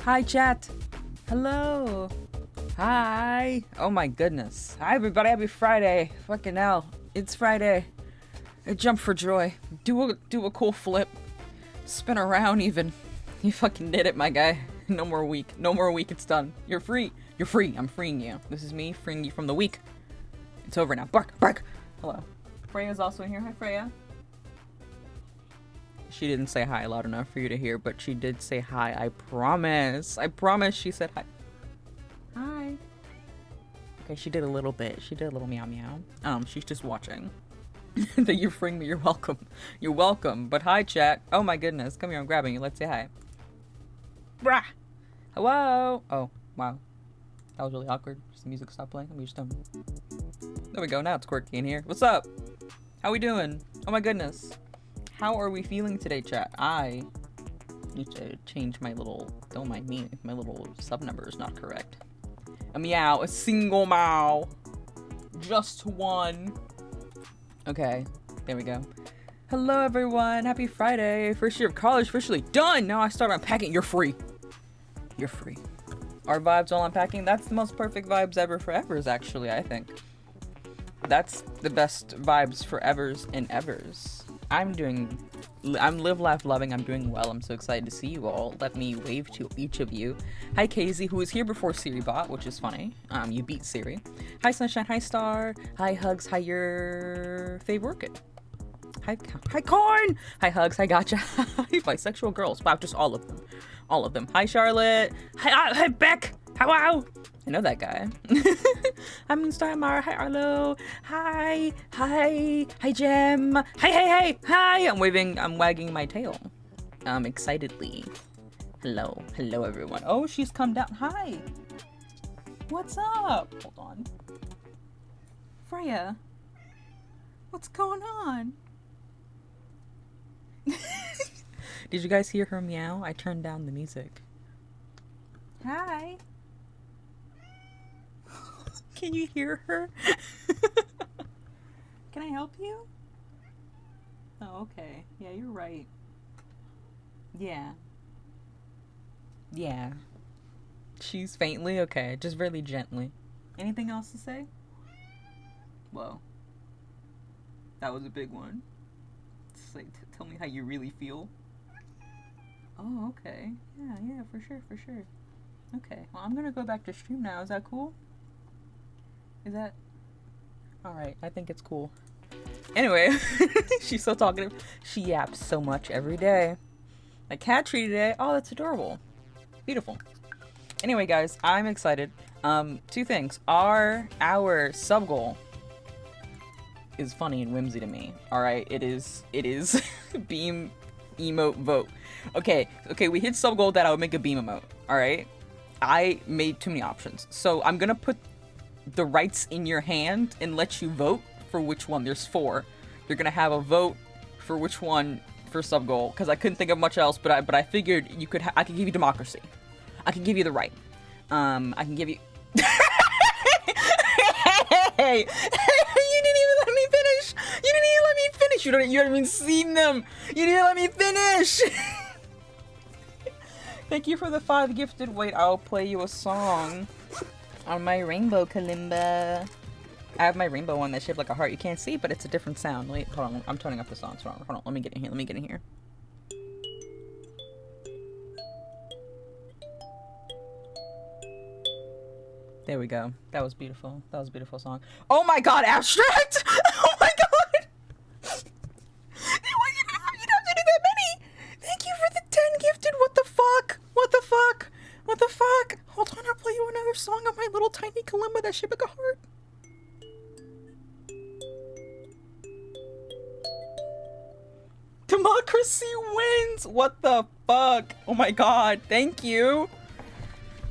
Hi, chat. Hello. Hi. Oh my goodness. Hi, everybody. Happy Friday. Fucking hell. It's Friday. I jump for joy. Do a cool flip. Spin around even. You fucking did it, my guy. No more week. No more week. It's done. You're free. You're free. I'm freeing you. This is me freeing you from the week. It's over now. Bark. Bark. Hello. Freya's also in here. Hi, Freya. She didn't say hi loud enough for you to hear, but she did say hi. I promise. I promise she said hi. Hi. Okay, she did a little bit. She did a little meow meow. She's just watching. That you're freeing me. You're welcome. You're welcome. But hi, chat. Oh my goodness. Come here. I'm grabbing you. Let's say hi. Brah. Hello. Oh, wow. That was really awkward. Just the music stopped playing. Let me just There we go. Now it's quirky in here. What's up? How we doing? Oh my goodness. How are we feeling today, chat? I need to change my little, don't mind me, if my little sub number is not correct. A meow, a single meow. Just one. Okay, there we go. Hello everyone, happy Friday. First year of college officially done. Now I start unpacking. You're free. You're free. Our vibes while unpacking, that's the most perfect vibes ever for evers, actually, I think. That's the best vibes for evers and evers. I'm live, laugh, loving. I'm doing well. I'm so excited to see you all. Let me wave to each of you. Hi, Casey, who was here before Siri bot, which is funny. You beat Siri. Hi, Sunshine. Hi, Star. Hi, Hugs. Hi, your favorite orchid. Hi, Corn. Hi, Hugs. Hi, Gotcha. Hi, bisexual girls. Wow, just all of them. All of them. Hi, Charlotte. Hi, Beck. Hello. I know that guy. I'm Starmar. Hi, Arlo. Hi. Jem. Hey. Hi. I'm wagging my tail. Excitedly. Hello, everyone. Oh, she's come down. Hi. What's up? Hold on. Freya. What's going on? Did you guys hear her meow? I turned down the music. Hi. Can you hear her? Can I help you? Oh, okay. Yeah, you're right. Yeah. She's faintly okay, just really gently. Anything else to say? Whoa. That was a big one. It's like, tell me how you really feel. Oh, okay. Yeah, for sure. Okay, well, I'm gonna go back to stream now. Is that cool? Is that... Alright, I think it's cool. Anyway, she's so talkative. She yaps so much every day. My cat tree today. Oh, that's adorable. Beautiful. Anyway, guys, I'm excited. Two things. Our sub goal is funny and whimsy to me. Alright, it is beam emote vote. Okay, we hit sub goal that I would make a beam emote. Alright? I made too many options. So I'm gonna put the rights in your hand and let you vote for which one. There's 4. You're gonna have a vote for which one for sub goal, because I couldn't think of much else, but I figured I could give you democracy. I can give you the right. I can give you Hey, you didn't even let me finish. You haven't even seen them. You didn't let me finish. Thank you for the 5 gifted. Wait, I'll play you a song on my rainbow kalimba. I have my rainbow one that's shaped like a heart. You can't see, but it's a different sound. Wait, hold on. I'm turning up the song. Hold on. Let me get in here. There we go. That was beautiful. That was a beautiful song. Oh my god, abstract! Oh my god! You don't have to do that many! Thank you for the 10 gifted! What the fuck? Hold on, I'll play you another song on my little tiny kalimba that's shaped like a heart. Democracy wins! What the fuck? Oh my god, thank you!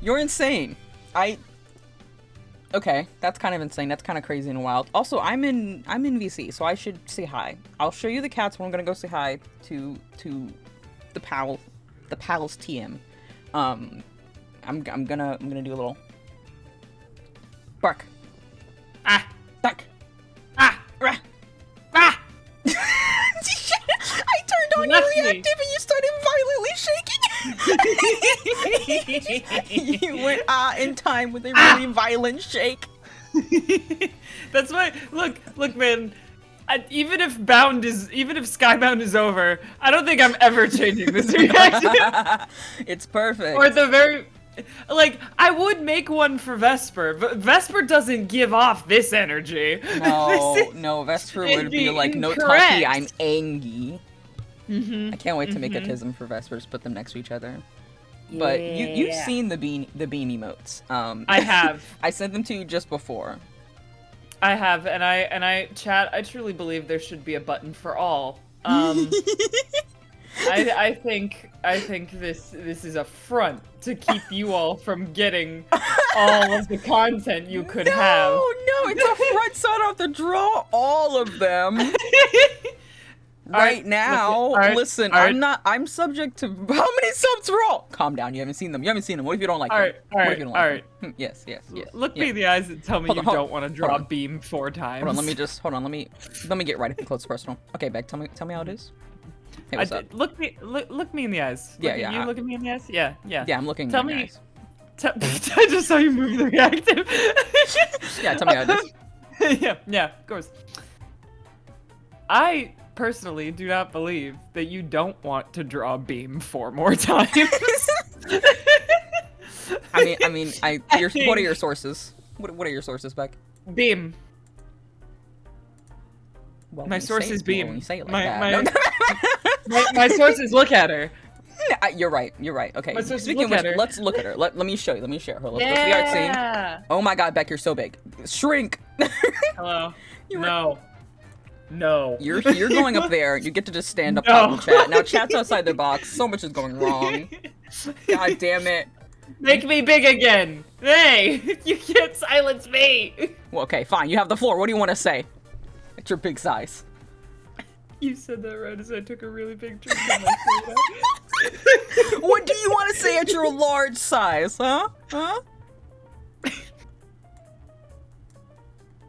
You're insane. Okay, that's kind of insane. That's kind of crazy and wild. Also, I'm in VC, so I should say hi. I'll show you the cats when I'm gonna go say hi to the pals TM. I'm gonna do a little bark. Bark. Rah. I turned on your reactive and you started violently shaking. You went in time with a really violent shake. That's why. Look, man. Even if Skybound is over, I don't think I'm ever changing this reaction. It's perfect. Or at the very, like, I would make one for Vesper, but Vesper doesn't give off this energy. No, Vesper would be like, no talkie, I'm angry. I can't wait to make a tism for Vespers, put them next to each other. Yeah. But you've seen the bean emotes. I have. I sent them to you just before. I have, and I chat. I truly believe there should be a button for all. I think this is a front to keep you all from getting all of the content you could have. No, it's a front, so I don't have to draw all of them. Right now, listen, I'm subject to how many subs we're all. Calm down, you haven't seen them. What if you don't like them? What if you don't like them? Yes. Look me in the eyes and tell me you don't want to draw a beam 4 times. Hold on, let me get right up close personal. Okay, Beck, tell me how it is. Hey, what's up? Look me in the eyes. You look at me in the eyes? Yeah. Yeah, I'm looking in the eyes. I just saw you move the reactive. Yeah, tell me how it is. Yeah, of course. I personally do not believe that you don't want to draw a beam 4 more times. what are your sources? What are your sources, Beck? Beam. Well, my source is beam. When you say it like that. My source is look at her. You're right. Okay. Speaking of which, let's look at her. Let me show you. Let me share her. Let's see our scene. Oh my God, Beck, you're so big. Shrink. Hello. No. You're going up there. You get to just stand up on the chat. Now chat's outside the box. So much is going wrong. God damn it. Make me big again. Hey, you can't silence me. Well, okay, fine. You have the floor. What do you want to say? It's your big size. You said that right as I took a really big drink of my soda. What do you want to say at your large size, huh?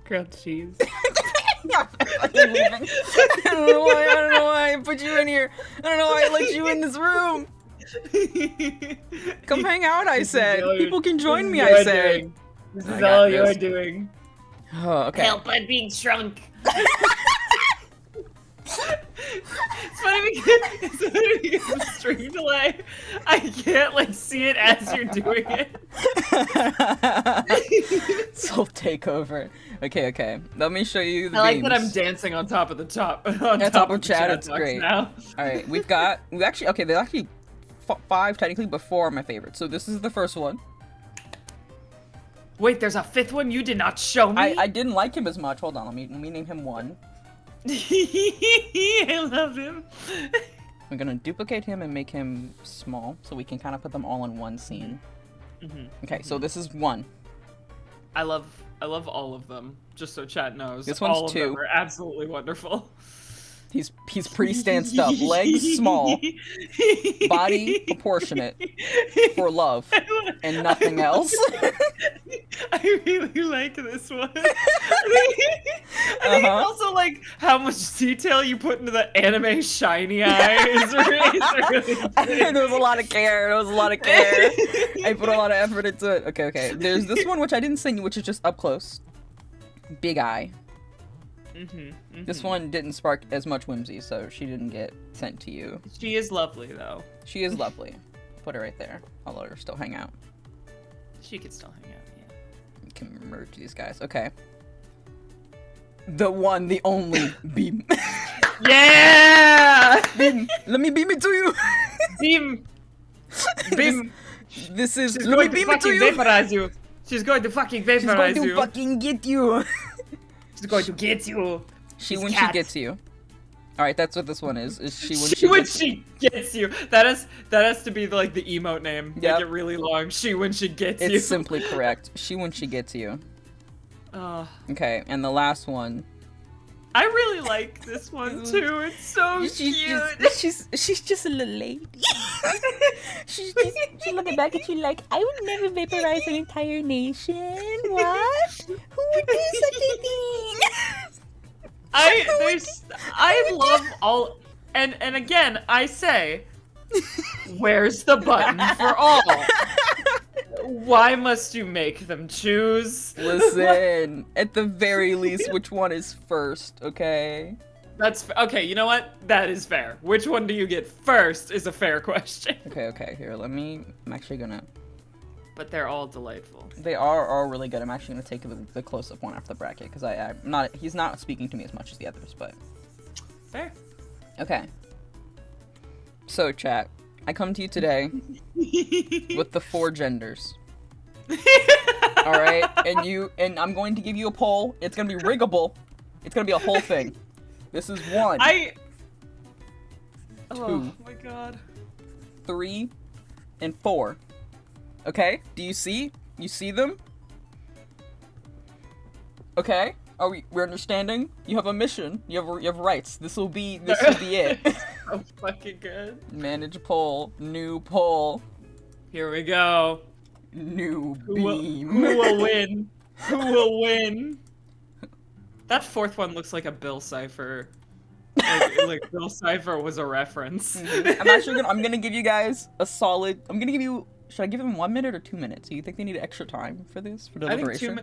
Grilled cheese. I don't know why I put you in here. I don't know why I let you in this room. Come hang out, I said. People can join me, I said. This is all you're doing. Oh, okay. Help, I'm being shrunk. It's funny because the stream delay, I can't see it as you're doing it. Soul takeover. Okay. Let me show you the I like beams. that I'm dancing on top of the top. On top of chat, it's great. Now. All right, there's actually 5 technically, but 4 are my favorites. So this is the first one. Wait, there's a 5th one you did not show me? I didn't like him as much. Hold on, let me name him 1. I love him. I'm gonna duplicate him and make him small so we can kind of put them all in one scene. Okay, so this is 1. I love all of them. Just so chat knows. This one's all of 2. them are absolutely wonderful. He's pretty stanced up. Legs small. Body proportionate. For love. And nothing else. I really like this one. I think also like how much detail you put into the anime shiny eyes. There was a lot of care. I put a lot of effort into it. Okay. There's this one which I didn't send you, which is just up close. Big eye. This one didn't spark as much whimsy, so she didn't get sent to you. She is lovely, though. She is lovely. Put her right there. I'll let her still hang out. She can still hang out, yeah. You can merge these guys. Okay. The one, the only beam. Yeah! Beam. Let me beam it to you. Beam. This is. She's let me going beam to it to fucking you. vaporize you. She's going to fucking vaporize you. She's going to fucking get you. She's going to get you. She when she gets you. All right, that's what this one is. Is she when she gets you? That has to be like the emote name. Yep. Make it really long. She when she gets you. It's simply correct. She when she gets you. Okay, and the last one. I really like this one too. It's so cute. She's just a little lady. she's looking back at you like, I would never vaporize an entire nation. What? Who would do such a thing? I love all, and again I say, Where's the button for all? Why must you make them choose? Listen, at the very least, which one is first, okay? That's okay, you know what? That is fair. Which one do you get first is a fair question. Okay, here, I'm actually gonna... But they're all delightful. They are all really good. I'm actually gonna take the close-up one after the bracket, because he's not speaking to me as much as the others, but... Fair. Okay. So, chat, I come to you today with the 4 genders. Alright? And I'm going to give you a poll. It's gonna be riggable. It's gonna be a whole thing. This is 1. 2. Oh my god. 3 and 4. Okay? Do you see? You see them? Okay? We're understanding? You have a mission. You have rights. This will be it. So fucking good. Manage poll. New poll. Here we go. New Who beam. Who will win? Who will win? That 4th one looks like a Bill Cipher. Like Bill Cipher was a reference. I'm gonna give you guys a solid. Should I give them 1 minute or 2 minutes? Do you think they need extra time for this? For deliberation?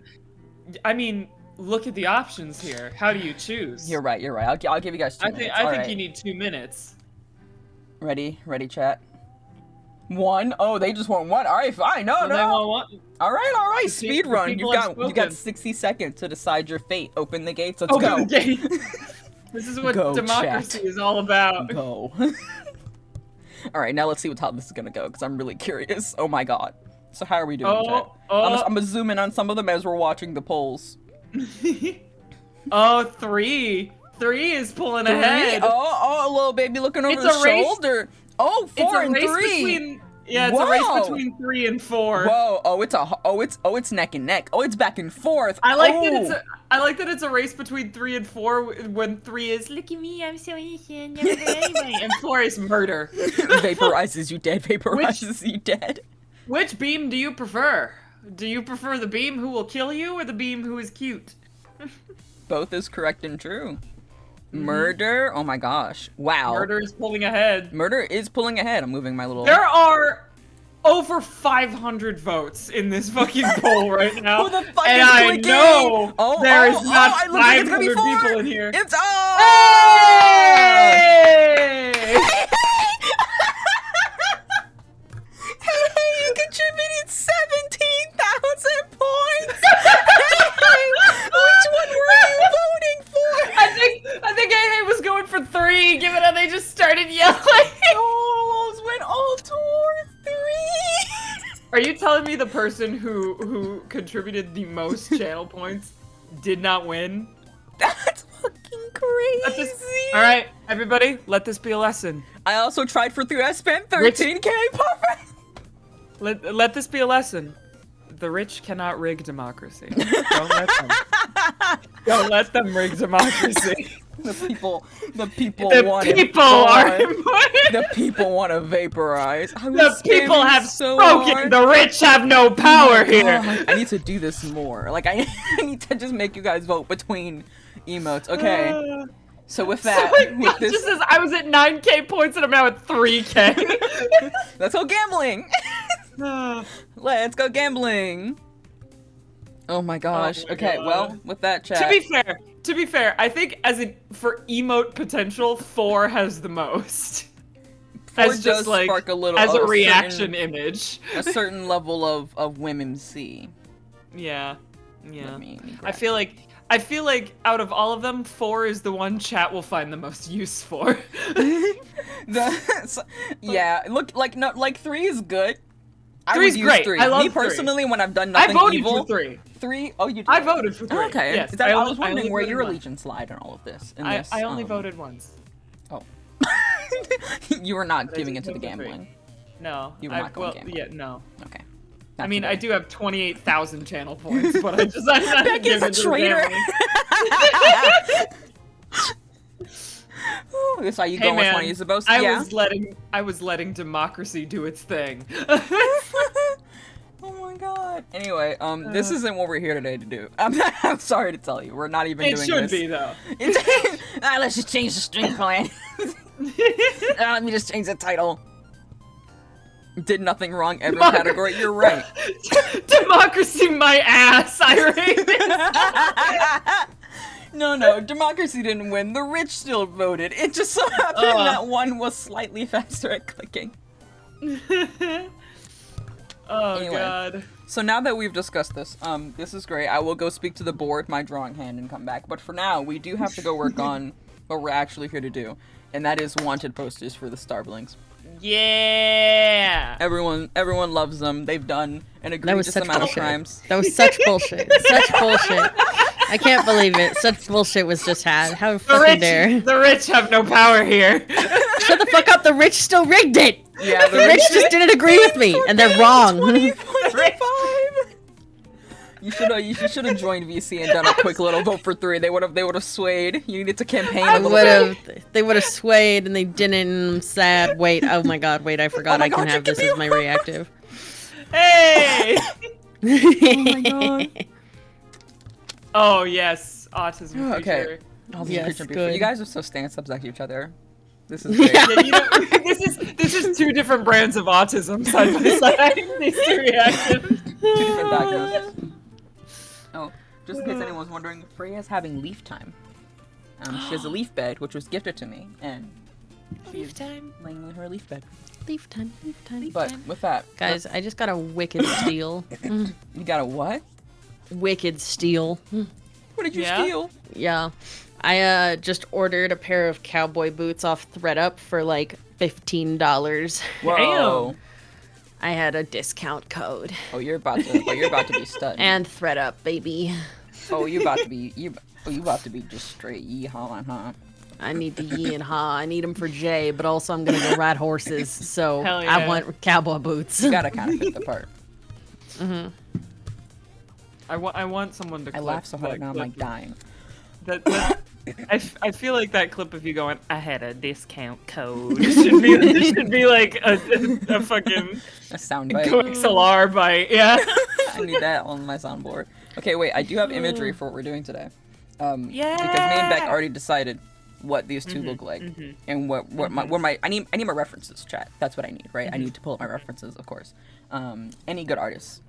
I mean, look at the options here. How do you choose? You're right. I'll give you guys 2 minutes. I think you need 2 minutes. Ready, chat. 1. Oh, they just want 1. All right, fine. No. All right. Speed run. You got 60 seconds to decide your fate. Open the gates. Let's go. Open the gates. This is what democracy is all about. Go. All right, now let's see how this is gonna go, because I'm really curious. Oh my god. So how are we doing, chat? I'm gonna zoom in on some of them as we're watching the polls. 3. 3 is pulling ahead. Oh, little baby looking over the shoulder. Oh, 4 and 3. It's a race between 3 and 4. Whoa! It's neck and neck. Oh, it's back and forth. I like that it's a race between 3 and 4 when 3 is look at me, I'm so innocent, never hurt anybody, and 4 is murder. Vaporizes you dead. You dead. Which beam do you prefer? Do you prefer the beam who will kill you or the beam who is cute? Both is correct and true. Murder? Oh my gosh. Wow. Murder is pulling ahead. I'm moving my little... There are over 500 votes in this fucking poll right now. Who the fuck and is I clicking? know there is not 500 people in here. It's... Hey! Hey, you contributed 17,000 points! Which one were you voting for? I think Hey was going for 3, given how they just started yelling. Those went all towards 3. Are you telling me the person who contributed the most channel points did not win? That's fucking crazy. All right, everybody, let this be a lesson. I also tried for 3. I spent 13K. Perfect. Let this be a lesson. The rich cannot rig democracy. Don't let them. Don't let them rig democracy. The people want to vaporize. The people have spoken. The rich have no power here. I need to do this more. Like I need to just make you guys vote between emotes. Okay. So with that, just says I was at 9K points and I'm now at 3K. Let's go gambling. Let's go gambling. Oh my gosh. Okay, well, with that, chat. To be fair, I think for emote potential, 4 has the most. 4 as just like spark a little, as a reaction image. A certain level of whimsy. Yeah. I feel like out of all of them, 4 is the one chat will find the most use for. Yeah, look, like 3 is good. 3 is great. 3. I love Me personally, when I've done nothing evil. I voted for 3. 3? Oh, you did? I voted for 3. Okay. Yes, I was wondering where your allegiance lied in all of this. I only voted once. Oh. You were not giving into the gambling. No. You were not going gambling. Yeah, no. Okay. I mean, I do have 28,000 channel points, but I'm not Becky's a traitor. That's why you go with one you're supposed to. I was letting democracy do its thing. Oh my god. Anyway, this isn't what we're here today to do. I'm sorry to tell you, we're not even doing this. It should be though. Let's just change the stream plan. Let me just change the title. Did nothing wrong every category. You're right. Democracy, my ass. I rate this. No, democracy didn't win. The rich still voted. It just so happened that one was slightly faster at clicking. Oh god. So now that we've discussed this, this is great. I will go speak to the board, my drawing hand, and come back. But for now, we do have to go work on what we're actually here to do, and that is wanted posters for the Starblings. Yeah. Everyone loves them. They've done an egregious amount of crimes. That was such bullshit. Such bullshit. I can't believe it. Such bullshit was just had. How fucking dare. The rich have no power here. Shut the fuck up. The rich still rigged it. Yeah, the rich just didn't agree with me, and they're wrong. You should have joined VC and done a quick little vote for 3. They would have swayed. You needed to campaign a little bit. They would have swayed, and they didn't. I'm sad. Wait. Oh my god. Wait. I forgot I can have this as my reactive. Hey. Oh my god. Oh yes, autism feature. Okay. Yes, good. You guys are so stand-ups to each other. This is great. Yeah, you know, this is 2 different brands of autism side by side. These 2 reactions. 2 different diagnoses. Oh, just in case anyone's wondering, Freya's having leaf time. She has a leaf bed, which was gifted to me, and she's laying in her leaf bed. Leaf time. Leaf time. But with that, guys, I just got a wicked steal. You got a what? Wicked steal. What did you steal? Yeah. I just ordered a pair of cowboy boots off ThreadUp for like $15. Whoa. I had a discount code. Oh, you're about to be stunned. And ThreadUp, baby. Oh, you about to be just straight yeehaw, huh? I need the yee and ha. I need them for Jay, but also I'm gonna go ride horses, so Hell yeah. I want cowboy boots. You gotta kind of fit the part. Mm-hmm. I want someone to. I laugh so hard now I'm like dying. I feel like that clip of you going, I had a discount code. should be like a fucking a soundbite. XLR bite. Yeah. I need that on my soundboard. Okay, wait. I do have imagery for what we're doing today. Yeah. Because me and Beck already decided what these 2 look like, and what my I need my references. Chat. That's what I need, right? I need to pull up my references, of course. Any good artist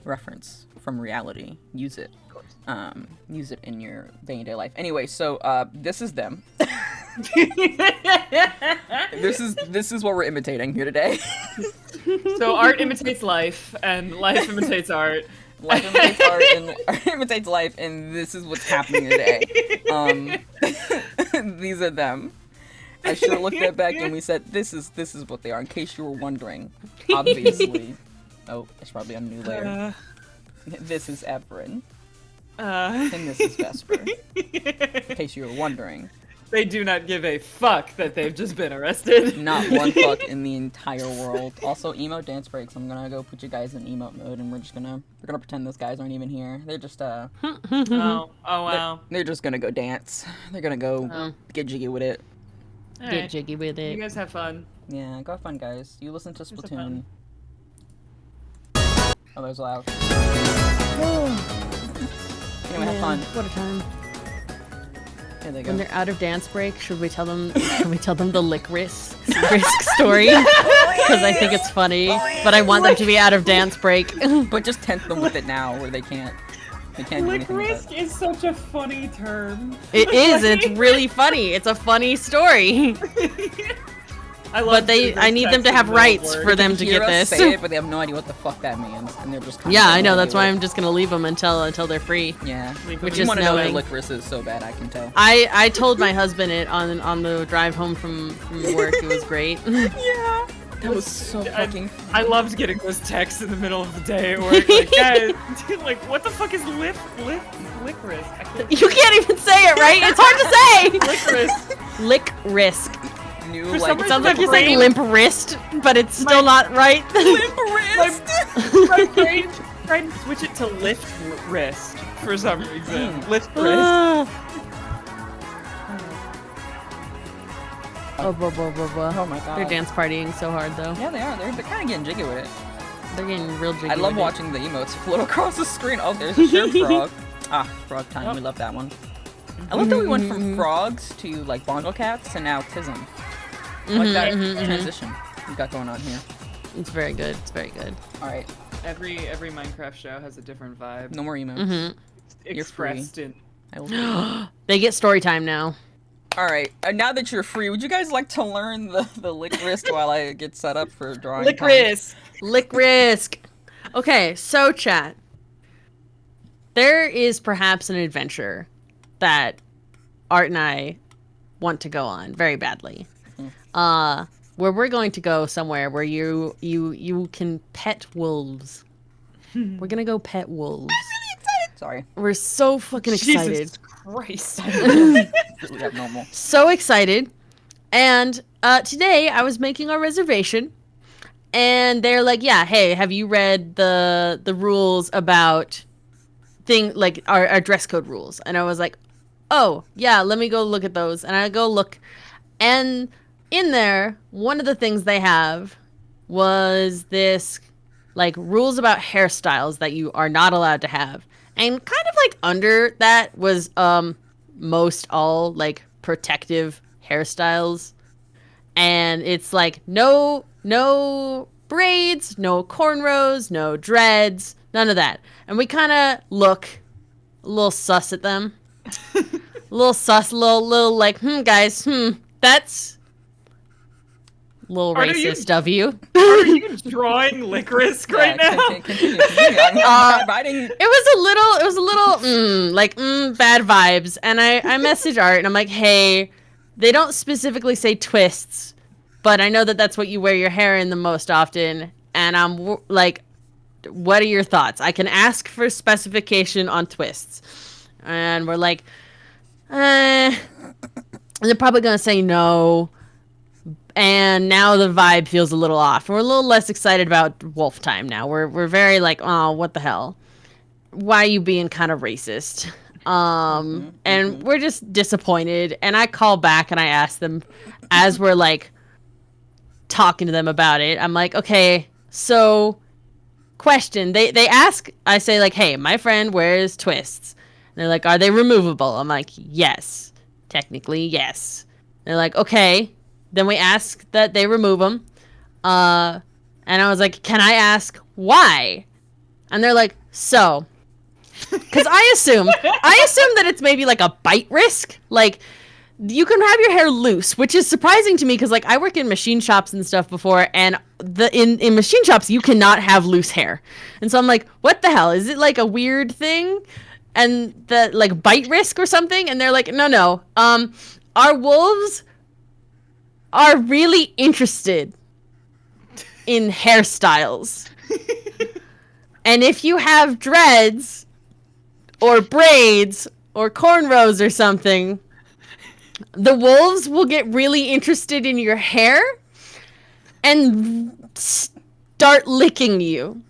reference from reality, use it. Use it in your day-to-day life. Anyway, so this is them. This is what we're imitating here today. So art imitates life, and life imitates art. Life imitates art, and art imitates life, and this is what's happening today. These are them. I sure looked at Beck and we said, this is what they are, in case you were wondering. Obviously. Oh, it's probably a new layer. This is Everin. And this is Vesper. In case you were wondering. They do not give a fuck that they've just been arrested. Not one fuck in the entire world. Also, emote dance breaks. I'm gonna go put you guys in emote mode, and we're gonna pretend those guys aren't even here. They're just Oh wow. They're just gonna go dance. They're gonna go get jiggy with it. All Get right. jiggy with it. You guys have fun. Yeah, go have fun, guys. You listen to Splatoon. Oh, that was loud. Anyway, have fun. What a time. Here they go. When they're out of dance break, should we tell them the lick risk story? Because I think it's funny, but I want them to be out of dance break. But just tempt them with it now, where they can't do anything with Risk it. is such a funny term. It is. It's really funny. It's a funny story. But I need them to have rights for them to Hear get us this. say it, but they have no idea what the fuck that means, and they're just. Yeah, I know. That's why I'm just gonna leave them until they're free. Yeah, Which you is want to know knowing. what licorice is so bad, I can tell. I told my husband it on the drive home from work. It was great. Yeah. That was so fucking. I loved getting those texts in the middle of the day at work. Like, guys, dude, like, what the fuck is licorice? You can't even say it right. It's hard to say. Licorice. Lick risk. New For some like. reason, Sounds like my you're saying brain- limp wrist, but it's still not right. Limp wrist. My brain tried to switch it to lift wrist for some reason. Lift wrist. Oh, blah, blah, blah, blah. Oh my god. They're dance partying so hard, though. Yeah, they are. They're kind of getting jiggy with it. They're getting real jiggy. I love with it. watching the emotes float across the screen. Oh, there's a shirt frog. Ah, frog time. We love that one. I love that we went from frogs to like bongo cats to now tism. I like that transition we got going on here. It's very good. It's very good. All right. Every Minecraft show has a different vibe. No more emotes. Mm-hmm. You're free. Expressed in. I will. They get story time now. All right. Now that you're free, would you guys like to learn the lick wrist while I get set up for drawing? Lick time? wrist. Lick risk. Okay, so chat. There is perhaps an adventure that Art and I want to go on very badly. Where we're going to go somewhere where you can pet wolves. We're gonna go pet wolves. Sorry. We're so fucking excited. Jesus Christ. Really abnormal. So excited. And today I was making a reservation, and they're like, "Yeah, hey, have you read the rules about like our dress code rules?" And I was like, "Oh, yeah, let me go look at those." And I go look, and in there, one of the things they have was this like rules about hairstyles that you are not allowed to have. And kind of like under that was most all like protective hairstyles. And it's like no braids, no cornrows, no dreads, none of that. And we kind of look a little sus at them. A little sus, little like, guys, that's a little racist of you. Are you drawing licorice right now? Continue. I'm inviting. It was a little bad vibes. And I message Art and I'm like, hey, they don't specifically say twists, but I know that that's what you wear your hair in the most often. And I'm like, what are your thoughts? I can ask for specification on twists. And we're like, they're probably going to say no. And now the vibe feels a little off. We're a little less excited about wolf time now. We're very like, oh, what the hell? Why are you being kind of racist? And we're just disappointed. And I call back and I ask them as we're like talking to them about it. I'm like, okay, so question. They ask, I say like, hey, my friend wears twists. And they're like, are they removable? I'm like, yes. Technically, yes. They're like, okay. Then we ask that they remove them. And I was like, can I ask why? And they're like, so. Because I assume that it's maybe like a bite risk. Like, you can have your hair loose, which is surprising to me because like I work in machine shops and stuff before, and in machine shops you cannot have loose hair. And so I'm like, what the hell? Is it like a weird thing? And the like bite risk or something? And they're like, no. Our wolves are really interested in hairstyles. And if you have dreads or braids or cornrows or something, the wolves will get really interested in your hair and start licking you.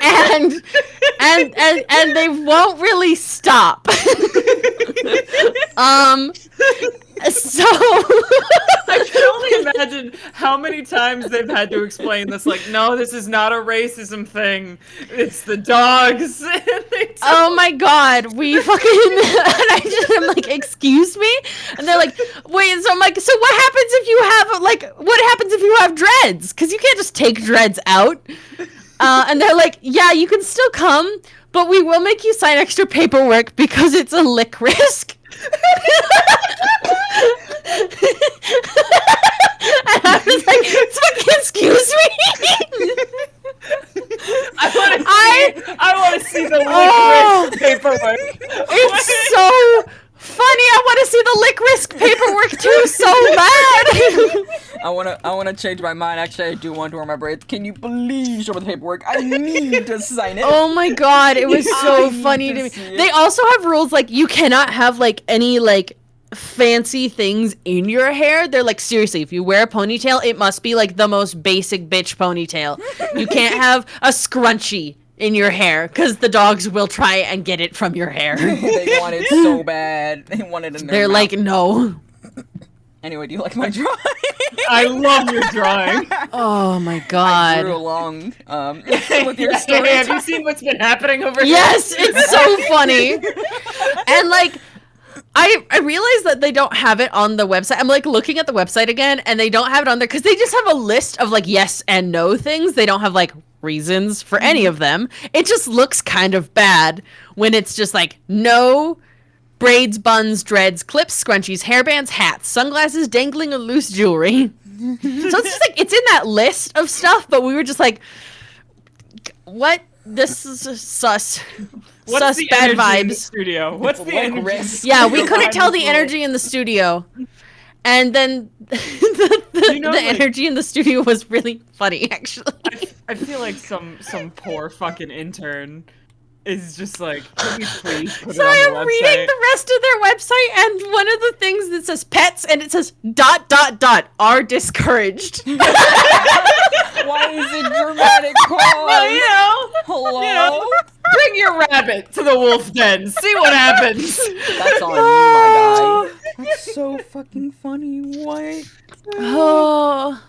and they won't really stop. So I can only imagine how many times they've had to explain this. Like, no, this is not a racism thing. It's the dogs. Oh my god, we fucking. And I'm like, excuse me? And they're like, wait. So I'm like, so what happens if you have what happens if you have dreads? Because you can't just take dreads out. And they're like, yeah, you can still come, but we will make you sign extra paperwork because it's a lick risk. And I was like, fucking excuse me. I want to see the lick risk paperwork. It's so funny. I want to see the lick risk paperwork too so bad. I wanna change my mind. Actually, I do want to wear my braids. Can you please show me the paperwork? I need to sign it. Oh my god, it was so funny to me. They also have rules like you cannot have like any like fancy things in your hair. They're like, seriously, if you wear a ponytail, it must be like the most basic bitch ponytail. You can't have a scrunchie in your hair because the dogs will try and get it from your hair. They want it so bad. They want it in their They're mouth. like, no. Anyway, do you like my drawing? I love your drawing. Oh my I god. drew along with your story. Have you seen what's been happening over here? Yes, it's so funny. And like, I realize that they don't have it on the website. I'm like looking at the website again, and they don't have it on there because they just have a list of like yes and no things. They don't have like reasons for any of them. It just looks kind of bad when it's just like no braids, buns, dreads, clips, scrunchies, hairbands, hats, sunglasses, dangling, or loose jewelry. So it's just like it's in that list of stuff, but we were just like, what? This is sus. What's Sus the bad energy in the vibes. studio? What's the Like energy? risk. Yeah, we couldn't tell the energy in the studio. And then You know, the like- energy in the studio was really funny, actually. I feel like some poor fucking intern is just like, can we please put So it on the I'm reading website? the rest of their website, and one of the things that says pets, and it says ... are discouraged. Why is it dramatic Well, pause? you know, Hello? you know, bring your rabbit to the wolf den. See what happens. That's on you, my guy. That's so fucking funny. What? Oh,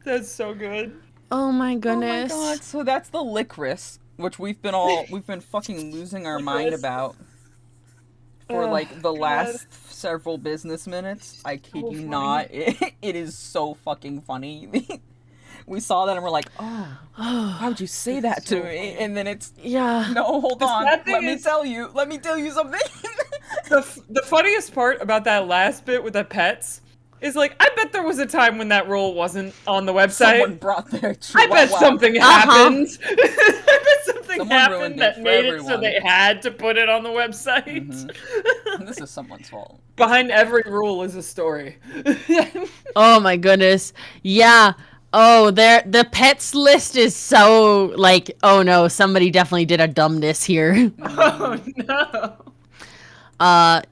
That's so good. oh my Oh my goodness. god. So that's the licorice, which we've been fucking losing our mind Licorice. about for Oh, like the God. last several business minutes. I kid So you funny. not. It is so fucking funny. We saw that and we're like, oh, why would you say that to so me? funny. And then it's, Yeah. no, hold The on. sad thing Let me is- tell you something. The funniest part about that last bit with the pets is like, I bet there was a time when that rule wasn't on the website. Someone brought their I chihuahua. bet something Uh-huh. happened. I bet something Someone ruined happened it that for made it so everyone. they had to put it on the website. Mhm. This is someone's fault. Behind every rule is a story. Oh my goodness. Yeah. Oh, the pets list is so like, oh no, somebody definitely did a dumbness here. Oh no.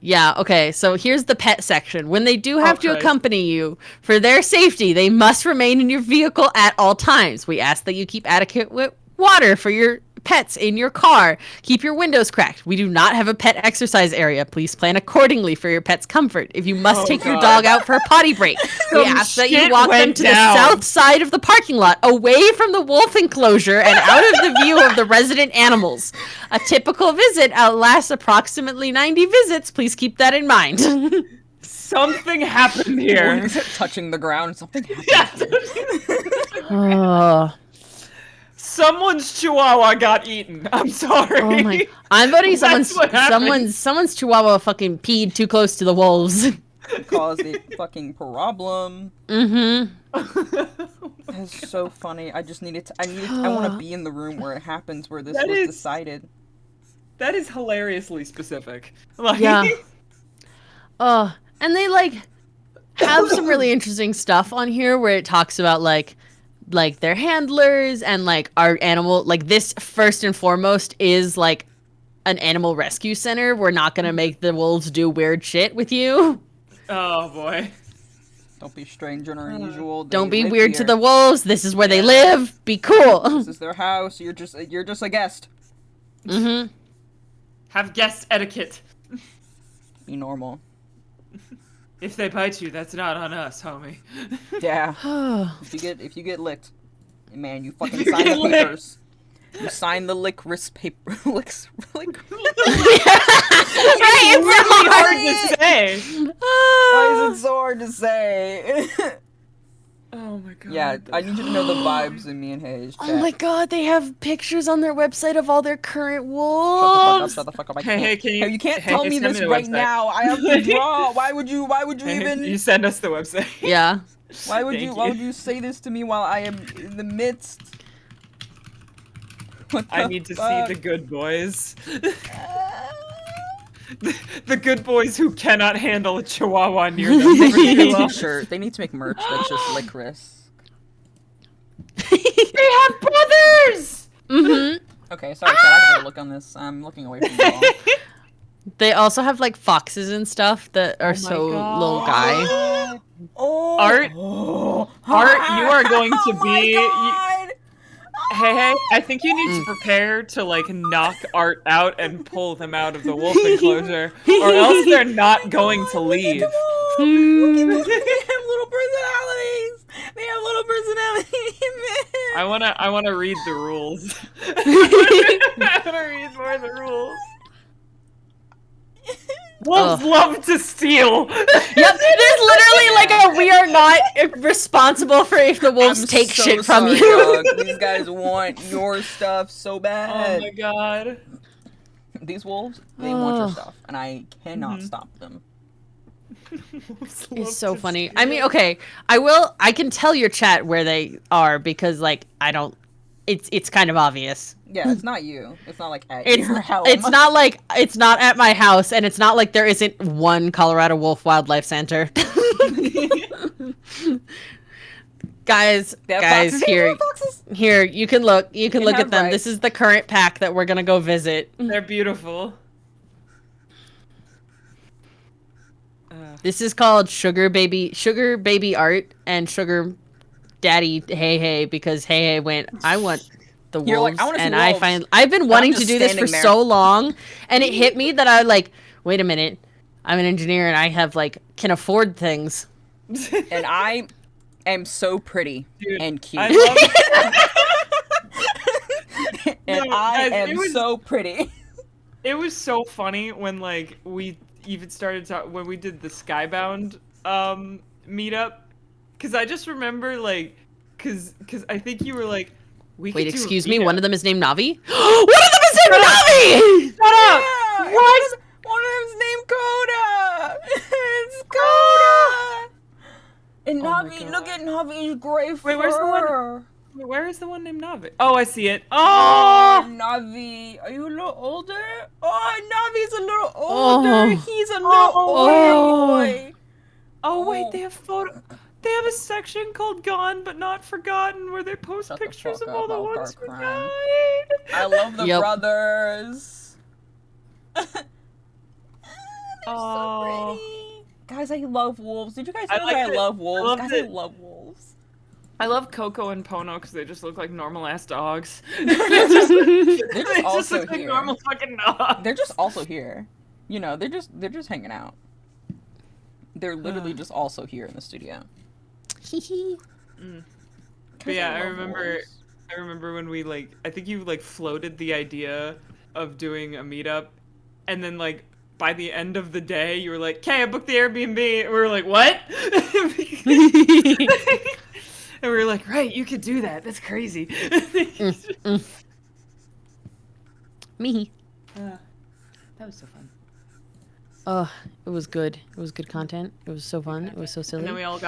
Yeah, okay. So here's the pet section. When they do have to Okay. accompany you, for their safety, they must remain in your vehicle at all times. We ask that you keep adequate water for your pets in your car. Keep your windows cracked. We do not have a pet exercise area. Please plan accordingly for your pet's comfort. If you must Oh, take your God. dog out for a potty break, we Some ask that you shit walk them went to down. the south side of the parking lot, away from the wolf enclosure and out of the view of the resident animals. A typical visit lasts approximately 90 visits. Please keep that in mind. Something happened here. Touching the ground, something happened. Yeah. Oh. Someone's chihuahua got eaten. I'm sorry. Oh my! I'm voting That's what happened. someone's chihuahua fucking peed too close to the wolves. Caused a fucking problem. Mm-hmm. That's so funny. I just needed to. I want to be in the room where it happens, where this That was is- decided. That is hilariously specific. Like, Yeah. Oh, and they like have some really interesting stuff on here where it talks about like their handlers and like our animal. Like this first and foremost is like an animal rescue center. We're not gonna make the wolves do weird shit with you. Oh boy. Don't be strange and unusual. Don't They be live weird to here. the wolves. This is where they Yeah. live. Be cool. This is their house. You're just a guest. Mm-hmm. Have guest etiquette. Be normal. If they bite you, that's not on us, homie. Yeah. Oh. If you get licked, man, you fucking If you sign the get licked. papers. You sign the licorice paper. Right, It's really hard to say. Why is it so hard to say? Oh my god. Yeah, I need you to know the vibes in me and Hayes. Oh my god, they have pictures on their website of all their current wolves. Shut the fuck up! I Hey, can't. hey, can you- you can't hey, tell hey, me send me this the right website. now. I have to draw. Why would you Hey, even? you send us the website. Yeah. Why would Thank you? Why you. would you say this to me while I am in the midst? What I the need to fuck? see the good boys. The good boys who cannot handle a chihuahua near them. They for need too a long. t-shirt. They need to make merch that's just licorice. They have brothers! Mm-hmm. Okay, sorry, Chad. I gotta look on this. I'm looking away from you all. They also have like foxes and stuff that are my so God. little guy. Oh, Art- Art, you are going to Oh my be- God! Hey, I think you need to prepare to like knock Art out and pull them out of the wolf enclosure, or else they're not going to leave. Look at them. They have little personalities. They have little personalities. I wanna read the rules. I wanna read more of the rules. Wolves love to steal. Yep, there's literally like a we are not responsible for if the wolves take so shit from sorry, you. dog. These guys want your stuff so Oh bad. my god. These wolves, they want your stuff, and I cannot stop them. Wolves love It's so to funny. steal. I mean, okay, I can tell your chat where they are because like I don't. It's kind of obvious. Yeah, it's not you. It's not like at It's your house. it's not like it's not at my house, and it's not like there isn't one Colorado Wolf Wildlife Center. Guys, Foxes. here, Foxes. here, you can look can look have at them. rights. This is the current pack that we're gonna go visit. They're beautiful. This is called Sugar Baby Art and Sugar Daddy Hey Hey because Hey Hey went, I want the wolves, You're like, I wanna see wolves. I've been wanting to just do this for standing there. so long, and it hit me that I like, wait a minute, I'm an engineer and I have like can afford things. And I am so pretty Dude, and cute. I love and No, I guys, am it was- so pretty. It was so funny when like we even started when we did the Skybound meetup, because I just remember like, because I think you were like, we Wait, could do a excuse me, one meetup. of them is named Navi? One of them is named Navi! Shut up! Yeah, What? One of them's named Coda. It's Coda. And Oh my Navi, God. look at Navi's gray fur. Wait, where's the one? Where is the one named Navi? Oh, I see it. Oh, Oh! Navi, are you a little older? Oh, Navi's a little older. Oh. He's a little Oh. boy. Oh wait, Oh. they have photo. They have a section called "Gone but Not Forgotten" where they post Shut the pictures fuck of all up, the I'll ones start who crying. died. I love the Yep. brothers. They're Oh. so pretty. Guys, I love wolves. Did you guys I know like that I it. love wolves? love Guys, it. I love wolves. I love Coco and Pono because they just look like normal ass dogs. They're They just also look like here. normal fucking dogs. They're just also here. You know, they're just hanging out. They're literally just also here in the studio. But yeah, I love remember. wolves. I remember when we like. I think you like floated the idea of doing a meetup, and then like by the end of the day, you were like, "Okay, I booked the Airbnb." And we were like, "What?" And we were like, "Right, you could do that. That's crazy." Me. That was so fun. Oh, it was good. It was good content. It was so fun. It was so silly. And then we all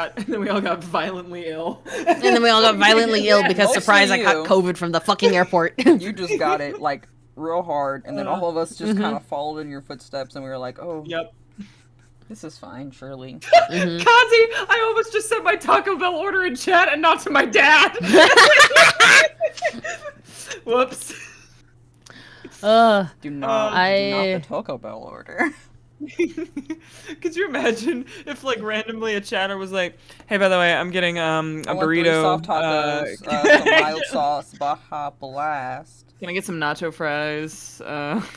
got violently ill. And then we all got violently ill because mostly surprise, I caught you. COVID from the fucking airport. You just got it like real hard, and then all of us just Mhm. kind of followed in your footsteps, and we were like, "Oh, Yep. this is fine, surely." Mhm. Kazi, I almost just sent my Taco Bell order in chat and not to my dad. Whoops. Do not, do not I- the Taco Bell order. Could you imagine if like randomly a chatter was like, "Hey, by the way, I'm getting a I want 3 burrito. soft tacos, some mild sauce, Baja Blast. Can I get some nacho fries?" Oh,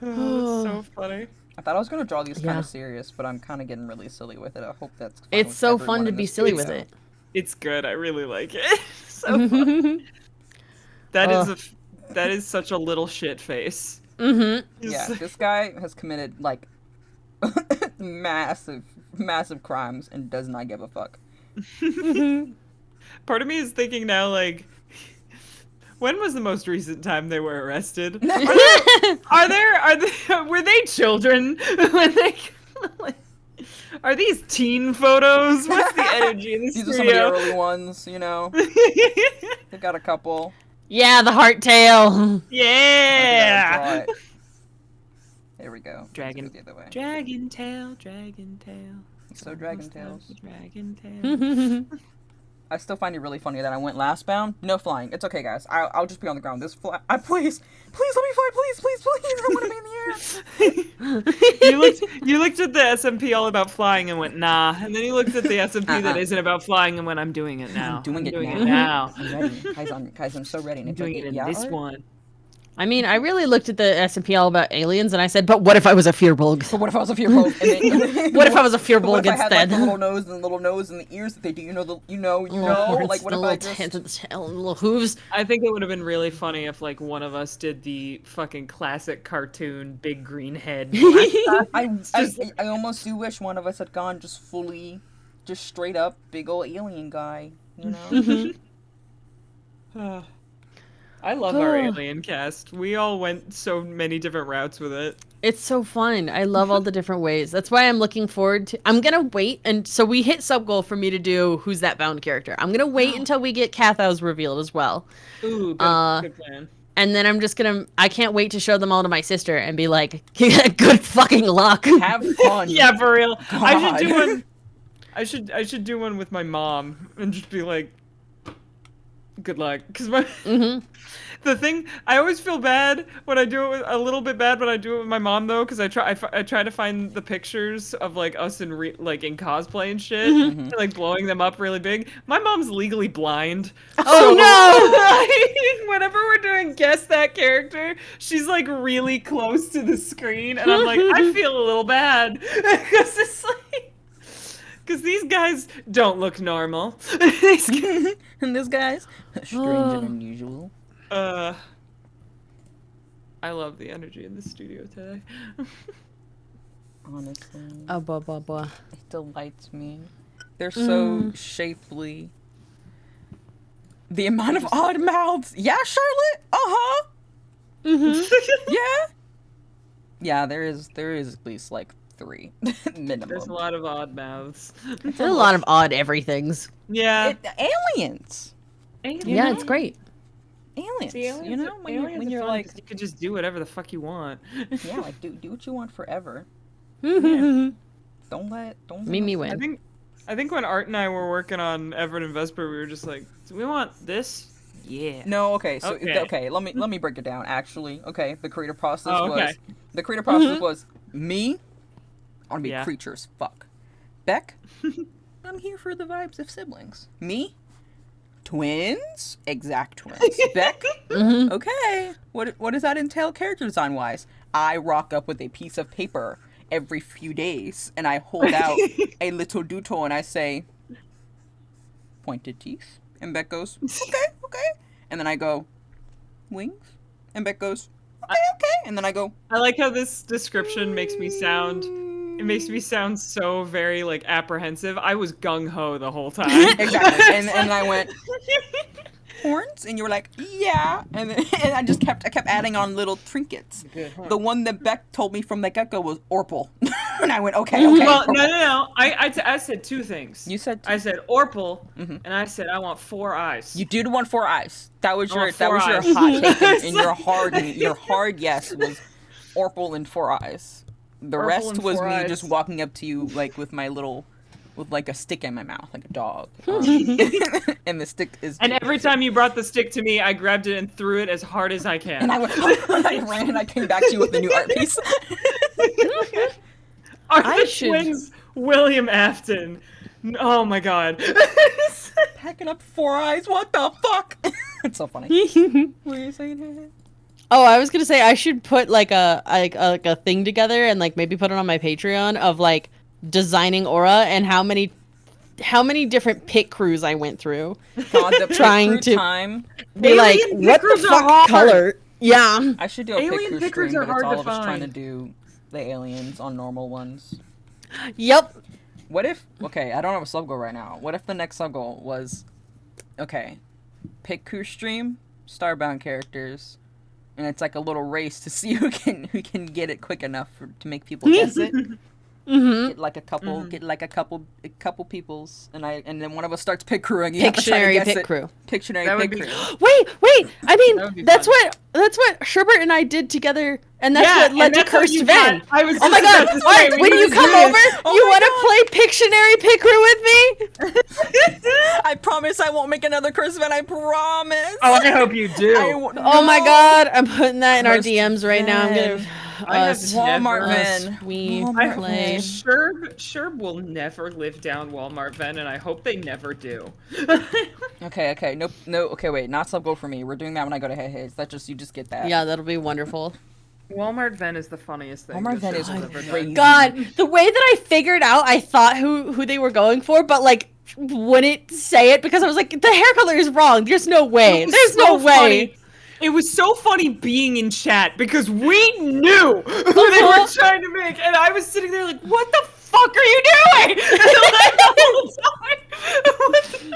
that's so funny. I thought I was gonna draw these kind Yeah. of serious, but I'm kind of getting really silly with it. I hope that's. Fine It's with so everyone fun to in be this silly studio. with it. It's good. I really like it. So fun. That is such a little shit face. Mm-hmm. Yeah, this guy has committed like massive crimes and does not give a fuck. Part of me is thinking now, like, when was the most recent time they were arrested? Were they children? When they, like, are these teen photos? What's the energy in the These are some of the studio? early ones, you know. They've got a couple. Yeah, the heart tail. Yeah. Draw it. There we go. Dragon. Let's go the other way. Dragon tail, dragon tail. So Dragon Tales. Dragon tail. I still find it really funny that I went last bound. No flying. It's okay, guys. I'll just be on the ground. Please let me fly. Please. I want to be in the air. You looked at the SMP all about flying and went nah, and then you looked at the SMP that isn't about flying and went I'm doing it now. I'm doing it it now. now. I'm ready. Guys, I'm so ready. And I'm if I doing get it in yelled this at, one. I mean, I really looked at the S&P all about aliens, and I said, but what if I was a Firbolg? But what if I was a Firbolg? What if I was a What Firbolg if I had like instead? the little nose and the ears that they do? You know, like what if I just? Hands and the tail and little hooves? I think it would have been really funny if like one of us did the fucking classic cartoon big green head. I almost do wish one of us had gone just fully, just straight up big old alien guy. You know. I love our alien cast. We all went so many different routes with it. It's so fun. I love all the different ways. That's why I'm looking forward to. I'm gonna wait, and so we hit sub goal for me to do Who's That Bound character. I'm gonna wait until we get Cathow's revealed as well. Ooh, good plan. And then I'm just gonna. I can't wait to show them all to my sister and be like, "Good fucking luck." Have fun. Yeah, for real. God. I should do one. I should do one with my mom and just be like, "Good luck," because my. The thing, I always feel bad when I do it a little bit bad when I do it with my mom though, because I try to find the pictures of like us in like in cosplay and shit, like blowing them up really big. My mom's legally blind. Oh no! Whenever we're doing guess that character, she's like really close to the screen, and I'm like, I feel a little bad because it's like. Because these guys don't look normal. And this guy's strange and unusual. I love the energy in the studio today. Honestly. Oh, blah blah blah. It delights me. They're so shapely. The amount of odd mouths. Yeah, Charlotte? Uh-huh. Yeah. Yeah, there is at least like 3 minimum. There's a lot of odd mouths. There's a lot of odd everythings. Yeah. Aliens. Yeah, it's great. Aliens. See, aliens you know, when you're fun like, 'cause you could just do whatever the fuck you want. yeah, like do what you want forever. Yeah. Don't let Me win. I think when Art and I were working on Everett and Vesper, we were just like, do we want this? Yeah. No, okay, so Okay. let me break it down actually. Okay, the creative process okay. was me. I want to be Yeah. creatures. Fuck. Beck. I'm here for the vibes of siblings. Me. Twins. Exact twins. Beck. Okay. What does that entail character design wise? I rock up with a piece of paper every few days and I hold out a little doodle and I say pointed teeth. And Beck goes, okay. And then I go, wings. And Beck goes, okay. And then I go, I like how this description makes me sound. It makes me sound so very like apprehensive. I was gung ho the whole time. exactly. And I went, horns? And you were like, yeah. And I kept adding on little trinkets. The one that Beck told me from the get-go was Orpal. And I went, okay. Well, Orpal. no. I said 2 things. You said I said Orpal, and I said I want 4 eyes. you did want 4 eyes. That was your want 4 hot eyes. take and your hard yes was Orpal and 4 eyes. The Orpal rest and was 4 me eyes. just walking up to you like with like a stick in my mouth, like a dog. And the stick is. And every time you brought the stick to me, I grabbed it and threw it as hard as I can. And I went, I ran and I came back to you with a new art piece. Are I the should- twins William Afton? Oh my god. Packing up 4 eyes. What the fuck? It's so funny. What are you saying? Oh, I was gonna say I should put like a thing together and like maybe put it on my Patreon of like designing aura and how many different pit crews I went through. God, the Trying pit crew to- time. Be like, Alien what the pickers are fuck hard. color? Yeah. I should do a Alien pit crew pickers stream, are but it's hard all to of us trying to find. do the aliens on normal ones. Yep. What if? Okay, I don't have a sub goal right now. What if the next sub goal was, okay, pit crew stream, Starbound characters, and it's like a little race to see who can get it quick enough to make people guess it. Get like a couple peoples, and then one of us starts pit crewing. You have to try to Pictionary guess pit it. crew. Pictionary That pit would be- crew. Wait. I That would be mean, that's fun. what Sherbert and I did together, and that's Yeah, what led and to that's what Cursed you Ven. got. I was Oh my just god, about to say, Art, we when need you to come do this. over, Oh you my want to play Pictionary pit crew with me? I promise I won't make another curse event. I promise. Oh, I hope you do. Oh my god, I'm putting that in our Cursed DMs right now. I'm gonna. Ven. I have Walmart never- van. We Walmart play. van. Sherb will never live down Walmart van, and I hope they never do. Okay. Nope. No. Okay, wait. Not sub go for me. We're doing that when I go to Hits. That just you just get that. Yeah, that'll be wonderful. Walmart van is the funniest thing. Walmart this van is show's ever done. crazy. God, the way that I figured out, I thought who they were going for, but like wouldn't say it because I was like, the hair color is wrong. There's no way. It was There's so no way. funny. It was so funny being in chat because we knew who they were trying to make, and I was sitting there like, "What the fuck are you doing?" Like, the whole time.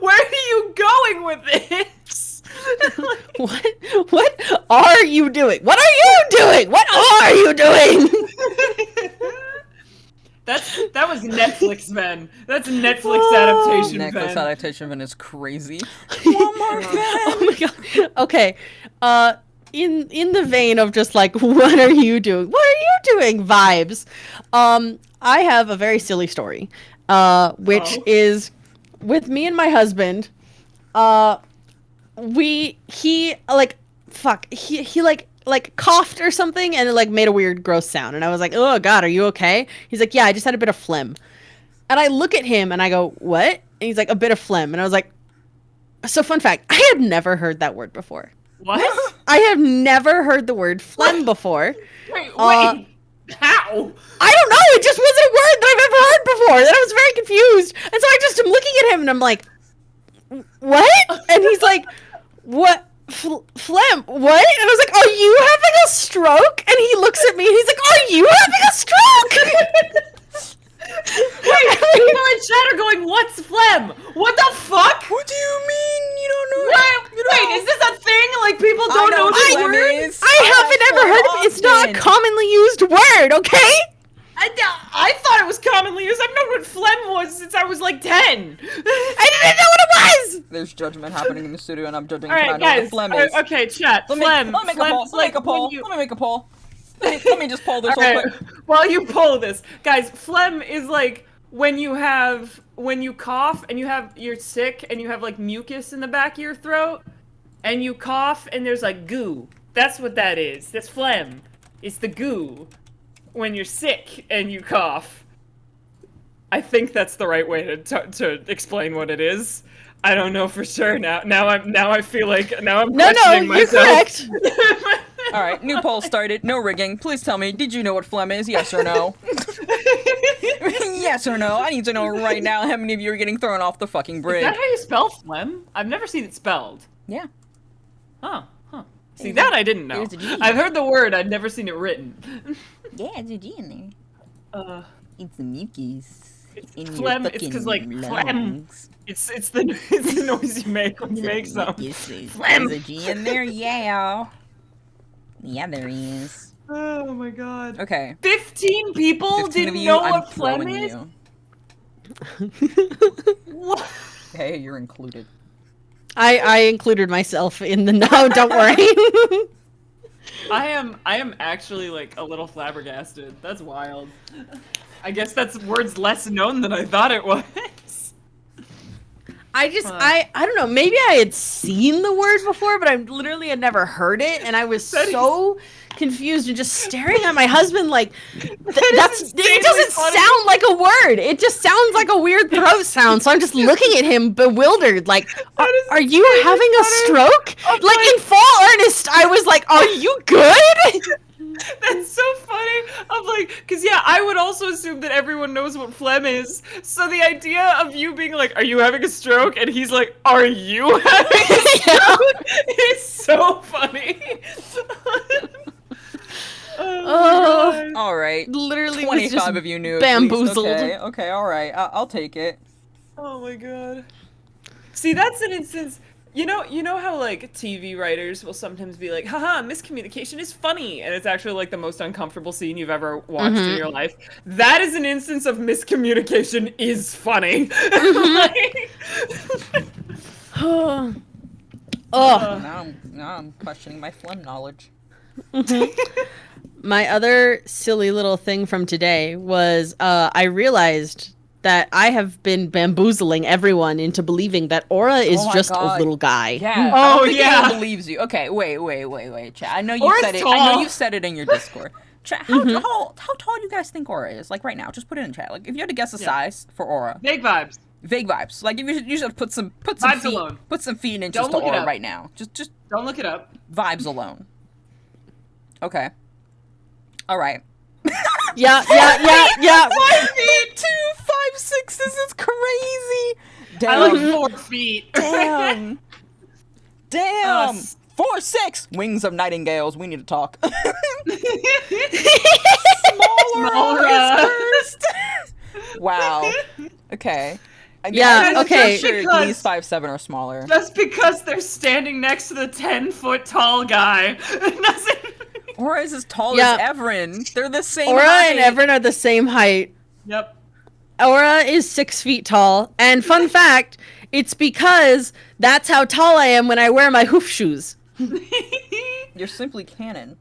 Where are you going with this? What are you doing? What are you doing? What are you doing? That was Netflix, man. That's Netflix adaptation, Netflix man. adaptation van is crazy. Walmart van. Oh my god. Okay. In the vein of just like, what are you doing? What are you doing? Vibes. I have a very silly story. Which is with me and my husband. He like coughed or something and it like made a weird gross sound, and I was like, oh god, are you okay? He's like, yeah, I just had a bit of phlegm. And I look at him and I go, what? And he's like, a bit of phlegm. And I was like, so fun fact, I had never heard that word before. What? I have never heard the word phlegm before. Wait, Uh, how? I don't know, it just wasn't a word that I've ever heard before. And I was very confused. And so I just am looking at him and I'm like, what? And he's like, what? Phlegm, what? And I was like, are you having a stroke? And he looks at me and he's like, are you having a stroke? Wait, people in chat are going, what's phlegm? What the fuck? What do you mean? You don't know? Wait, is this a thing? Like, people don't know this phlegm word? is. I haven't ever heard of it. It's not a commonly used word, okay? I thought it was commonly used. I've known what phlegm was since I was like 10. I didn't know what it was! There's judgment happening in the studio, and I'm judging. All right, I know what guys. the phlegm is. Okay, chat. Let Phlegm. me make a poll. Let me make a poll. Let me make a poll. Let me just poll this real quick. While you pull this, guys, phlegm is like when you cough and you're sick and you have like mucus in the back of your throat and you cough and there's like goo. That's what that is. That's phlegm. It's the goo when you're sick and you cough. I think that's the right way to explain what it is. I don't know for sure now. I feel like I'm questioning myself. You're correct. All right, new poll started. No rigging. Please tell me, did you know what phlegm is? Yes or no? Yes or no? I need to know right now how many of you are getting thrown off the fucking bridge. Is that how you spell phlegm? I've never seen it spelled. Yeah. Huh. See, that I didn't know. There's a G. I've heard the word, I've never seen it written. Yeah, it's a G in there. It's the mucus. It's phlegm, it's because like phlegm. It's the noise you make when you make something. Phlegm. There's a G in there, yeah. Yeah, there is. Oh my god. Okay. 15 people 15 didn't of you, know I'm what phlegm throwing is? you. What? Hey, you're included. I included myself in the no, don't worry. I am actually like a little flabbergasted. That's wild. I guess that's words less known than I thought it was. I don't know, maybe I had seen the word before, but I literally had never heard it, and I was so confused and just staring at my husband like, it doesn't sound like a word. It just sounds like a weird throat sound, so I'm just looking at him bewildered, like, are you having a stroke? Like, in full earnest, I was like, are you good? That's so funny. I'm like, because yeah, I would also assume that everyone knows what phlegm is. So the idea of you being like, are you having a stroke? And he's like, are you having a stroke? It's so funny. Oh, all right. Literally 25 of you knew. bamboozled. Okay, all right. I'll take it. oh my god. See, that's an instance. You know how like TV writers will sometimes be like, haha, miscommunication is funny, and it's actually like the most uncomfortable scene you've ever watched in your life. That is an instance of miscommunication is funny. Oh. Now I'm questioning my phlegm knowledge. My other silly little thing from today was I realized that I have been bamboozling everyone into believing that Aura is Oh my just God. a little guy. Yeah. Oh, I don't think yeah. anyone believes you. Okay, wait, chat. I know you Aura's said it. tall. I know you said it in your Discord. Chat. How Mhm. how tall do you guys think Aura is? Like right now, just put it in chat. Like if you had to guess a Yeah. size for Aura, Vague vibes. vague vibes. Like if you should put some Vibes feet alone. put some feet and inches Don't to look it Aura up. right now. Just Don't look it up. vibes alone. Okay. All right. Yeah. 5'2", 5'6". This is crazy. Damn. I like 4 feet. Damn. Damn. Us. 4'6". Wings of nightingales. We need to talk. Smaller. is cursed. Wow. Okay. Yeah, I'm okay. Sure Because- at least 5'7" or smaller. Just because they're standing next to the 10-foot tall guy doesn't. Aura is as tall Yeah. as Everin. They're the same Aura height. and Everin are the same height. Yep. Aura is 6 feet tall. And fun fact, it's because that's how tall I am when I wear my hoof shoes. You're simply canon.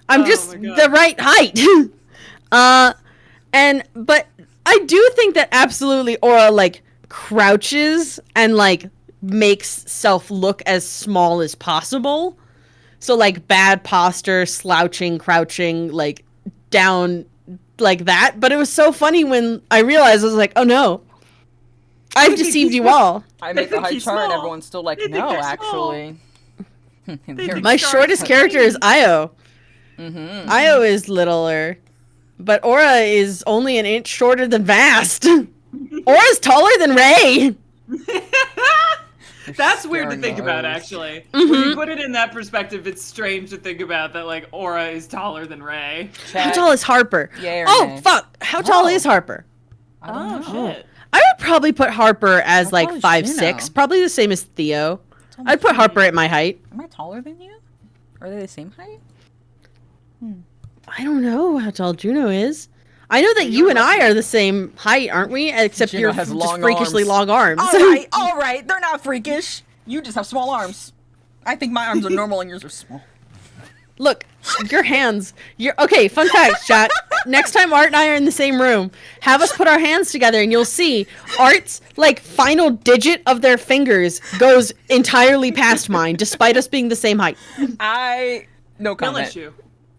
I'm Oh just my God. the right height. But I do think that absolutely Aura like crouches and like makes self look as small as possible. So like bad posture, slouching, crouching, like down like that. But it was so funny when I realized I was like, oh no, I've deceived you all. I make the think height he's chart and small. everyone's still like, They think no, they're small. actually. think- My Sorry, shortest but- character is Io. Mm-hmm. Io is littler, but Aura is only an inch shorter than Vast. Aura's taller than Ray. That's weird to Staring think about, nose. actually. When Mhm. you put it in that perspective, it's strange to think about that, like, Aura is taller than Ray. How tall is Harper? Yay or Oh nay? fuck! How tall Oh. is Harper? I don't know. shit. I would probably put Harper as How like tall is 5'6", Juno? probably the same as Theo. Tell me I'd put something. Harper at my height. Am I taller than you? Are they the same height? I don't know how tall Juno is. I know that Yeah, you you're and I lucky. are the same height, aren't we? Except Juno you're has just long freakishly arms. long arms. All right. They're not freakish. You just have small arms. I think my arms are normal and yours are small. Look, your hands. Okay, fun fact, chat. Next time Art and I are in the same room, have us put our hands together and you'll see Art's like final digit of their fingers goes entirely past mine, despite us being the same height. No Real comment. issue.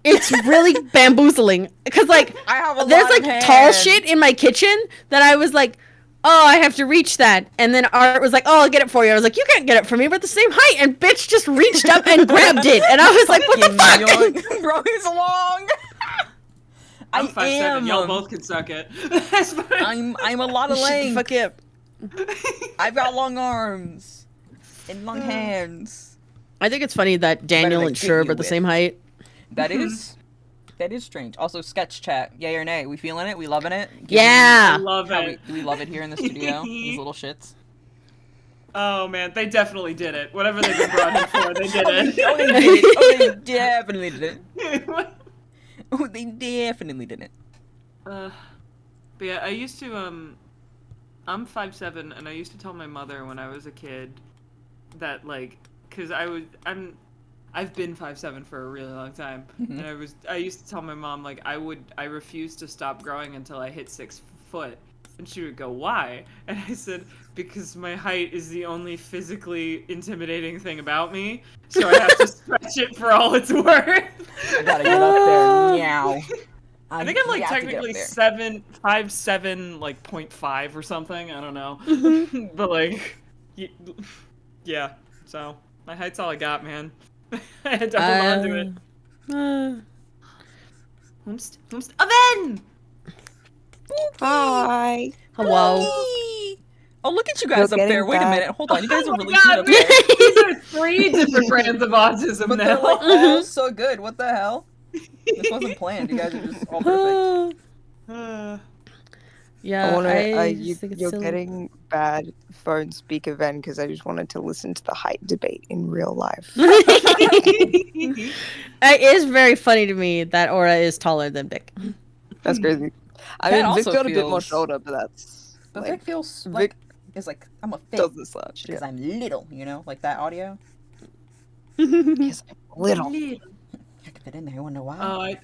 It's really bamboozling. Cause like I have a there's lot like of tall hands. shit in my kitchen that I was like, oh, I have to reach that. And then Art was like, oh, I'll get it for you. I was like, you can't get it for me. We're the same height. And bitch just reached up and grabbed it. And I was like, what the fuck? Fuck? Bro, he's long. I'm I 5'7". am. Y'all both can suck it. I'm a lot of Shut the length. fuck up. I've got long arms and long hands. I think it's funny that Daniel than and kick Sherb you are the with. same height. That is strange. Also, sketch chat. Yay or nay? We feeling it? We loving it? Yeah. I love How it. we love it here in the studio. These little shits. Oh man, they definitely did it. Whatever they've been brought in for, they did Oh, they it. did it. Oh, they definitely did it. Oh, they definitely did it. But yeah, I used to I'm 5'7", and I used to tell my mother when I was a kid that like, cause I've been 5'7" for a really long time, Mhm. and I used to tell my mom like I refused to stop growing until I hit 6 foot, and she would go, why? And I said, because my height is the only physically intimidating thing about me, so I have to stretch it for all it's worth. I gotta get up there. Meow. I think I'm like have to get up technically there. 5'7", like 0.5 or something. I don't know, but like, yeah. So my height's all I got, man. I had to hold on to it. Oven! Hi. Hello. Whee! Oh, look at you guys You're up there. getting Wait a back. minute. Hold on. You guys are Oh my really God, cute up there. These are 3 different brands of autism But they're now. like all so good. What the hell? This wasn't planned. You guys are just all perfect. Yeah, I want to. just think it's You're silly. getting bad phone speaker Ven because I just wanted to listen to the height debate in real life. It is very funny to me that Aura is taller than Vic. That's crazy. I That mean, Vic's also got a bit more feels- shoulder, but that's But like Vic feels Vic like is like I'm a fit doesn't slouch. because Yeah. I'm little. You know, like that audio. Because I'm little. I can fit in there. You wanna know why?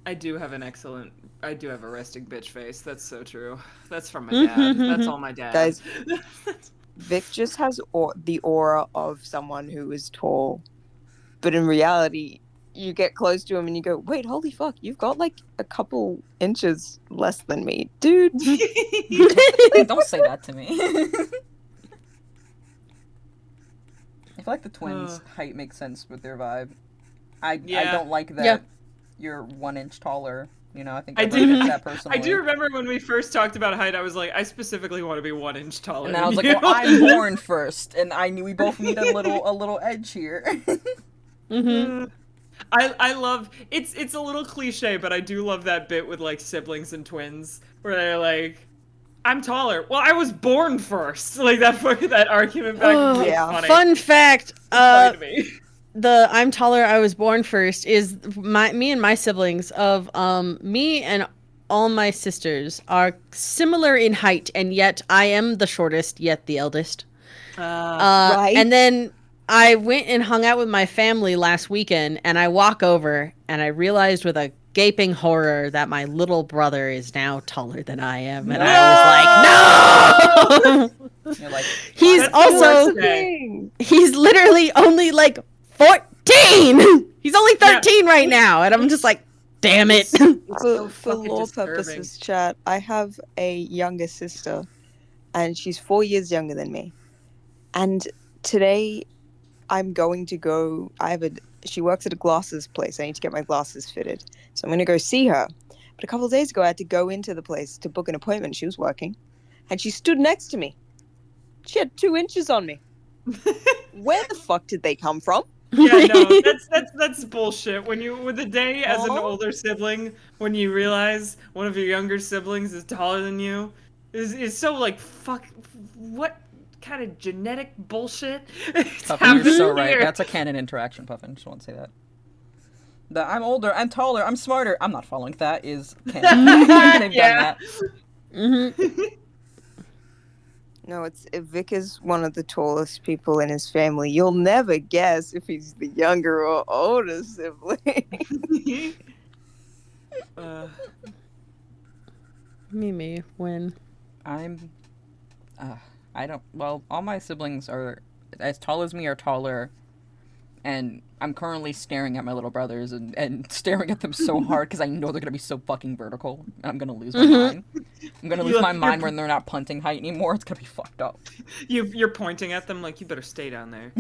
Oh, I do have a resting bitch face. That's so true. That's from my dad. That's all my dad. Guys, Vic just has the aura of someone who is tall, but in reality, you get close to him and you go, "Wait, holy fuck! You've got like a couple inches less than me, dude." Don't say that to me. I feel like the twins' height makes sense with their vibe. I don't like that you're 1 inch taller. You know, I think everybody gets that personally. I do remember when we first talked about height, I was like, I specifically want to be 1 inch taller. And then I was like, well, I'm born first, and I knew we both need a little edge here. I love it's a little cliche, but I do love that bit with like siblings and twins where they're like, I'm taller. Well, I was born first. Like that argument back and forth. Yeah. Funny. Fun fact, Funny to me. the I'm taller, I was born first is me and my siblings of me and all my sisters are similar in height, and yet I am the shortest, yet the eldest. Right. And then I went and hung out with my family last weekend, and I walk over and I realized with a gaping horror that my little brother is now taller than I am, and I was like, no. You're like, He's That's also the he's literally only like 14. He's only 13 right now, and I'm just like, damn it. so For fucking lore disturbing. purposes, chat, I have a younger sister, and she's 4 years younger than me. And today, I'm going to go. She works at a glasses place. I need to get my glasses fitted, so I'm going to go see her. But a couple of days ago, I had to go into the place to book an appointment. She was working, and she stood next to me. She had 2 inches on me. Where the fuck did they come from? Yeah, no, that's bullshit. With a day as an older sibling, when you realize one of your younger siblings is taller than you, is so like fuck. What kind of genetic bullshit? Puffin, you're so right. That's a canon interaction, Puffin. Just want to say that. I'm older, I'm taller, I'm smarter. I'm not following that. Is canon. They've done that. No, Vic is one of the tallest people in his family. You'll never guess if he's the younger or older sibling. Me, when? Well, all my siblings are as tall as me or taller, and I'm currently staring at my little brothers and staring at them so hard because I know they're going to be so fucking vertical, and I'm going to lose my mind. I'm going to lose my mind when they're not punting height anymore. It's going to be fucked up. You're pointing at them like, you better stay down there.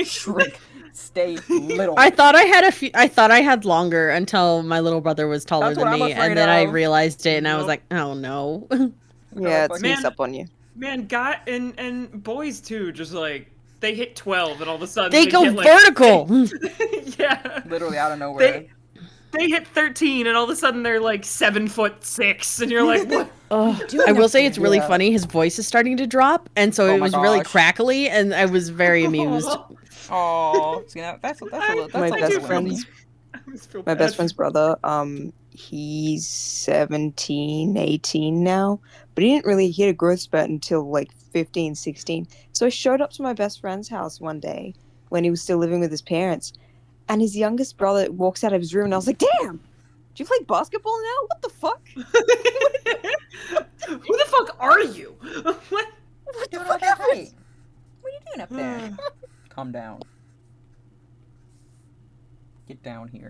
Shrink. Stay little. I thought I had longer until my little brother was taller That's than what I'm me, afraid and then I of. realized it, and I was Nope. like, oh no. Yeah, it sneaks Man. up on you. Man, guy and boys too, just like they hit 12 and all of a sudden They go get, like, vertical. yeah. Literally out of nowhere. They hit 13 and all of a sudden they're like 7'6" and you're like, what? I will say it's really Yeah. funny. His voice is starting to drop, and so Oh it my was really gosh. crackly, and I was very amused. Oh, see that's a little. My That's best a little friend's I always feel My bad. best friend's brother, he's 17, 18 now, but he didn't really hit a growth spurt until like 15, 16. So I showed up to my best friend's house one day when he was still living with his parents, and his youngest brother walks out of his room, and I was like, damn, do you play basketball now? What the fuck? Who the fuck are you? What? What the Dude, fuck okay, happened? hey. What are you doing up there? Calm down. Get down here.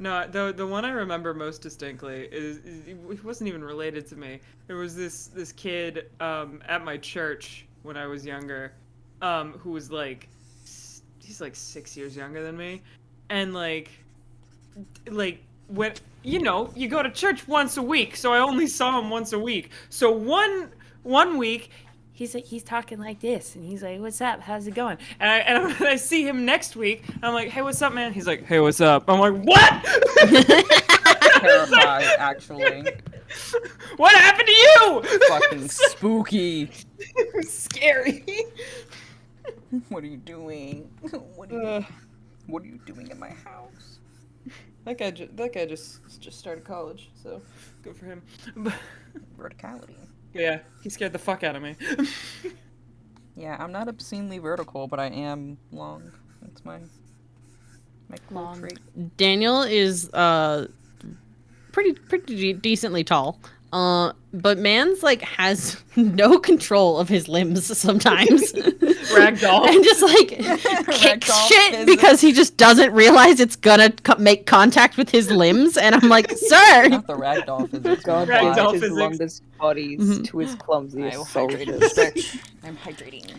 No, the one I remember most distinctly is it wasn't even related to me. There was this kid at my church when I was younger, who was like, he's like 6 years younger than me, and like when you go to church once a week, so I only saw him once a week. So one week. He's talking like this, and he's like, "What's up? How's it going?" And I see him next week. I'm like, "Hey, what's up, man?" He's like, "Hey, what's up?" I'm like, "What?" Terrified, actually. What happened to you? Fucking spooky. It was scary. What are you doing? What are you doing in my house? That guy just started college, so good for him. Verticality. Yeah, he scared the fuck out of me. Yeah, I'm not obscenely vertical, but I am long. That's my My cool long. trait. Daniel is pretty decently tall. But man's like has no control of his limbs sometimes. Ragdoll. And just like kicks Ragdoll shit physics. because he just doesn't realize it's gonna make contact with his limbs. And I'm like, sir. Not the ragdoll physics. God Ragdoll gives God. his physics. longest bodies Mhm. to his I clumsiest will hydrate soldiers. this bitch. I'm hydrating.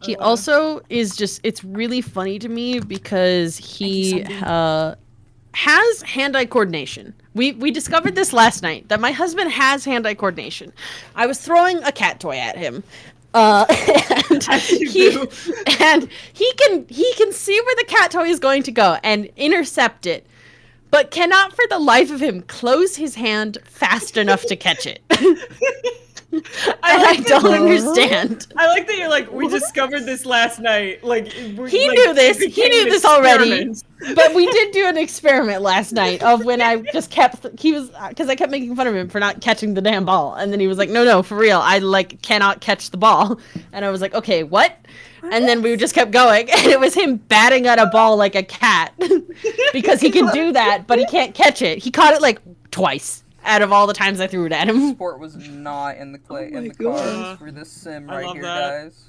He also is just, it's really funny to me because he has hand-eye coordination. We discovered this last night, that my husband has hand-eye coordination. I was throwing a cat toy at him. And As you he do. and he can see where the cat toy is going to go and intercept it, but cannot for the life of him close his hand fast enough to catch it. I don't understand. I like that you're like, we discovered this last night. Like He knew this. He knew this already. But we did do an experiment last night of when I just kept. He was because I kept making fun of him for not catching the damn ball, and then he was like, "No, for real, I like cannot catch the ball." And I was like, "Okay, what?" And then we just kept going, and it was him batting at a ball like a cat because he can do that, but he can't catch it. He caught it like twice out of all the times I threw it at him. Sport was not in the my in the God. cards for this sim I right love here, that. guys.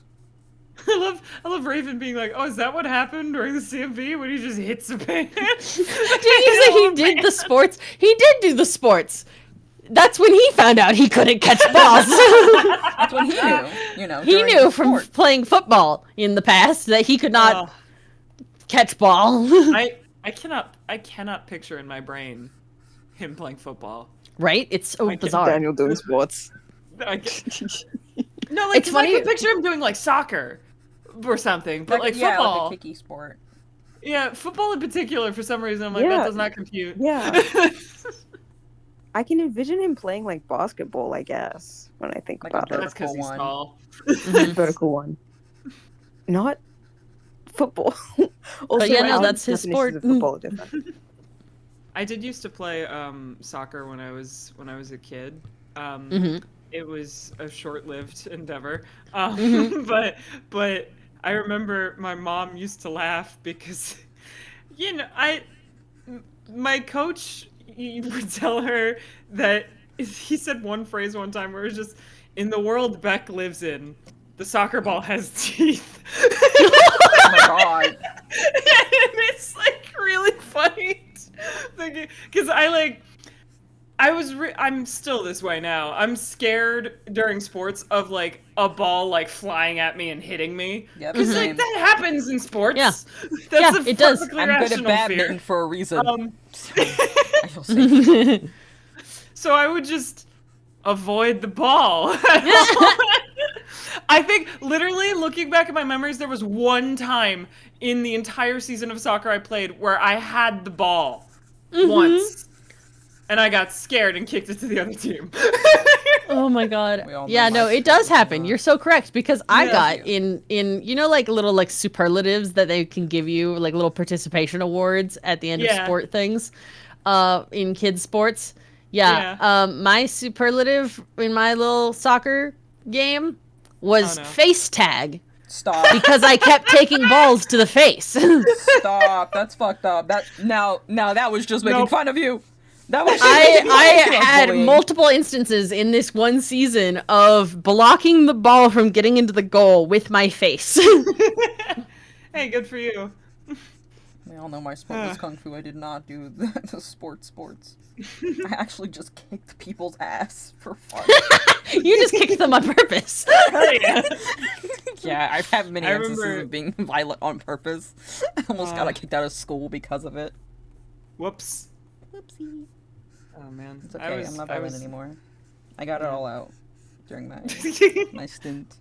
I love Raven being like, oh, is that what happened during the CMV when he just hits a pan? Did you say he did the sports? He did do the sports. That's when he found out he couldn't catch balls. That's when he knew. You know, He during knew the from sport. playing football in the past that he could not catch ball. I cannot picture in my brain him playing football. Right? It's so I can't- bizarre. Daniel doing sports. I can't- no, like It's 'cause funny- I can picture him doing like soccer or something, but like yeah, football. like a kicky sport. Yeah, football in particular. For some reason, I'm like, Yeah. that does not compute. Yeah. I can envision him playing like basketball, I guess, when I think Like a about it. That's because he's Vertical one. tall. Mhm. Vertical one. Not football. Also, yeah, no, our that's his definitions sport. of football are different. I did used to play soccer when I was a kid. Mhm. It was a short-lived endeavor, Mhm. but I remember my mom used to laugh because, my coach would tell her that he said one phrase one time where it was just, in the world Beck lives in, the soccer ball has teeth. Oh my god. And it's like really funny because I'm still this way now. I'm scared during sports of like a ball like flying at me and hitting me. Yep, Because same. like that happens in sports. Yeah. That's Yeah, a it does. perfectly I'm good at rational badminton fear. for a reason. Um, I feel safe. so I would just avoid the ball. I think literally looking back at my memories, there was one time in the entire season of soccer I played where I had the ball once, and I got scared and kicked it to the other team. Oh my god. We all know Yeah, my no, it story does with happen. that. You're so correct because I Yeah. got in like little like superlatives that they can give you, like little participation awards at the end of Yeah. sport things in kids sports. Yeah. My superlative in my little soccer game was Oh, no. face tag Stop. because I kept taking balls to the face. Stop. That's fucked up. That now that was just making Nope. fun of you. That was I had bullying. multiple instances in this one season of blocking the ball from getting into the goal with my face. Hey, good for you. We all know my sport was kung fu. I did not do the sports. I actually just kicked people's ass for fun. You just kicked them on purpose. Hell yeah. Yeah, I've had many I instances remember- of being violent on purpose. I almost got kicked out of school because of it. Whoops. Whoopsie. Oh man. It's okay. I'm not violent anymore. I got it all out during my stint.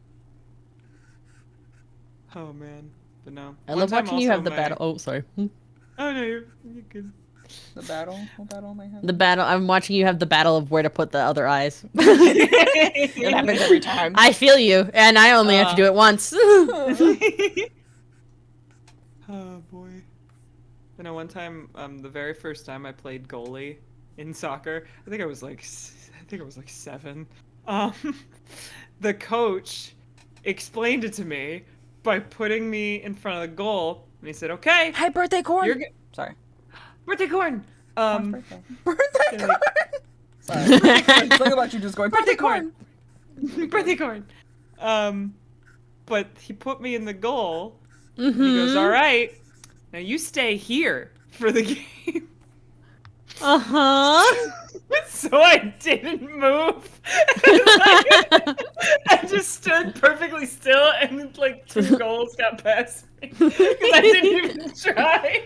Oh man. But no. I One love time watching you also have the my- battle. Oh, sorry. Oh no, you're good. The battle? What battle am I having? The battle. I'm watching you have the battle of where to put the other eyes. It happens every time. I feel you, and I only have to do it once. Oh boy. You know, one time, the very first time I played goalie in soccer, I think I was like 7. The coach explained it to me by putting me in front of the goal And he said, okay. Hey, birthday corn. You're Sorry. birthday corn. Birthday corn. Like- Sorry. Think about you just going birthday corn. birthday corn. But he put me in the goal. Mm-hmm. He goes, all right, now you stay here for the game. Uh-huh. So I didn't move. I just stood perfectly still, and like 2 goals got past me because I didn't even try.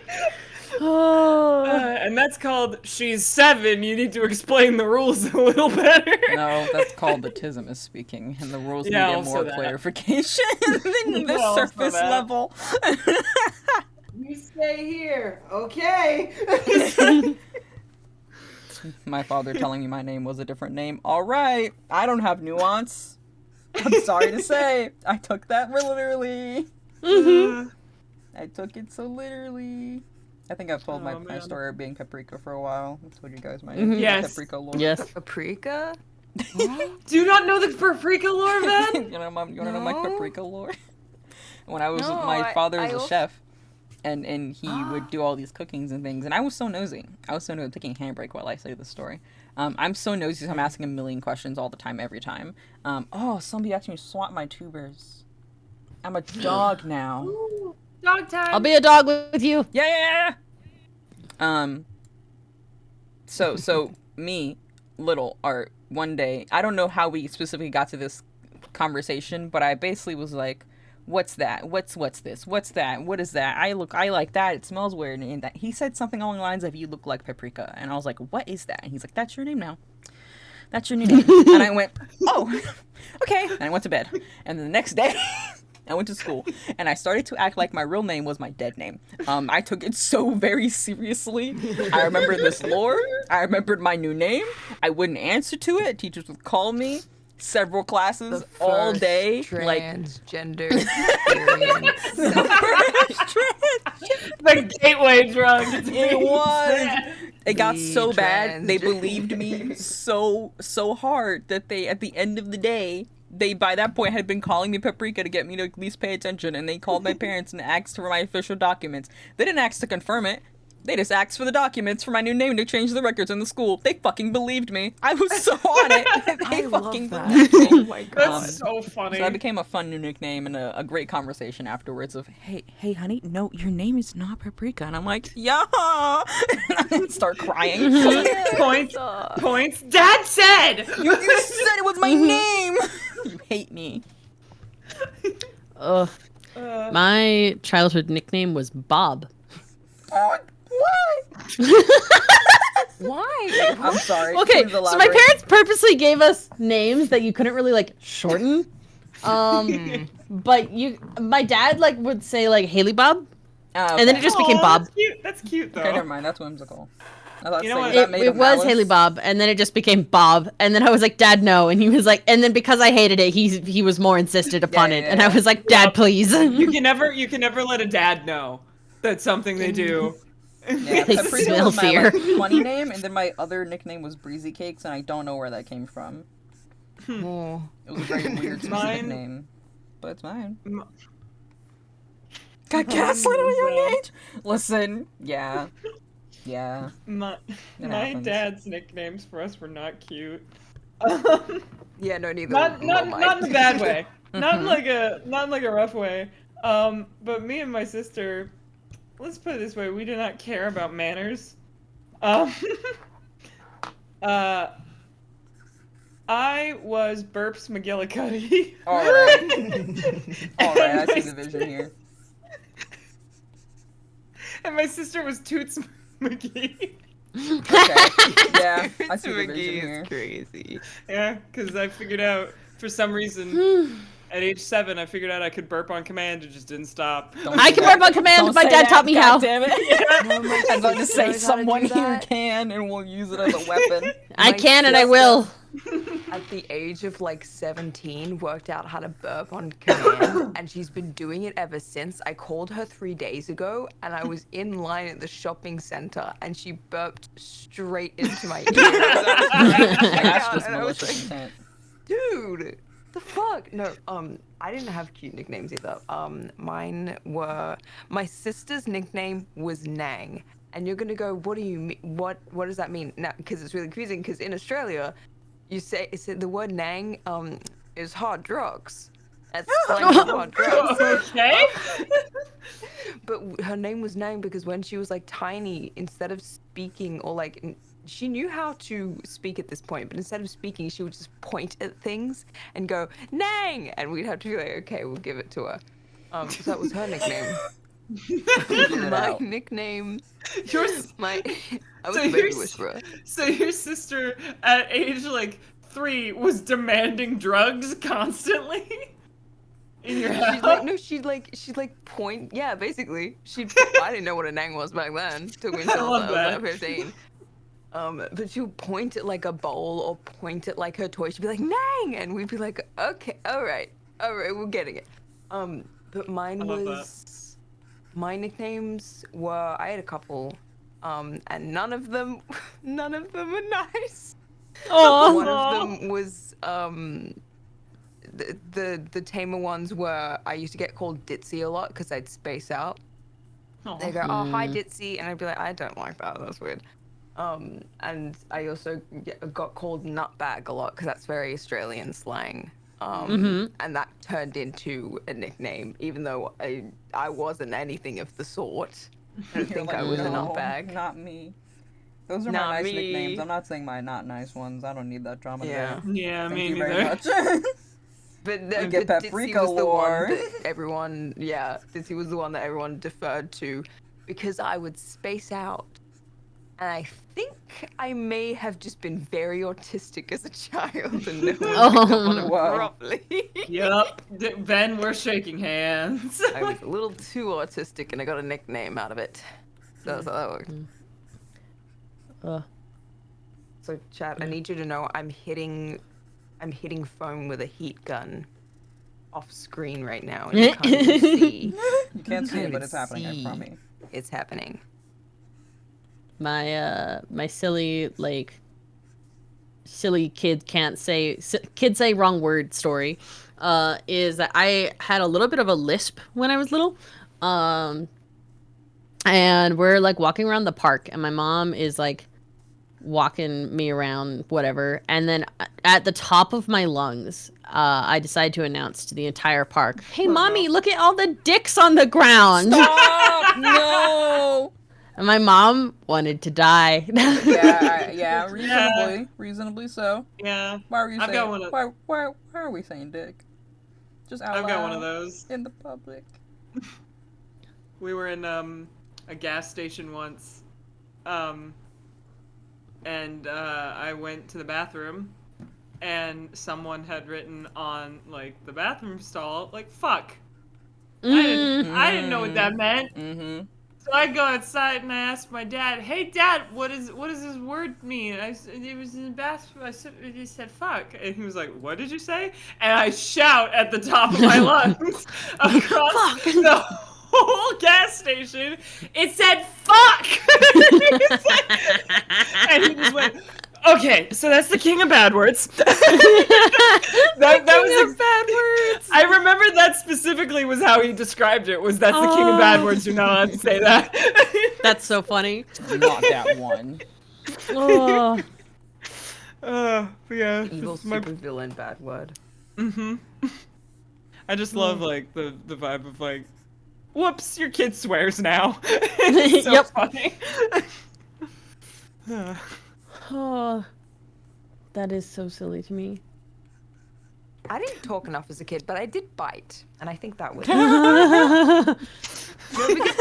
Oh. And that's called she's 7. You need to explain the rules a little better. No, that's called the tism is speaking, and the rules Yeah, needed also more that. clarification than the Also surface that. level. You stay here, okay? My father telling me my name was a different name. All right, I don't have nuance. I'm sorry to say, I took that literally. Mm-hmm. I took it so literally. I think I've told my man. story of being Paprika for a while. I told you guys my Mhm. Yes. Paprika lore. Yes. Paprika? Do you not know the paprika lore, man? You wanna know my No. Paprika lore? When I was No, my father was I a also- chef, and he would do all these cookings and things, and I was so nosy. Taking a handbrake while I say this story. I'm so nosy, so I'm asking a million questions all the time, every time. Somebody asked me to swap my tubers. I'm a dog now. Dog time. I'll be a dog with you. Yeah. So me, little Art, one day, I don't know how we specifically got to this conversation, but I basically was like, "What's that? What's this? What's that? What is that? I like that. It smells weird." And that he said something along the lines of, "You look like paprika," and I was like, "What is that?" And he's like, "That's your name now. That's your new name." And I went, "Oh, okay." And I went to bed, and then the next day. I went to school, and I started to act like my real name was my dead name. I took it so very seriously. I remember this lore. I remembered my new name. I wouldn't answer to it. Teachers would call me several classes all day. Like, transgender experience. The gateway drug. it was. It got The so bad. They transgender- believed me so hard that they, at the end of the day, they by that point had been calling me Paprika to get me to at least pay attention, and they called my parents and asked for my official documents. They didn't ask to confirm it. They just asked for the documents for my new name to change the records in the school. They fucking believed me. I was so on it. They I love fucking that. believed me. Oh my god. That's so funny. So that became a fun new nickname and a great conversation afterwards of, hey, honey, no, your name is not Paprika. And I'm like, yeah. And I start crying. Points. Dad said. You said it was my name. You hate me. Ugh. My childhood nickname was Bob. Oh, why? Why? I'm sorry. Okay, Please so my elaborate. parents purposely gave us names that you couldn't really like shorten. But my dad like would say like Haley Bob, Oh, and then it okay. just became Bob. That's cute. That's cute though. Okay, never mind. That's whimsical. I thought You know say, what? was that It, made it of was malice? Haley Bob, and then it just became Bob. And then I was like, Dad, no. And he was like, and then because I hated it, he was more insistent upon it. And I yeah. was like, Dad, please. You can never let a dad know that's something they do. Yeah, They Paprika smell was my fear. like, funny name, and then my other nickname was Breezy Cakes, and I don't know where that came from. Oh. It was a very weird specific Mine- name, but it's mine. M- Got gaslit at a young age. Listen, yeah. My happens. dad's nicknames for us were not cute. Yeah, no, neither. not were mine. not in a bad way. Not in like a rough way. But me and my sister, let's put it this way, we do not care about manners. I was Burps McGillicuddy. All right, I see the vision here. And my sister was Toots McGee. Okay, yeah, I see the McGee vision is here. crazy. Yeah, because I figured out, for some reason, at age 7, I figured out I could burp on command. It just didn't stop. Don't I say can that. burp on command. Don't My say dad that, taught me God how. Damn it. No, my I was about to sister say knows how to someone do here that. can, and we'll use it as a weapon. I My can and I sister- will. At the age of like 17, worked out how to burp on command, and she's been doing it ever since. I called her 3 days ago, and I was in line at the shopping center, and she burped straight into my ear. That's just And I was malicious like, intent. dude, The fuck? No, I didn't have cute nicknames either. Mine were, my sister's nickname was Nang. And you're gonna go, what do you mean? What does that mean? Now, because it's really confusing. Because in Australia, you say the word Nang is hard drugs. That's slang for hard drugs. Okay. But her name was Nang because when she was like tiny, instead of speaking or like she knew how to speak at this point, but instead of speaking, she would just point at things and go Nang, and we'd have to be like, okay, we'll give it to her. So that was her nickname. My nickname. I was a baby whisperer. So your sister at age like 3 was demanding drugs constantly in your house. She'd point. Yeah, basically, I didn't know what a Nang was back then. Took me I until I love was that. like 15. But she would point at like a bowl or point at like her toy. She'd be like Nang, and we'd be like, okay, all right, we're getting it. But mine I love was, my nicknames were, I had a couple, and none of them were nice. Oh. One of them was the tamer ones were, I used to get called Ditzy a lot because I'd space out. They go, oh hi Ditzy, and I'd be like, I don't like that. That's weird. And I also got called Nutbag a lot because that's very Australian slang. And that turned into a nickname, even though I wasn't anything of the sort. I don't think I was a nutbag. Not me. Those are Not my nice me. nicknames. I'm not saying my not nice ones. I don't need that drama Yeah. today. Yeah, Thank me you very neither. much. But We get but paprika Ditzy was the war. one that everyone, Ditzy was the one that everyone deferred to because I would space out. And I think I may have just been very autistic as a child and no one picked up on it Whoa. properly. Yep. Ben, we're shaking hands. I was a little too autistic and I got a nickname out of it. So that's how that worked. So chat, I need you to know I'm hitting foam with a heat gun off screen right now and you can't even see. You can't see it, but even it's happening, I see. promise. It's happening. My silly kid can't say kids say wrong word story is that I had a little bit of a lisp when I was little, and we're like walking around the park and my mom is like walking me around whatever, and then at the top of my lungs I decide to announce to the entire park, hey mommy, look at all the dicks on the ground. Stop! No! And my mom wanted to die. Reasonably so. Yeah. Why are you I've saying? got one of- Why are we saying dick? Just out I've got one of loud those. in the public. We were in a gas station once, and I went to the bathroom, and someone had written on like the bathroom stall like "fuck." I didn't know what that meant. Mm-hmm. So I go outside and I ask my dad, "Hey, Dad, what does this word mean?" It was in the bathroom. He said "fuck," and he was like, "What did you say?" And I shout at the top of my lungs across the whole gas station. It said "fuck," and he just went, "Okay, so that's the king of bad words." that was bad words. I remember that specifically was how he described it. Was that's the king of bad words? You're not allowed to say that. That's so funny. Not that one. Oh. Yeah. Evil super villain bad word. I just love like the vibe of like, whoops, your kid swears now. It's so Yep. funny. Oh, that is so silly to me. I didn't talk enough as a kid, but I did bite, and I think that was. Because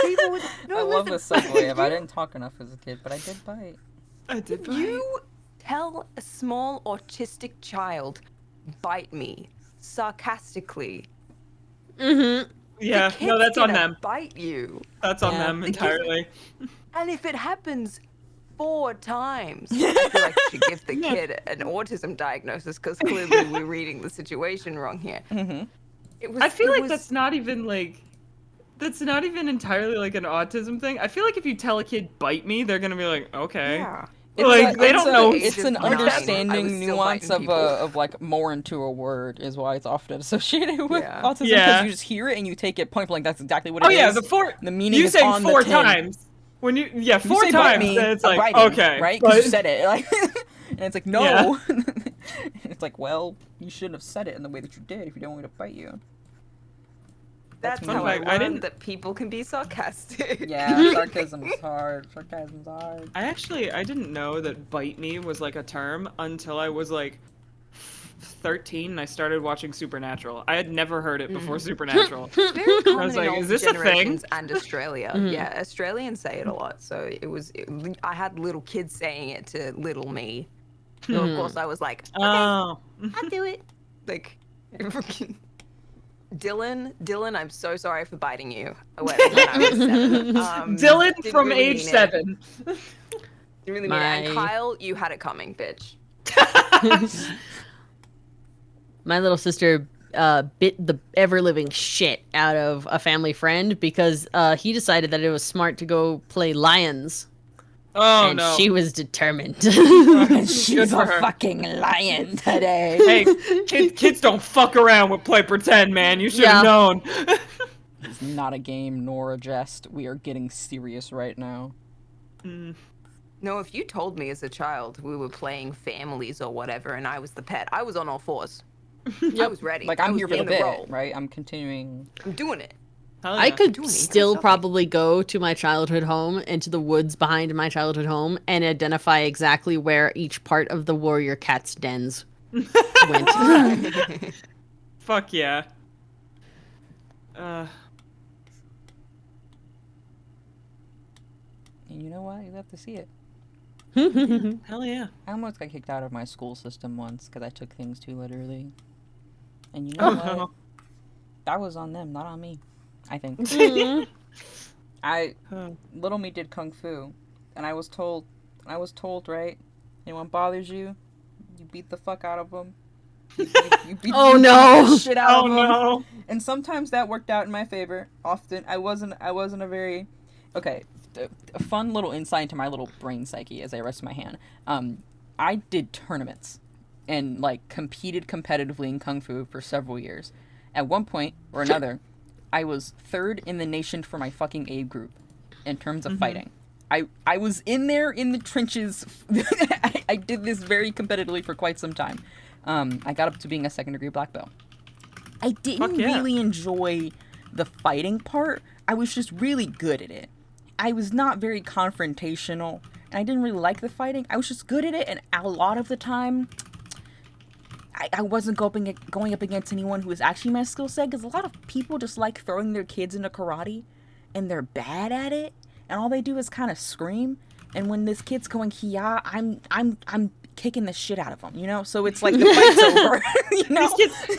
people would. I love this segue of I didn't talk enough as a kid, but I did bite. I did bite. You tell a small autistic child, bite me, sarcastically. Mm-hmm. Yeah, The no, kid's that's on gonna them. Bite you, That's on Yeah. them The kid's- entirely. and if it happens 4 times, I feel like you should give the kid an autism diagnosis because clearly we're reading the situation wrong here. Mm-hmm. It was. I feel it like was- that's not even entirely like an autism thing. I feel like if you tell a kid bite me, they're gonna be like, okay. Yeah. Like, they don't know. It's an Age of 9, I was understanding still nuance biting of people. of like more into a word is why it's often associated with Yeah. autism because Yeah. you just hear it and you take it point blank. That's exactly what Oh it yeah, is. The meaning you is say on the 4 tin. times. When you When you four say bite times, me, then it's I'm like biting, okay, right? Because you but- said it, like, and it's like no. It's like, well, you shouldn't have said it in the way that you did if you don't want me to bite you. That's me. how I Fun fact, I learned didn't- that people can be sarcastic. Yeah, sarcasm's hard. Sarcasm's hard. I didn't know that bite me was like a term until I was like 13 and I started watching Supernatural. I had never heard it before Supernatural. It's very common was in like, all is this a thing? generations and Australia. Yeah, Australians say it a lot. So I had little kids saying it to little me. So of course I was like, okay, Oh. I'll do it. Like, Dylan, I'm so sorry for biting you when I was 7. Dylan Didn't from really age mean it. 7. Didn't really mean it. And My- Kyle, you had it coming, bitch. My little sister bit the ever living shit out of a family friend because he decided that it was smart to go play lions. Oh And no. she was determined. She's for a her. fucking lion today. Hey, kids don't fuck around with play pretend, man. You should have Yeah. known. It's not a game nor a jest. We are getting serious right now. No, if you told me as a child we were playing families or whatever and I was the pet, I was on all fours. I was ready. Like, I I'm was here for the in bit, role. right? I'm continuing. I'm doing it. Hell I yeah. could doing it, still yourself. probably go to my childhood home, into the woods behind my childhood home, and identify exactly where each part of the warrior cat's dens went. Fuck yeah. And you know what? You have to see it. Hell yeah. I almost got kicked out of my school system once because I took things too literally. And you Oh know what? no. That was on them, not on me. I think. Mhm. Little me did kung fu, and I was told, right? Anyone bothers you, you beat the fuck out of them. You beat Oh, you beat no. the shit out Oh of them. no. And sometimes that worked out in my favor. Often I wasn't a very okay. A fun little insight into my little brain psyche as I rest my hand. I did tournaments and like competed competitively in kung fu for several years. At one point or another, I was 3rd in the nation for my fucking age group in terms of fighting. I was in there in the trenches. I did this very competitively for quite some time. I got up to being a 2nd degree black belt. I didn't yeah. really enjoy the fighting part. I was just really good at it. I was not very confrontational, and I didn't really like the fighting. I was just good at it, and a lot of the time, I wasn't going up against anyone who was actually my skill set, because a lot of people just like throwing their kids into karate, and they're bad at it, and all they do is kind of scream. And when this kid's going hiya, I'm kicking the shit out of them, you know? So it's like the fight's over, you know?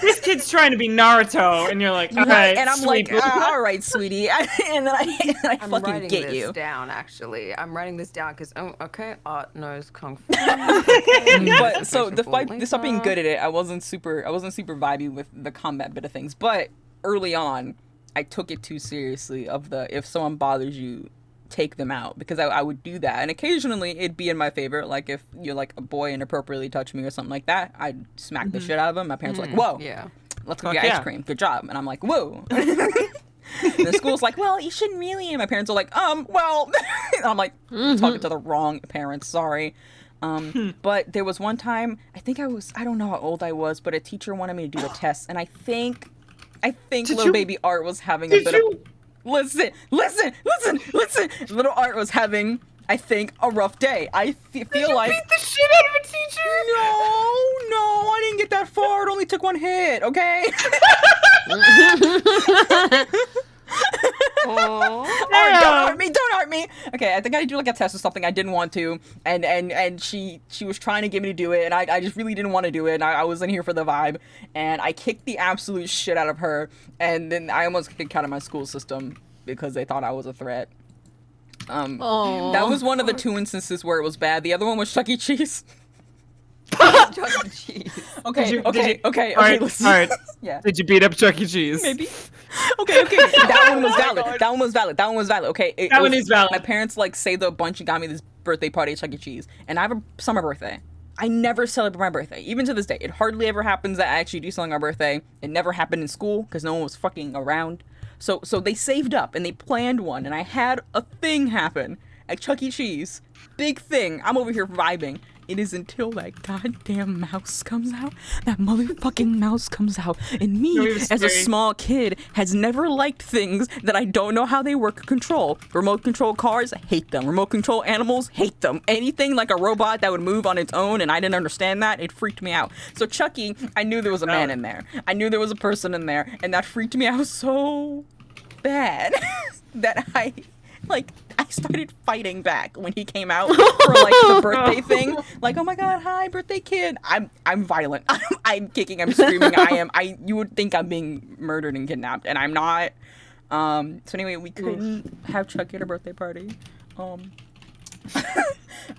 This kid's trying to be Naruto, and you're like, all right, And I'm sweet. like, all right, sweetie. And then I I'm fucking writing get this you. down, actually. I'm writing this down because, okay, art knows kung fu. But so the fight, Like, despite being good at it, I wasn't super vibey with the combat bit of things. But early on, I took it too seriously. If someone bothers you, take them out, because I would do that, and occasionally it'd be in my favor. Like if you're like a boy inappropriately touch me or something like that, I'd smack the shit out of them. My parents were like, "Whoa, Yeah. let's go Fuck get yeah. ice cream. Good job." And I'm like, "Whoa." And the school's like, "Well, you shouldn't really." And my parents are like, well. And I'm like, talking to the wrong parents. Sorry. But there was one time, I don't know how old I was, but a teacher wanted me to do a test, and I think little baby Art was having a bit of. Listen. Little Art was having, I think, a rough day. I feel like. Beat the shit out of a teacher. No, I didn't get that far. It only took one hit, okay? Oh. Don't hurt me. Okay, I think I do like a test or something. I didn't want to, and she was trying to get me to do it, and I just really didn't want to do it. And I wasn't here for the vibe, and I kicked the absolute shit out of her, and then I almost kicked out of my school system because they thought I was a threat. Aw. That was one of the 2 instances where it was bad. The other one was Chuck E. Cheese. Chuck E. Cheese. Okay. All right, Listen. all right. Yeah. Did you beat up Chuck E. Cheese? Maybe. Okay. That one was valid. That one was valid. Okay. That one is valid. My parents like saved a bunch and got me this birthday party at Chuck E. Cheese, and I have a summer birthday. I never celebrate my birthday, even to this day. It hardly ever happens that I actually do something on my birthday. It never happened in school because no one was fucking around. So they saved up and they planned one, and I had a thing happen at Chuck E. Cheese. Big thing. I'm over here vibing. It is until that goddamn mouse comes out. That motherfucking mouse comes out. And me, as a small kid, has never liked things that I don't know how they work or control. Remote control cars, hate them. Remote control animals, hate them. Anything like a robot that would move on its own, and I didn't understand that, it freaked me out. So Chucky, I knew there was a man in there. I knew there was a person in there, and that freaked me out so bad that I started fighting back when he came out for like the birthday thing. Like, oh my god, hi, birthday kid. I'm violent. I'm kicking, I'm screaming, you would think I'm being murdered and kidnapped, and I'm not. So anyway, we couldn't have Chucky at a birthday party.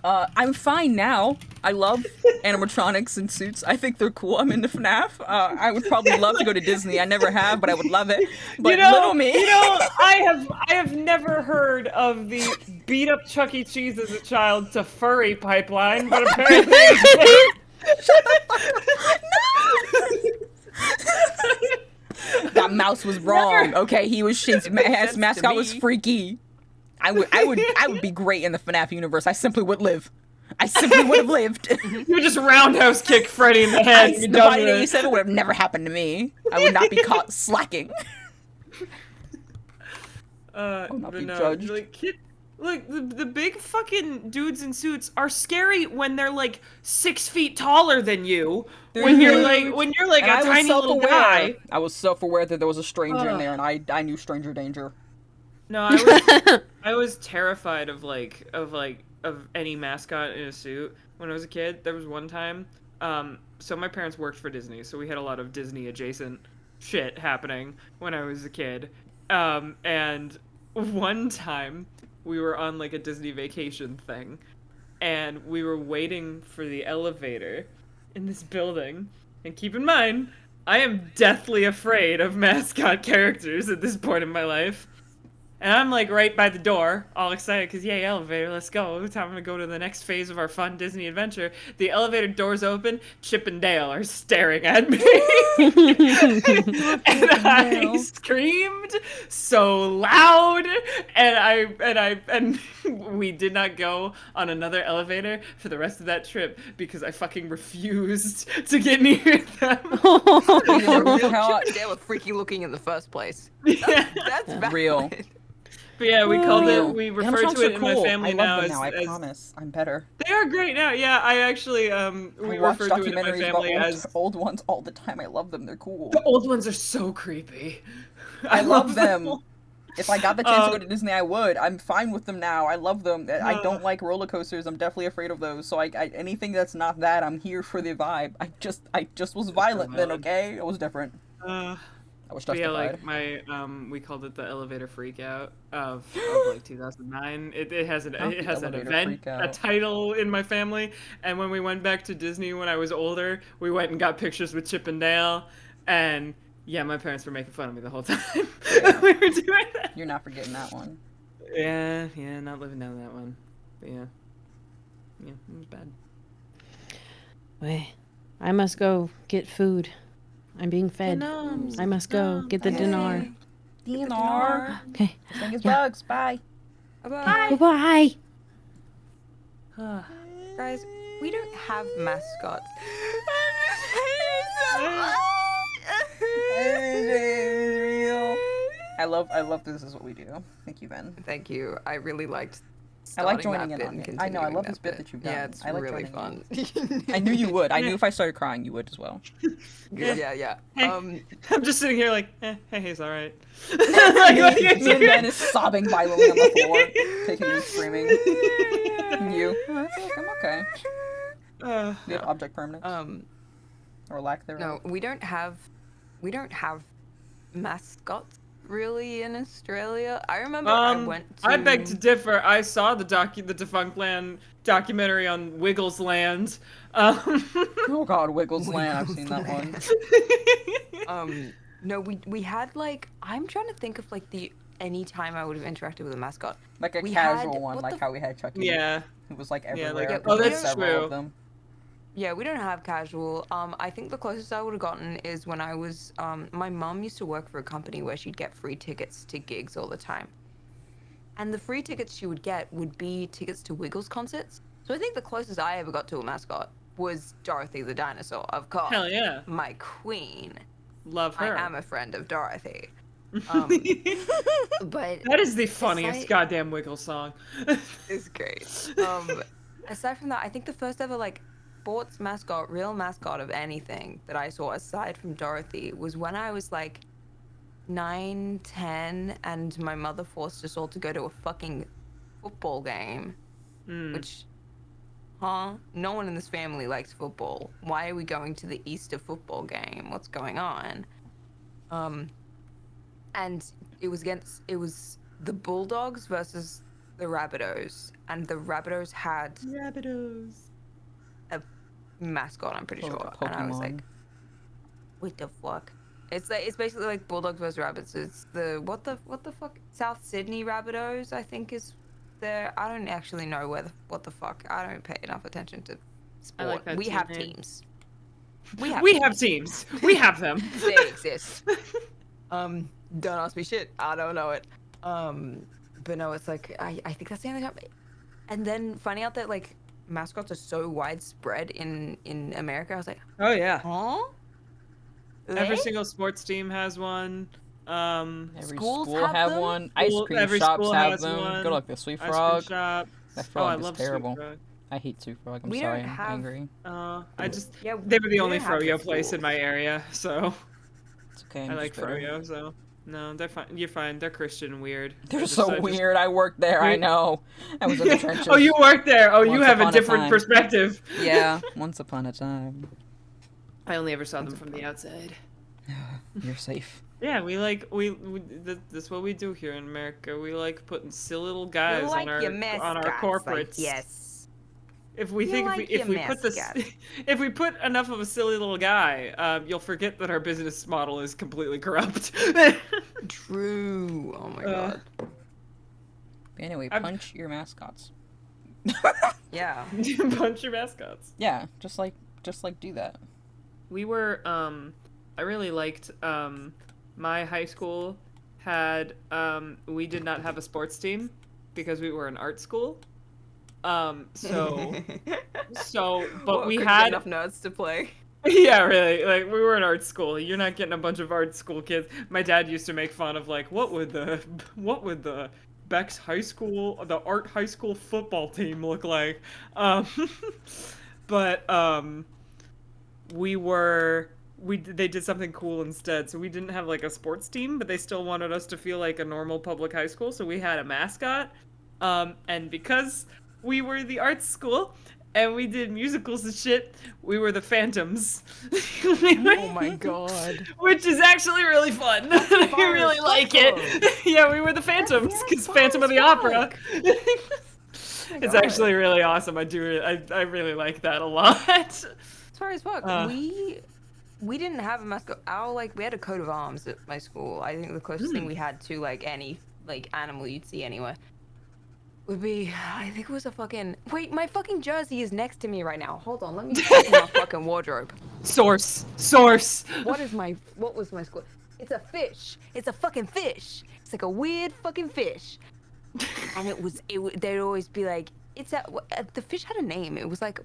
I'm fine now. I love animatronics and suits. I think they're cool. I'm into FNAF. I would probably love to go to Disney. I never have, but I would love it. But little me. I have never heard of the beat up Chuck E. Cheese as a child to furry pipeline, but apparently Shut the fuck up. No. That mouse was wrong. Okay, his mascot was freaky. I would be great in the FNAF universe. I simply would live. I simply would have lived. You would just roundhouse kick Freddy in the head. The Body 87 would have never happened to me. I would not be caught slacking. I'll not be judged. Look, the big fucking dudes in suits are scary when they're like 6 feet taller than you. When you're like a tiny little guy. I was self-aware that there was a stranger in there, and I knew stranger danger. No, I was terrified of any mascot in a suit when I was a kid. There was one time, so my parents worked for Disney, so we had a lot of Disney adjacent shit happening when I was a kid. And one time we were on like a Disney vacation thing, and we were waiting for the elevator in this building. And keep in mind, I am deathly afraid of mascot characters at this point in my life. And I'm like right by the door, all excited because yay, elevator, let's go. Time to go to the next phase of our fun Disney adventure. The elevator doors open, Chip and Dale are staring at me. And I screamed so loud, and we did not go on another elevator for the rest of that trip because I fucking refused to get near them. Chip and Dale were freaky looking in the first place. That's valid. Real. But yeah, we called it. We refer to it in my family now. as. I promise, I'm better. They are great now. Yeah, I actually we refer to it in my family as old ones all the time. I love them. They're cool. The old ones are so creepy. I love them. If I got the chance to go to Disney, I would. I'm fine with them now. I love them. I don't like roller coasters. I'm definitely afraid of those. So I anything that's not that, I'm here for the vibe. I just was violent then. Okay, it was different. I was justified. Yeah, like my we called it the elevator freak out of like 2009. It has an event, a title in my family. And when we went back to Disney when I was older, we went and got pictures with Chip and Dale, and yeah, my parents were making fun of me the whole time. Yeah. We were doing that. You're not forgetting that one. Yeah, not living down that one. But yeah, it was bad. Wait, I must go get food. I'm being fed. I must go get the dinar. Dinar. Okay. Thing is bugs. Bye. Bye. Bye. Guys, we don't have mascots. I love this is what we do. Thank you, Ben. Thank you. I really liked. I like joining in on it. I know. I love this bit that you've done. Yeah, it's really fun. I knew you would. I knew if I started crying, you would as well. Yeah. Hey, I'm just sitting here like, hey, it's all right. Me and Ben is sobbing violently on the floor, kicking and screaming. You? I'm okay. We have object permanence. Or lack thereof. No, we don't have mascots really in Australia. I remember I went to... I beg to differ. I saw the Defunct Land documentary on Wiggles Land. Oh god, Wiggles Land. I've seen that one. No, we had like, I'm trying to think of like any time I would have interacted with a mascot. Like a casual one, like how we had Chucky. Yeah. It was like Yeah, everywhere. like, because oh, there were that's several true. of them. Yeah, we don't have casual. I think the closest I would have gotten is when I was my mum used to work for a company where she'd get free tickets to gigs all the time. And the free tickets she would get would be tickets to Wiggles concerts. So I think the closest I ever got to a mascot was Dorothy the dinosaur, of course. Hell yeah. My queen. Love her. I am a friend of Dorothy. But That is the funniest aside- goddamn Wiggle song. It's great. Aside from that, I think the first ever like sports mascot, real mascot of anything that I saw aside from Dorothy was when I was like 9, 10, and my mother forced us all to go to a fucking football game. Which, no one in this family likes football. Why are we going to the Easter football game? What's going on? And it was the Bulldogs versus the Rabbitohs, and the Rabbitohs had Rabbitohs. a mascot, I'm pretty Oh, sure. like a And I was like, Pokemon. what the fuck? It's basically like Bulldogs versus Rabbits. It's the what the fuck? South Sydney Rabbitohs, I think is there. I don't actually know what the fuck. I don't pay enough attention to sport. like that We team have name. teams. We have teams. We have them. They exist. Don't ask me shit. I don't know it. But no, it's like I think that's the only time. And then finding out that like mascots are so widespread in America, I was like, Oh yeah. huh? Every Eh? single sports team has one. Every Schools school have have them? one. Ice School- cream every shops school have has them. one. Go to like the Sweet Ice cream Frog. shop. That Oh, frog I is love terrible. Sweet Frog. I hate Sweet Frog. I'm We sorry. don't I'm have- angry. I just Yeah, they were the we only don't have froyo the place in schools. my area, so It's okay. I I'm like just bitter. froyo. So no, they're fine. You're fine. They're Christian and weird. They're I just- so I just- weird. I worked there. I Weird. know. I was in the trenches. Oh, you work there. Oh, you Once have a upon a different time. perspective. Yeah, once upon a time. I only ever saw them from the outside. You're safe. Yeah, we that's what we do here in America. We like putting silly little guys like on your our mascots, corporates. yes. If we You think like if we your put this mascot. if we put enough of a silly little guy, you'll forget that our business model is completely corrupt. True. Oh my god. But anyway, I'm- punch your mascots. Yeah. Punch your mascots. Yeah, just like do that. We were I really liked my high school had we did not have a sports team because we were an art school. So but What, we couldn't had get enough nerds to play. yeah, really. Like we were an art school. You're not getting a bunch of art school kids. My dad used to make fun of like what would the Beck's high school, the art high school football team look like? But they did something cool instead. So we didn't have like a sports team, but they still wanted us to feel like a normal public high school. So we had a mascot. And because we were the arts school and we did musicals and shit, we were the Phantoms. Oh my god. Which is actually really fun. I far really as like fuck, it. Yeah, we were the Phantoms really because fun Phantom of as the Opera. fuck. It's God. actually really awesome. I really like that a lot. As far as fuck, Uh. we didn't have a mascot. We had a coat of arms at my school. I think the closest thing we had to like any like animal you'd see anywhere would be, I think it was a fucking, wait, my fucking jersey is next to me right now. Hold on, let me check my fucking wardrobe. Source. What was my school? It's a fish. It's a fucking fish. It's like a weird fucking fish. And they'd always be like, the fish had a name. It was like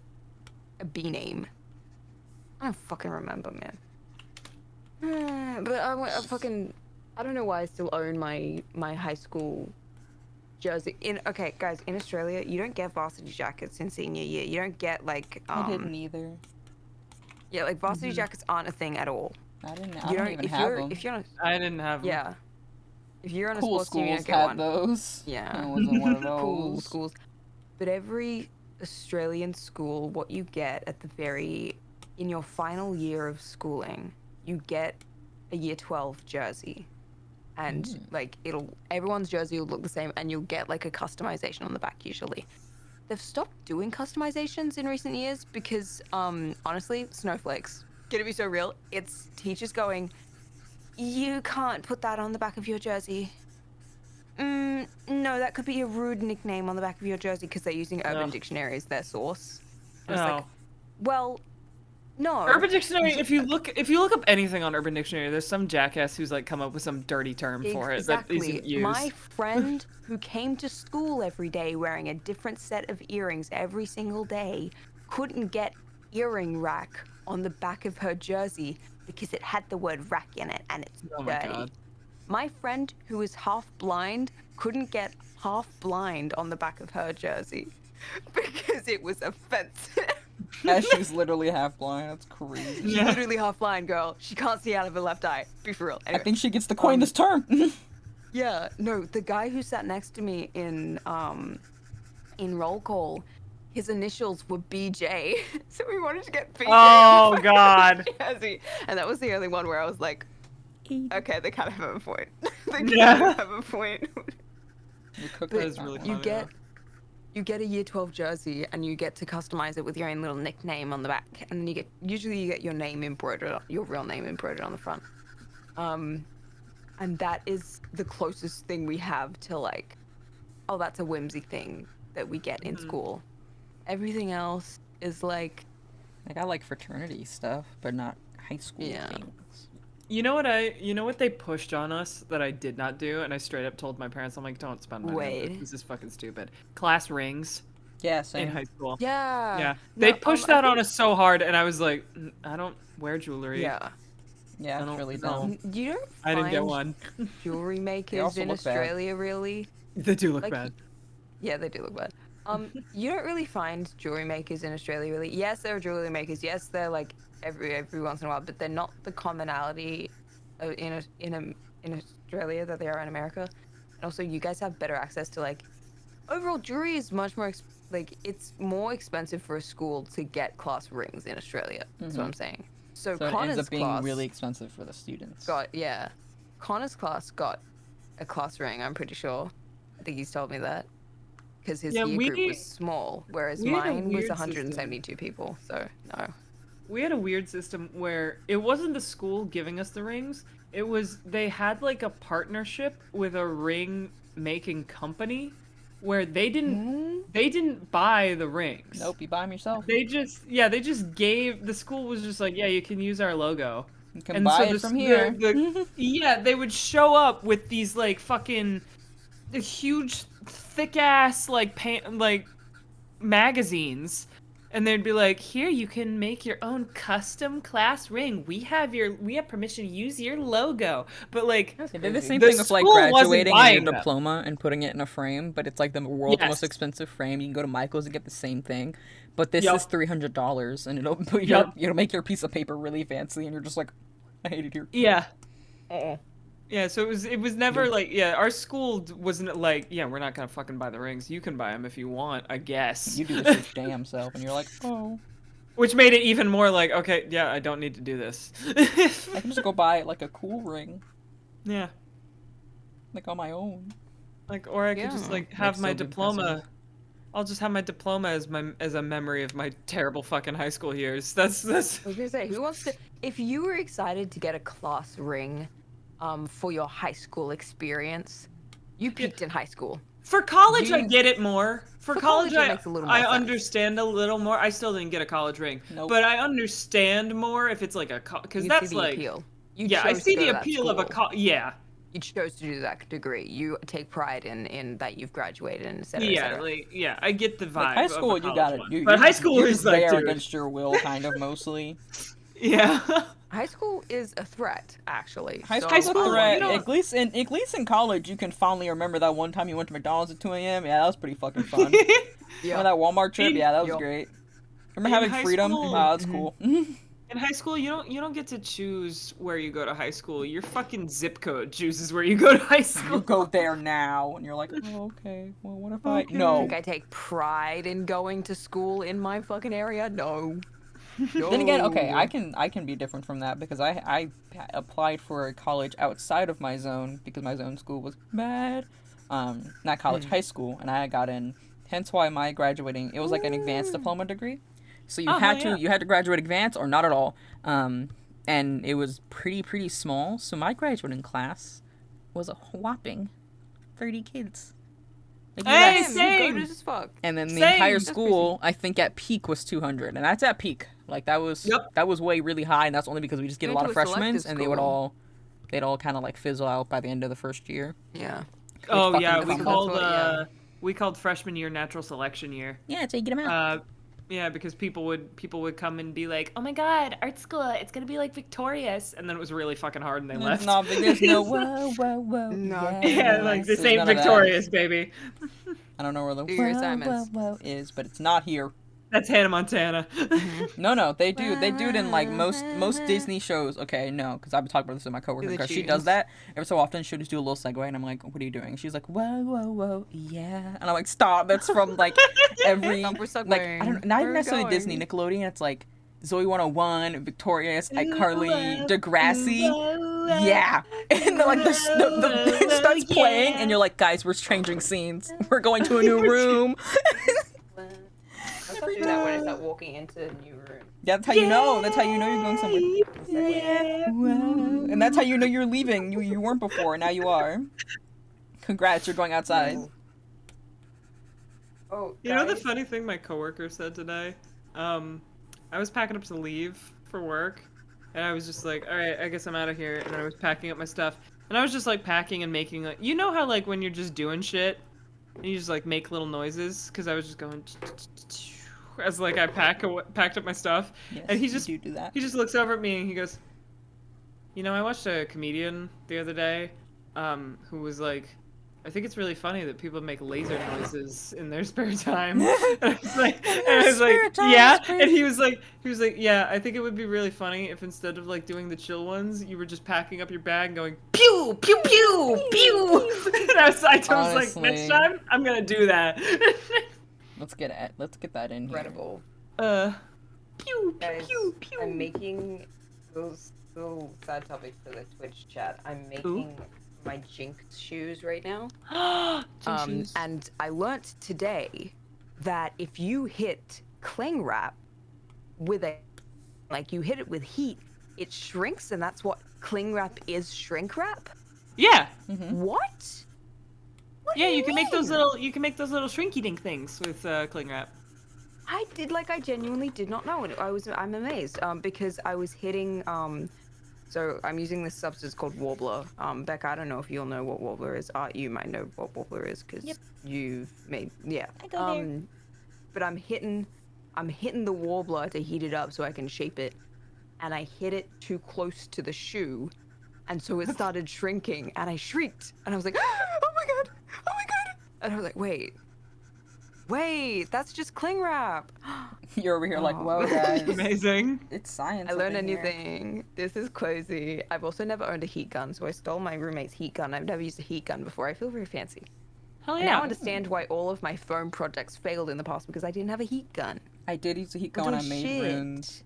a bee name. I don't fucking remember, man. But I don't know why I still own my high school jersey. Okay, guys, in Australia, you don't get varsity jackets in senior year. You don't get like I didn't either. yeah, like varsity jackets aren't a thing at all. I don't You even have them. if you're on I didn't have them. yeah, if you're on a Cool sports team, you schools don't get had one. those. Yeah. I wasn't one of those. Cool schools. But every Australian school, what you get in your final year of schooling, you get a year 12 jersey. And like everyone's jersey will look the same and you'll get like a customization on the back usually. They've stopped doing customizations in recent years because honestly, snowflakes. Gonna be so real. It's teachers going, you can't put that on the back of your jersey. No, that could be a rude nickname on the back of your jersey because they're using Urban Ugh. Dictionary as their source. I was No. like, well, no. Urban Dictionary. If you look up anything on Urban Dictionary, there's some jackass who's like come up with some dirty term for it that isn't used. My friend who came to school every day wearing a different set of earrings every single day couldn't get earring rack on the back of her jersey because it had the word rack in it and it's Oh my dirty. God. My friend who is half blind couldn't get half blind on the back of her jersey because it was offensive. As she's literally half blind. That's crazy. She's literally half blind, girl. She can't see out of her left eye. Be for real. Anyway, I think she gets to coin this term. yeah, no, the guy who sat next to me in roll call, his initials were BJ, so we wanted to get BJ. Oh God. Jersey. And that was the only one where I was like, okay, they kind of have a point. They kind Yeah. of have a point. That That is really funny. You get a year 12 jersey and you get to customize it with your own little nickname on the back, and then you get your name embroidered, your real name embroidered on the front. And that is the closest thing we have to like, oh, that's a whimsy thing that we get in school. Everything else is like, I like fraternity stuff, but not high school Yeah. things. You know what they pushed on us that I did not do, and I straight up told my parents, I'm like, don't spend money on Wait. this. This is fucking stupid. Class rings Yeah, in same. high school. yeah. Yeah. No, They pushed I that on think- us so hard, and I was like, I don't wear jewelry. Yeah. Yeah, I it's don't really know. dumb. You don't I didn't get find one. jewelry makers also in look bad. Australia really. They do look Like, bad. Yeah, they do look bad. You don't really find jewelry makers in Australia, really. Yes, there are jewelry makers. Yes, they're like every once in a while, but they're not the commonality in Australia that they are in America. And also, you guys have better access to like overall jewelry is much more it's more expensive for a school to get class rings in Australia. That's what I'm saying. So, So it Connor's ends up being class really expensive for the students. Connor's class got a class ring. I'm pretty sure. I think he's told me that. Because his year group was small, whereas we had a mine was weird 172 people. So no. We had a weird system where it wasn't the school giving us the rings. It was they had like a partnership with a ring making company where they didn't buy the rings. Nope, you buy them yourself. They just gave the school was just like, yeah, you can use our logo. You can buy it from here. Yeah, they would show up with these like fucking huge thick ass like magazines, and they'd be like, here, you can make your own custom class ring. We have permission to use your logo. But like They did the same The thing with like school wasn't graduating and buying your them. diploma and putting it in a frame, but it's like the world's Yes. most expensive frame. You can go to Michael's and get the same thing, but this Yup. is $300, and it'll it'll make your piece of paper really fancy, and you're just like, I hate it here. yeah. Yeah, so it was never like, our school wasn't like, yeah, we're not gonna fucking buy the rings. You can buy them if you want, I guess. You do this your damn self, and you're like, oh, Which made it even more like, okay, yeah, I don't need to do this. I can just go buy like a cool ring, Yeah, like on my own. like, or I could just like have Makes my so good diploma. customers. I'll just have my diploma as a memory of my terrible fucking high school years. That's I was gonna say, who wants to? If you were excited to get a class ring, for your high school experience, you peaked in high school. for college. I You- get it more. For college, it makes a little more I sense. understand a little more. I still didn't get a college ring, Nope. but I understand more if it's like a because You that's see the like appeal. You yeah, I chose to see go the to that appeal of a school. yeah. You chose to do that degree. You take pride in that you've graduated and et cetera, et Yeah, cetera. like yeah, I get the vibe. Like high of a school, you college got it. one. But high school you're is just like, there dude, against your will, kind of mostly. yeah. High school is a threat, actually. High So, school's a school, threat. you know- At least in college, you can fondly remember that one time you went to McDonald's at 2 a.m. Yeah, that was pretty fucking fun. Yeah. Remember that Walmart trip? In- Yeah, that was Yup. great. Remember In having high freedom? school- Wow, that's cool. In high school, you don't get to choose where you go to high school. Your fucking zip code chooses where you go to high You school. go there now, and you're like, oh, okay. Well, what if I? Okay. No. Think I take pride in going to school in my fucking area? No. Then again, okay, No. I can be different from that because I applied for a college outside of my zone because my zone school was bad. Not college, high school, and I got in. Hence why my graduating, it was like an advanced diploma degree. So you had to yeah. you had to graduate advanced or not at all. And it was pretty small. So my graduating class was a whopping 30 kids. Like, Hey, that's- same. Good as fuck. and then the Same. entire That's school, I think at peak was 200, and that's at peak. Like that was way really high, and that's only because we just get a Went lot of to a freshmen, selective and they'd all kind of like fizzle out by the end of the first year. Yeah. Oh fucking yeah, comes. we called freshman year natural selection year. Yeah, so you get them out. Yeah, because people would come and be like, "Oh my God, art school, it's gonna be like victorious," and then it was really fucking hard, and they left. It's not, there's no whoa, whoa, whoa. No. Yeah, like this There's ain't none of that. victorious, baby. I don't know where the Do your whoa, assignments. whoa is, but it's not here. That's Hannah Montana. No, they do it in like most Disney shows. Okay, no, because I've been talking about this with my coworker Do the because she does tunes. that every so often. She'll just do a little segue, and I'm like, "What are you doing?" She's like, "Whoa, whoa, whoa, yeah," and I'm like, "Stop!" That's from like every Stop, we're like segueing. I don't not Where even are we necessarily going? Disney, Nickelodeon. It's like Zoe 101, Victorious, iCarly, Degrassi. Yeah, and then, like the it starts playing, and you're like, "Guys, we're changing scenes. We're going to a new room." I'll do that when I start walking into a new room. Yeah, that's how you know. That's how you know you're going somewhere. Yeah. Wow. And that's how you know you're leaving. You weren't before, now you are. Congrats, you're going outside. Oh, You know the guys. funny thing my coworker said today? I was packing up to leave for work, and I was just like, all right, I guess I'm out of here. And then I was packing up my stuff, and I was just like packing and making like, you know how like when you're just doing shit, and you just like make little noises? Because I was just going as like I packed up my stuff, Yes, and he you just do that. he just looks over at me and he goes, you know, I watched a comedian the other day, who was like, I think it's really funny that people make laser noises in their spare time. And I was like, yeah. And he was like, yeah, I think it would be really funny if instead of like doing the chill ones, you were just packing up your bag and going pew pew pew pew. And I was like, Honestly. next time I'm gonna do that. Let's get that in here. Incredible. Pew Guys, pew pew. I'm making those little side topics for the Twitch chat. I'm making my Jinx shoes right now. And I learnt today that if you hit cling wrap with you hit it with heat, it shrinks, and that's what cling wrap is. Shrink wrap. Yeah. What? What do Yeah, you can make those mean? little shrinky dink things with cling wrap. I genuinely did not know, and I'm amazed. Because I was hitting so I'm using this substance called Warbler. Becca, I don't know if you'll know what Warbler is. You might know what Warbler is because you've made I go there. But I'm hitting the Warbler to heat it up so I can shape it, and I hit it too close to the shoe, and so it started shrinking, and I shrieked, and I was like, oh my god, and I was like, wait, that's just cling wrap. You're over here like, whoa, guys. Amazing. It's science. I up learned in here. anything. This is crazy. I've also never owned a heat gun, so I stole my roommate's heat gun. I've never used a heat gun before. I feel very fancy. Hell I yeah. now understand why all of my foam projects failed in the past because I didn't have a heat gun. I did use a heat gun We're when I doing made shit. Rune's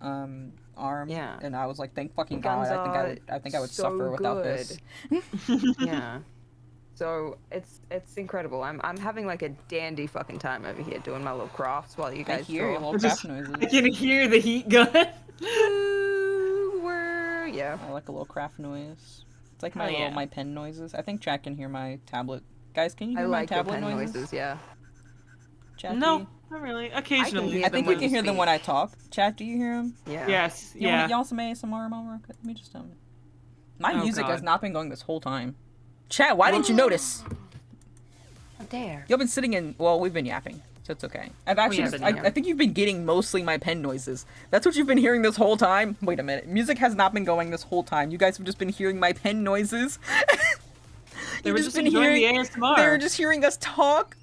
arm. Yeah. And I was like, thank fucking Heat God. guns I think I would so suffer without this. Yeah. So it's incredible. I'm having like a dandy fucking time over here doing my little crafts while you I guys hear your talk. little craft noises. I can hear the heat gun. Yeah. I like a little craft noise. It's like my Oh, yeah. my pen noises. I think chat can hear my tablet. Guys, can you I hear my like your tablet pen noises? noises, yeah. Chat, No, not really. Occasionally. hear I think them we when can you hear them speak. when I talk. Chat, do you hear them? Yeah. Yes. You Yeah. want y'all some ASMR, Mama? Let me just my Oh, music God. has not been going this whole time. Chat, why didn't you notice? How dare. Y'all been sitting in. Well, we've been yapping, so it's okay. I've actually. have been yapping. I think you've been getting mostly my pen noises. That's what you've been hearing this whole time. Wait a minute. Music has not been going this whole time. You guys have just been hearing my pen noises. They You've were just enjoying the ASMR. They were just hearing us talk.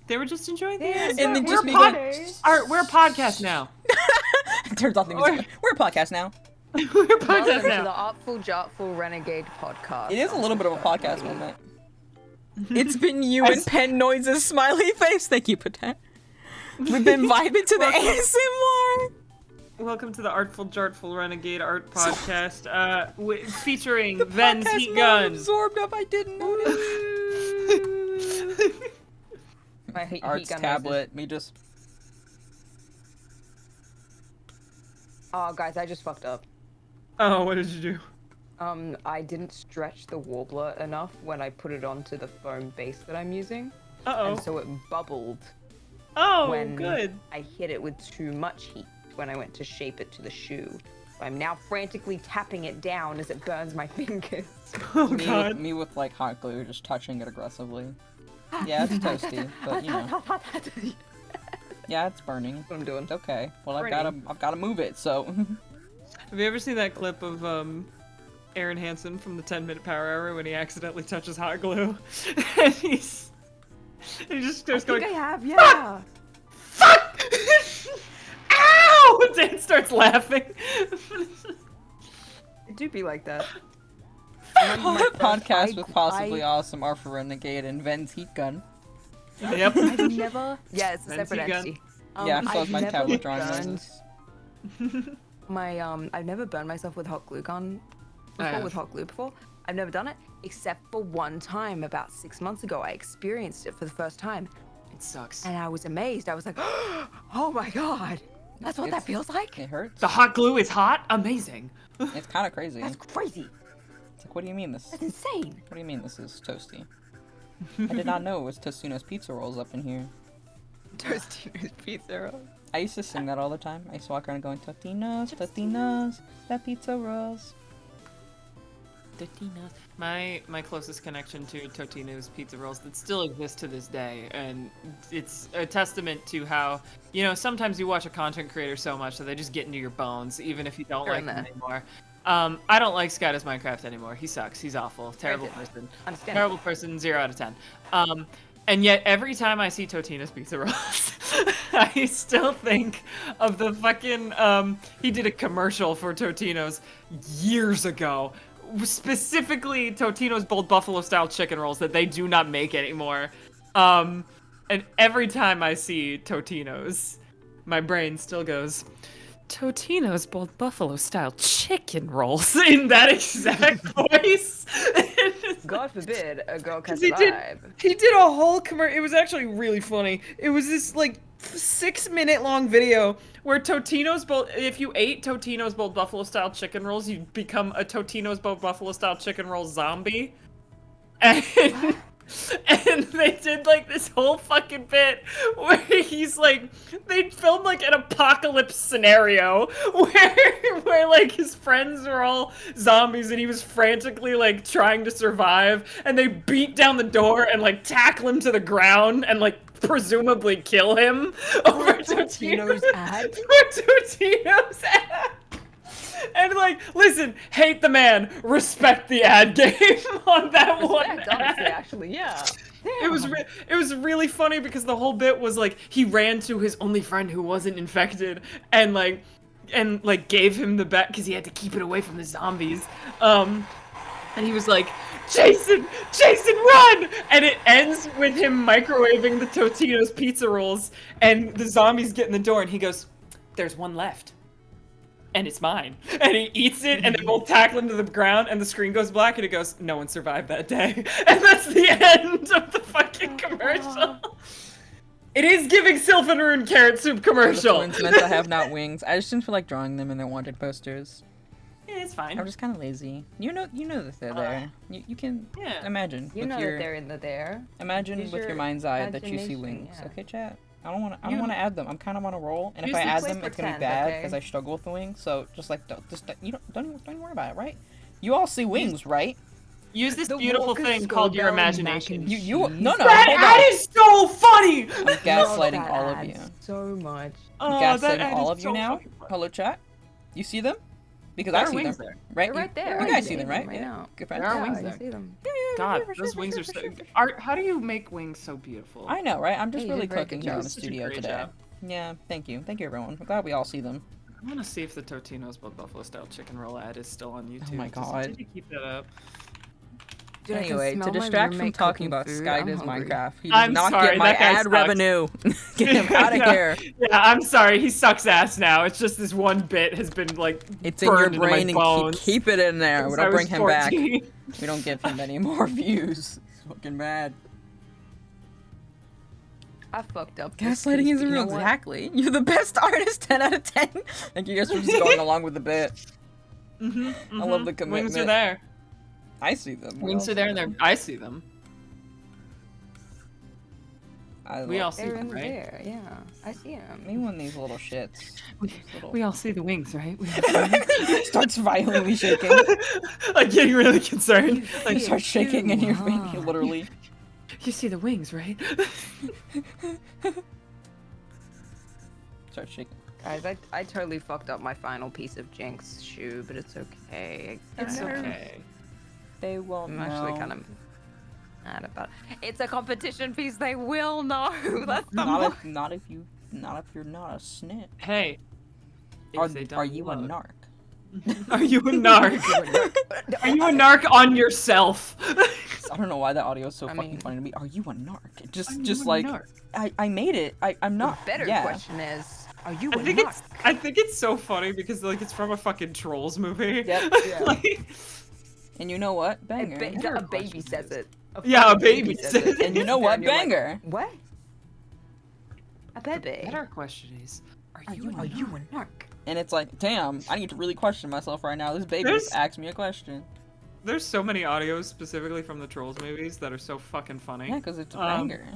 They were just enjoying the Yeah, ASMR. And then we're, just a me pod- going, Art, we're a podcast now. Turns off the music. We're a podcast now. we're a podcast Welcome to now. the Artful Jartful Renegade podcast. It is a little bit of a podcast moment. It's been you and pen noises, smiley face. Thank you, Patet. We've been vibing to the ASMR. Welcome to the Artful Jartful Renegade Art Podcast, featuring The Ven's podcast heat mode gun. absorbed up. I didn't notice. My heat Art's gun tablet. Me just. Oh, guys, I just fucked up. Oh, what did you do? I didn't stretch the warbler enough when I put it onto the foam base that I'm using. Uh-oh. And so it bubbled Oh, when good. I hit it with too much heat when I went to shape it to the shoe. I'm now frantically tapping it down as it burns my fingers. Oh, me, God. me with like hot glue, just touching it aggressively. Yeah, it's toasty, but you know. Yeah, it's burning. That's what I'm doing. It's okay. Well, I've Burning. gotta move it. So. Have you ever seen that clip of Aaron Hansen from the 10-Minute Power Hour when he accidentally touches hot glue? And he just I starts going, think I have, yeah. fuck! Ow! And Dan starts laughing. It do be like that. Podcast with possibly I- awesome are for Renegade and Ven's heat gun. Yep. I've never. Yeah, it's a Fancy separate gun. entity. Yeah, so I've is my never tablet drawing burned noises. I've never burned myself with hot glue gun I before. have. With hot glue before, I've never done it except for one time about 6 months ago. I experienced it for the first time, It sucks. and I was amazed. I was like, "Oh my god, that's what that It's- feels like. It hurts. The hot glue is hot? Amazing. It's kind of crazy. That's crazy. It's like, what do you mean this? That's insane." What do you mean this is toasty? I did not know it was Tostino's pizza rolls up in here. Tostino's pizza roll. I used to sing that all the time. I used to walk around going, Tostinos, Tostinos, the pizza rolls. Totino's. My closest connection to Totino's pizza rolls that still exist to this day, and it's a testament to how, you know, sometimes you watch a content creator so much that they just get into your bones, even if you don't They're like in them there. anymore. I don't like Sky Does Minecraft anymore. He sucks. He's awful. Terrible Right. person. Understand. Terrible person. 0 out of 10. And yet every time I see Totino's pizza rolls, I still think of the fucking he did a commercial for Totino's years ago. Specifically Totino's Bold Buffalo style chicken rolls that they do not make anymore. And every time I see Totino's, my brain still goes, Totino's Bold Buffalo style chicken rolls in that exact voice. God forbid a girl can He did, survive. he did a whole commercial. It was actually really funny. It was this like 6-minute long video where if you ate Totino's Bold Buffalo style chicken rolls, you become a Totino's Bold Buffalo style chicken roll zombie. And and they did like this whole fucking bit where he's like, they filmed like an apocalypse scenario where like his friends are all zombies and he was frantically like trying to survive, and they beat down the door and like tackle him to the ground and like presumably kill him over Totino's ad? For Totino's ad. And like, listen, hate the man, respect the ad game on that one. Respect, honestly, ad. actually, yeah. It was really funny because the whole bit was like he ran to his only friend who wasn't infected and gave him the bat because he had to keep it away from the zombies. And he was like, Jason, run! And it ends with him microwaving the Totino's pizza rolls, and the zombies get in the door, and he goes, "There's one left. And it's mine." And he eats it, and they both tackle him to the ground, and the screen goes black, and it goes, "No one survived that day." And that's the end of the fucking commercial. It is giving Sylvan carrot soup The commercial. twins meant to have not wings. I just didn't feel like drawing them in their wanted posters. Yeah, it's fine. I'm just kind of lazy. You know that they're there. You can Yeah. imagine. You with know your, that they're in the there. Imagine Use with your your mind's eye that you see imagination, wings. yeah. Okay, chat. I don't want to add them. I'm kind of on a roll, and if Use I the add place them, it's gonna be pretend, bad okay? because I struggle with the wings. So just like don't even worry about it, right? You all see wings, right? Use this The beautiful Walker's thing called your Skull Mac and imagination. You cheese. no That hold ad on. is so funny! I'm Love gaslighting that all of ad you. so much. Oh, I'm that gaslighting ad all is of you so now. fucking funny. Hello, chat. You see them? Because There I are see them, wings there. right? They're right there. You I guys see see them, them right? right Yeah. now. Good friends. There are Yeah, wings I there. see them. God, those wings are so. How do you make wings so beautiful? I know, right? I'm just Hey, you really did a very cooking good here job. in the Such a studio great today. job. Yeah, thank you, everyone. I'm glad we all see them. I want to see if the Totino's Blood Buffalo style chicken roll ad is still on YouTube. my Just God. need to keep that up. Dude, I can Anyway, to smell my distract from roommate talking cooking about food. Sky I'm Does hungry. Minecraft, he does I'm not sorry, get my that guy ad sucks. revenue. Get him out of No. here. Yeah, I'm sorry. He sucks ass now. It's just this one bit has been like It's in your burned into my brain and bones keep it in there. We since I don't was bring him back. 14. We don't give him any more views. He's fucking mad. I fucked up. Gaslighting this piece, isn't but you real. know what? Exactly. You're the best artist. 10 out of 10. Thank you guys for just going along with the bit. I love the commitment. Wings are there. I see them. Wings are there, and I see them. We all see They're them, in right? there. Yeah, I see them. Me when these little shits. We all see the wings, right? Starts violently shaking. Like getting really concerned. Like see starts it shaking too, and you're huh? literally. You see the wings, right? Starts shaking. Guys, I totally fucked up my final piece of Jinx shoe, but it's okay. It's okay. They won't I'm actually kind of mad about it. It's a competition piece. They will know. That's the not if you're not a snit. Hey. Are if they don't are you a look. narc? Are you a narc? Are you a narc on yourself? I don't know why that audio is so I fucking mean- funny to me. Are you a narc? Are Just you a like narc? I made it. I'm The not. better yeah. question is, are you a I think narc? it's so funny because like it's from a fucking Trolls movie. Yep. Yeah. Like, And you know what? A, Banger. a baby says it. Yeah, a fucking baby says it. And you know what? And you're like, Banger. what? A baby. better question is, are Are you you a narc? And it's like, damn, I need to really question myself right now. This baby There's- just asked me a question. There's so many audios specifically from the Trolls movies that are so fucking funny. Yeah, because it's a Um, banger.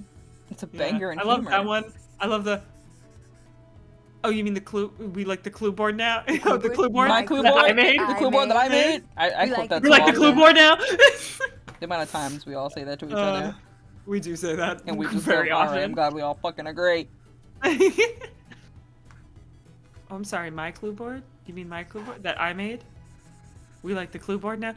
It's a Yeah. banger and I love humor. that one. I love the. Oh, you mean the clue? We like the clue board now. Oh, the clue board. My clue that board? I made. The clue board that I made? I We quote like that We so like the often. clue board now. The amount of times we all say that to each other. We do say that And we just very go, alright, I'm often. glad we all fucking agree. Oh, I'm sorry, my clue board? You mean my clue board that I made? We like the clue board now?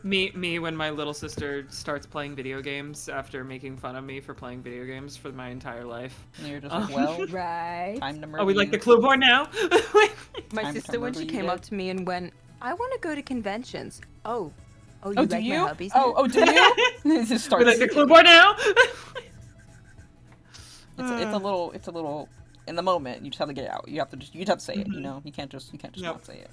me when my little sister starts playing video games after making fun of me for playing video games for my entire life. And you're just like, well, Right. time to murder Oh, we like the you. clue board now? My Time to sister, when murder she you came dead. up to me and went, I want to go to conventions. Oh, you Oh, like do my you? hobbies? Oh, do you? It just we starts. like the clue board now? It's a little. In the moment, you just have to get it out. You have to say it. You Mhm. know, you can't just Yep. not say it.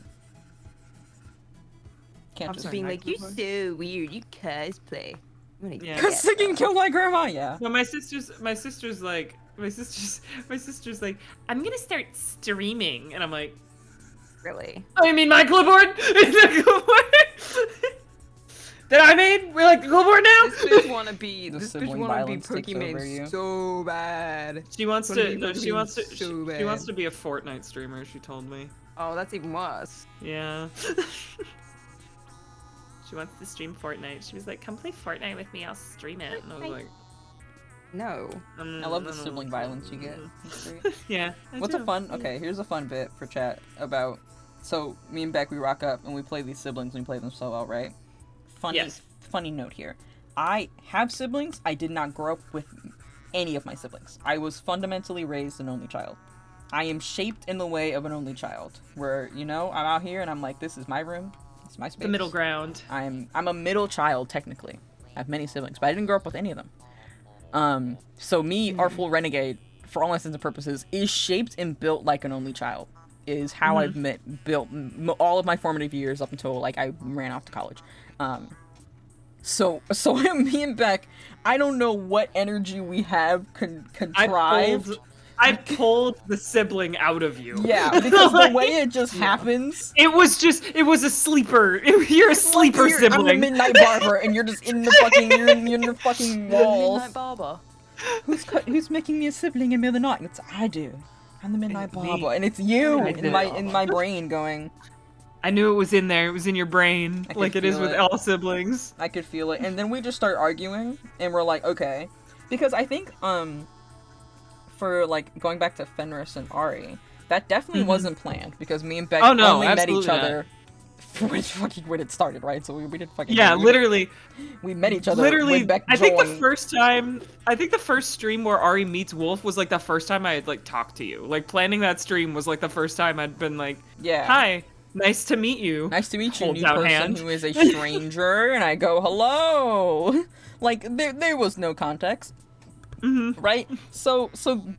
Can't I'm just Just sorry, being my like, clue you're board? so weird. You cosplay. I'm gonna Yeah. get Cause singing them." killed my grandma. Yeah. No, my sister's like, I'm gonna start streaming, and I'm like, Really? oh, you mean my clue board? The clue board that I made? We like the clue board now? This bitch wanna be. The This bitch sibling wanna be violence takes over you. Pokemon so bad. She wants Wanna to. be No, she Pokemon wants to. so She wants bad. to be a Fortnite streamer. She told me. Oh, that's even worse. Yeah. She wants to stream Fortnite. She was like, "Come play Fortnite with me. I'll stream it." And I was like, No. I love the sibling violence you get. It's great. Yeah. I What's a do. fun? Okay, here's a fun bit for chat about. So me and Beck, we rock up and we play these siblings. And we play them so well, right? Funny, Yes. funny note here. I have siblings. I did not grow up with any of my siblings. I was fundamentally raised an only child. I am shaped in the way of an only child, where I'm out here and I'm like, this is my room, it's my space. The middle ground. I'm a middle child technically. I have many siblings, but I didn't grow up with any of them. So me, Artful Renegade, for all intents and purposes, is shaped and built like an only child. Is how I've built all of my formative years up until like I ran off to college. So me and Beck, I don't know what energy we have contrived. I pulled the sibling out of you. Yeah, because the way it just happens. It was a sleeper. You're a sleeper I'm the sibling. midnight barber, and you're just in the fucking you're in the fucking walls. Midnight Barber. Who's making me a sibling in the middle of the night? And it's I do. I'm the midnight It's me. barber, and it's you I in did. my brain going. I knew it was in there. It was in your brain, I could like it is feel with it. all siblings. I could feel it, and then we just start arguing, and we're like, okay, because I think for like going back to Fenris and Ari, that definitely wasn't planned because me and Beck Oh, no, only met each absolutely not. other. Which fucking when it started, right? So we didn't fucking Yeah, we- literally. we met each other Literally, when Beck I think the joined. first stream where Ari meets Wolf was like the first time I had like talked to you. Like planning that stream was like the first time I'd been like, Yeah. "Hi, nice to meet you." Nice to meet you, Hold new down person hand. who is a stranger, and I go, hello. Like there was no context, right? So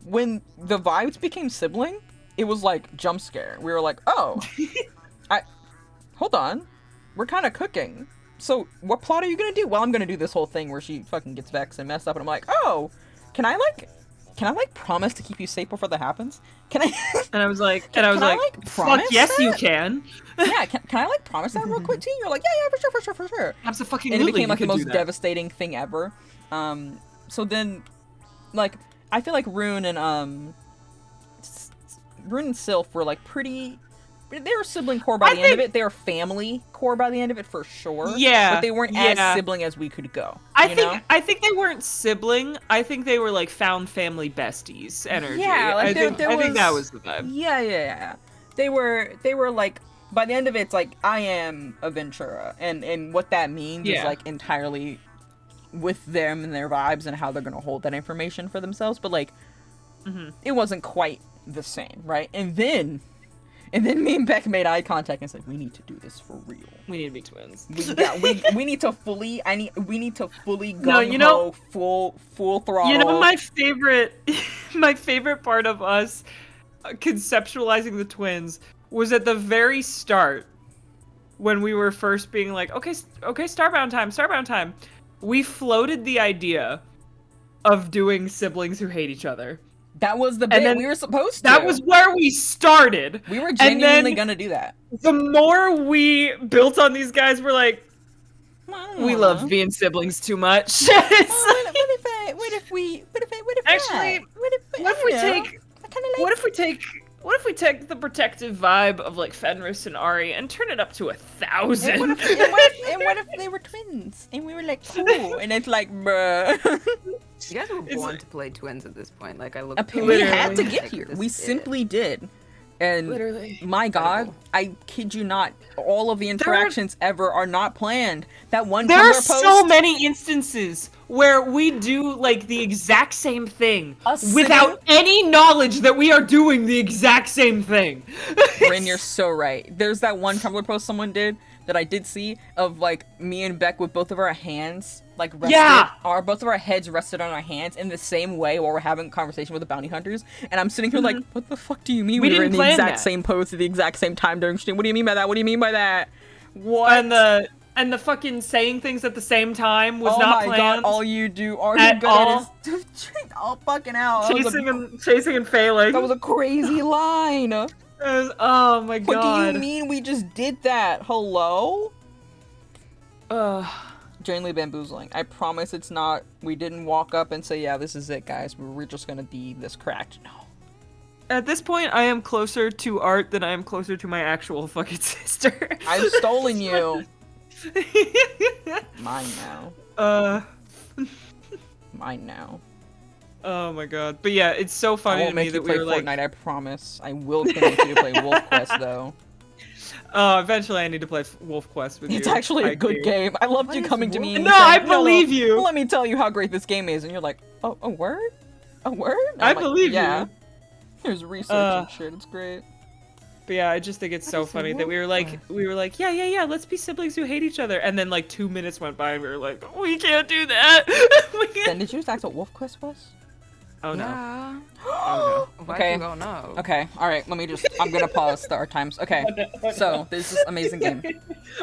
when the vibes became sibling, it was like jump scare. We were like, oh, hold on, we're kind of cooking. So what plot are you gonna do? Well, I'm gonna do this whole thing where she fucking gets vexed and messed up, and I'm like, oh, can I like can I like promise to keep you safe before that happens? Can I? And I was like, Can I, fuck promise yes, you that? can. Yeah, can I like promise that real quick to you? You're like, yeah, for sure. Absolutely. And it became like the most devastating thing ever. So then, like, I feel like Rune and Sylph were like pretty. They were sibling core by the end of it. They were family core by the end of it for sure. Yeah, but they weren't as sibling as we could go. I think they weren't sibling. I think they were like found family besties energy. Yeah, like I think that was the vibe. Yeah. They were like, by the end of it, it's like, I am a Ventura, and what that means is like entirely with them and their vibes and how they're gonna hold that information for themselves. But like, it wasn't quite the same, right? And then me and Beck made eye contact and said, "We need to do this for real. We need to be twins. We need to fully. We need to fully go full throttle." You know, my favorite part of us conceptualizing the twins was at the very start when we were first being like, okay, Starbound time. We floated the idea of doing siblings who hate each other. That was the bit we were supposed to. That was where we started. We were genuinely gonna do that. The more we built on these guys, we're like, we love being siblings too much. What if we take the protective vibe of like Fenris and Ari and turn it up to 1,000? And what if they were twins and we were like cool? And it's like, bruh. You guys were born to play twins at this point. Like I look. We had to get here. We simply did. And literally, my God, I kid you not, all of the interactions ever are not planned. That one there Tumblr are post, so many instances where we do like the exact same thing without any knowledge that we are doing the exact same thing. Rin, you're so right. There's that one Tumblr post someone did that I did see of like me and Beck with both of our hands like rested, both of our heads rested on our hands in the same way while we're having a conversation with the bounty hunters, and I'm sitting here like, what the fuck do you mean we were in the exact same pose at the exact same time during stream? What do you mean by that? What do you mean by that? What? And the fucking saying things at the same time was Oh not my planned. God, all you do are at all. all fucking out. Chasing and failing. That was a crazy line. Oh my God. What do you mean we just did that? Hello? Genuinely bamboozling. I promise it's not. We didn't walk up and say, yeah, this is it, guys. We're just gonna be this cracked. No. At this point, I am closer to Art than I am closer to my actual fucking sister. I've stolen you. Mine now. Mine now. Oh my God. But yeah, it's so funny to me that we were like... Fortnite, I promise. I will convince you to play Wolf Quest, though. Eventually I need to play Wolf Quest with you. It's actually a good game. I loved you coming to me and saying, I believe you! Let me tell you how great this game is. And you're like, oh, a word? A word? I believe you. There's research and shit. It's great. But yeah, I just think it's so funny that we were like, yeah, let's be siblings who hate each other. And then like 2 minutes went by and we were like, we can't do that. Then did you just ask what Wolf Quest was? Oh no. Yeah. Oh no. Okay. Oh no. Okay. All right. I'm gonna pause the art times. Okay. So there's this amazing game.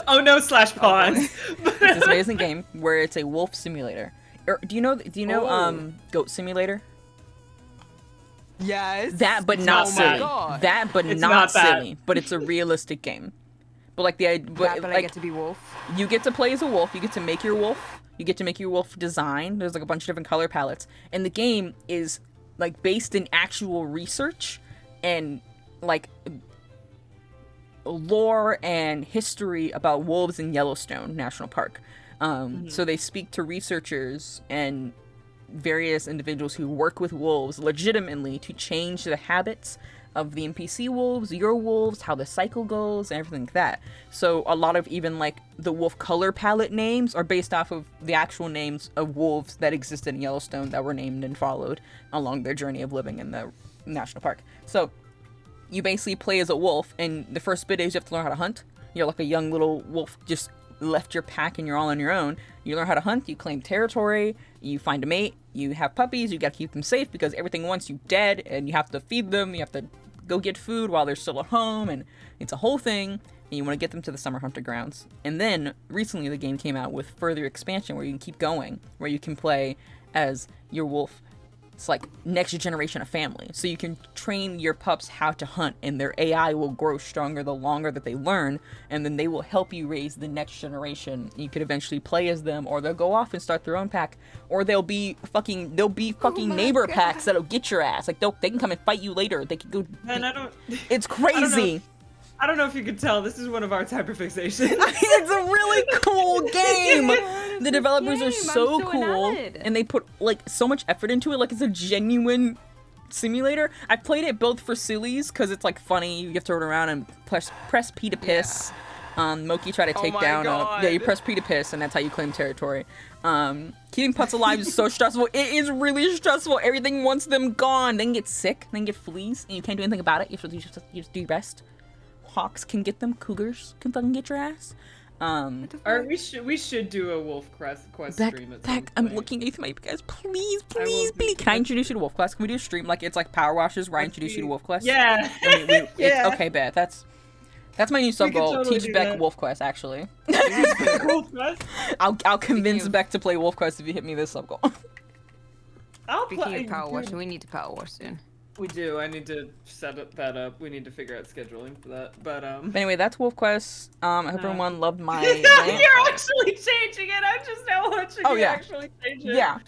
Oh no! /pause. It's this amazing game where it's a wolf simulator. Do you know Goat Simulator? Yes. That, but not silly. God. That, but not silly. But it's a realistic game. But like I like get to be wolf. you get to play as a wolf. You get to make your wolf. You get to make your wolf design. There's like a bunch of different color palettes, and the game is like based in actual research and like lore and history about wolves in Yellowstone National Park. So they speak to researchers and various individuals who work with wolves legitimately to change the habits of the NPC wolves, your wolves, how the cycle goes, and everything like that. So a lot of even like the wolf color palette names are based off of the actual names of wolves that existed in Yellowstone that were named and followed along their journey of living in the national park. So you basically play as a wolf, and the first bit is you have to learn how to hunt. You're like a young little wolf, just left your pack and you're all on your own. You learn how to hunt, you claim territory, you find a mate, you have puppies, you gotta keep them safe because everything wants you dead, and you have to feed them, you have to go get food while they're still at home, and it's a whole thing, and you want to get them to the summer hunter grounds. And then recently the game came out with further expansion where you can keep going, where you can play as your wolf creates like next generation of family. So you can train your pups how to hunt, and their AI will grow stronger the longer that they learn, and then they will help you raise the next generation. You could eventually play as them, or they'll go off and start their own pack, or they'll be fucking neighbor packs that'll get your ass. Like they can come and fight you later. They can go. And I don't. It's crazy. I don't know if you could tell. This is one of our hyperfixations. It's a really cool game. The developers are so cool, enamored. and they put like so much effort into it. Like it's a genuine simulator. I played it both for sillies because it's like funny. You have to run around and press P to piss. Moki tried to take my down. God. Yeah, you press P to piss, and that's how you claim territory. Keeping pets alive is so stressful. It is really stressful. Everything wants them gone. They can get sick. They can get fleas, and you can't do anything about it. You just do your best. Hawks can get them. Cougars can fucking get your ass. Or we should do a wolf quest stream at some Beck, I'm point. looking at you guys. Please, I will please, be- please. Can I introduce you to Wolf Quest? Can we do a stream like it's like Power Washes where I introduce you to Wolf Quest? Yeah. Yeah. Okay, bet. That's my new sub We can goal. totally Teach do Beck that. Wolf Quest. Actually, Wolf quest. I'll convince of- Beck to play Wolf Quest if you hit me this sub goal. I'll Speaking play. of power wash, we need to power wash soon. We do. I need to set that up. We need to figure out scheduling for that. But But anyway, that's Wolf Quest. I hope everyone loved my. You're actually changing it. I just now watching Oh, you yeah. actually change it. Yeah,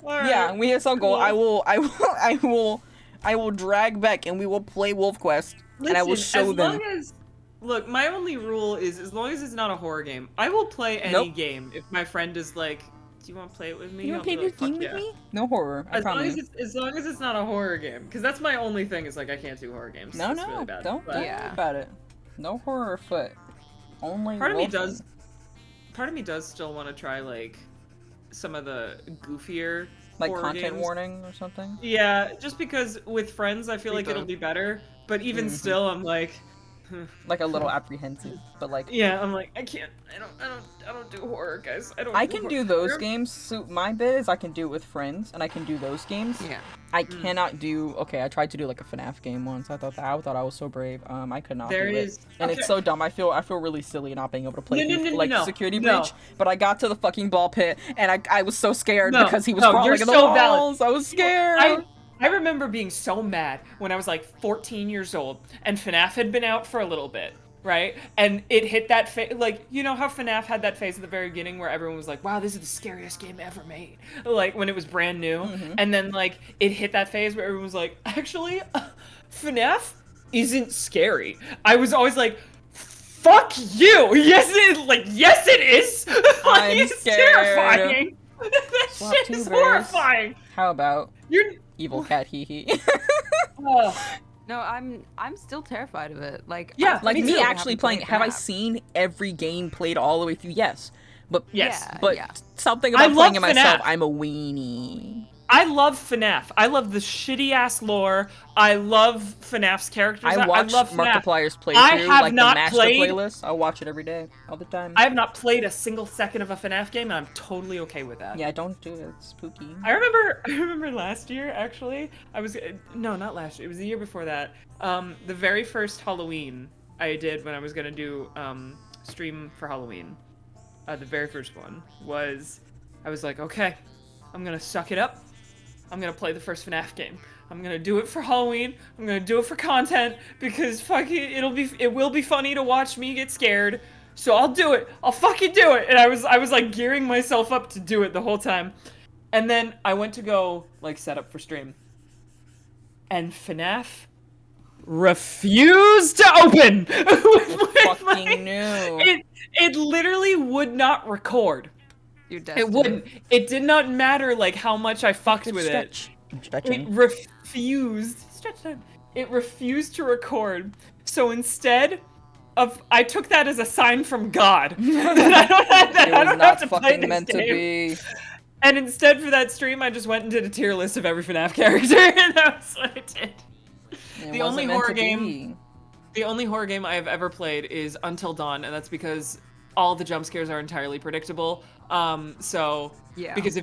Alright. yeah. We hit sub goal. Cool. I will drag Beck and we will play Wolf Quest and I will Listen, show as them. long as look, my only rule is as long as it's not a horror game, I will play any Nope. game if my friend is like, "Do you want to play it with me?" You I'll want to play be this like, game "Fuck with yeah." me? No horror. I As long promise. as long as it's not a horror game, because that's my only thing. Is like I can't do horror games. No, It's no, really bad. don't But worry Yeah. about it. No horror afoot. Only Part of me wolfing. does. Part of me does still want to try like some of the goofier Like horror content games. warning or something. Yeah, just because with friends I feel like it'll be better, but even Mhm. still I'm like, Like a little apprehensive, but like yeah, I'm like I can't. I don't do horror, guys. I can do those horror. games. So my bit is I can do it with friends, and I can do those games. Yeah. I cannot do. Okay, I tried to do like a FNAF game once. I thought I was so brave. I could not There do is- it, and okay. it's so dumb. I feel really silly not being able to play No, no, through, no, like no, security no. breach. But I got to the fucking ball pit, and I was so scared No, because he was no, crawling you're in the so valid. walls. I was scared. I remember being so mad when I was like 14 years old and FNAF had been out for a little bit, right? And it hit that phase, like, you know how FNAF had that phase at the very beginning where everyone was like, wow, this is the scariest game ever made. Like, when it was brand new. Mm-hmm. And then, like, it hit that phase where everyone was like, actually, FNAF isn't scary. I was always like, fuck you! Yes, yes, it is! Like, I'm it's scared. terrifying! That Swap shit is tubers. horrifying! How about You're... evil cat? Hee hee. No, I'm still terrified of it. Like Yeah, Like Me me too. actually playing. Have I FNAF. seen every game played all the way through? Yes, but Yes. Yeah, but yeah. something I about playing it love myself. FNAF. I'm a weenie. I love FNAF. I love the shitty ass lore. I love FNAF's characters. I watch love FNAF. Markiplier's playthrough, I have like not the master played- playlist. I watch it every day, all the time. I have not played a single second of a FNAF game, and I'm totally okay with that. Yeah, don't do it. It's spooky. I remember last year actually. No, not last year. It was the year before that. The very first Halloween I did when I was gonna do stream for Halloween. The very first one was I was like, okay, I'm gonna suck it up. I'm gonna play the first FNAF game. I'm gonna do it for Halloween. I'm gonna do it for content because fuck it, it will be funny to watch me get scared. So I'll do it. I'll fucking do it. And I was like gearing myself up to do it the whole time. And then I went to go like set up for stream. And FNAF refused to open. Fucking new. It literally would not record. You're It destined. wouldn't. It did not matter like how much I fucked Good with it. stretch. I'm It stretching. refused. Stretch time. It refused to record. So instead of, I took that as a sign from God that It I was don't not have to play fucking this meant to game. be. And instead for that stream, I just went and did a tier list of every FNAF character, and that's what I did. It The wasn't only meant horror to game- be. The only horror game I have ever played is Until Dawn, and that's because all the jump scares are entirely predictable. So Yeah. because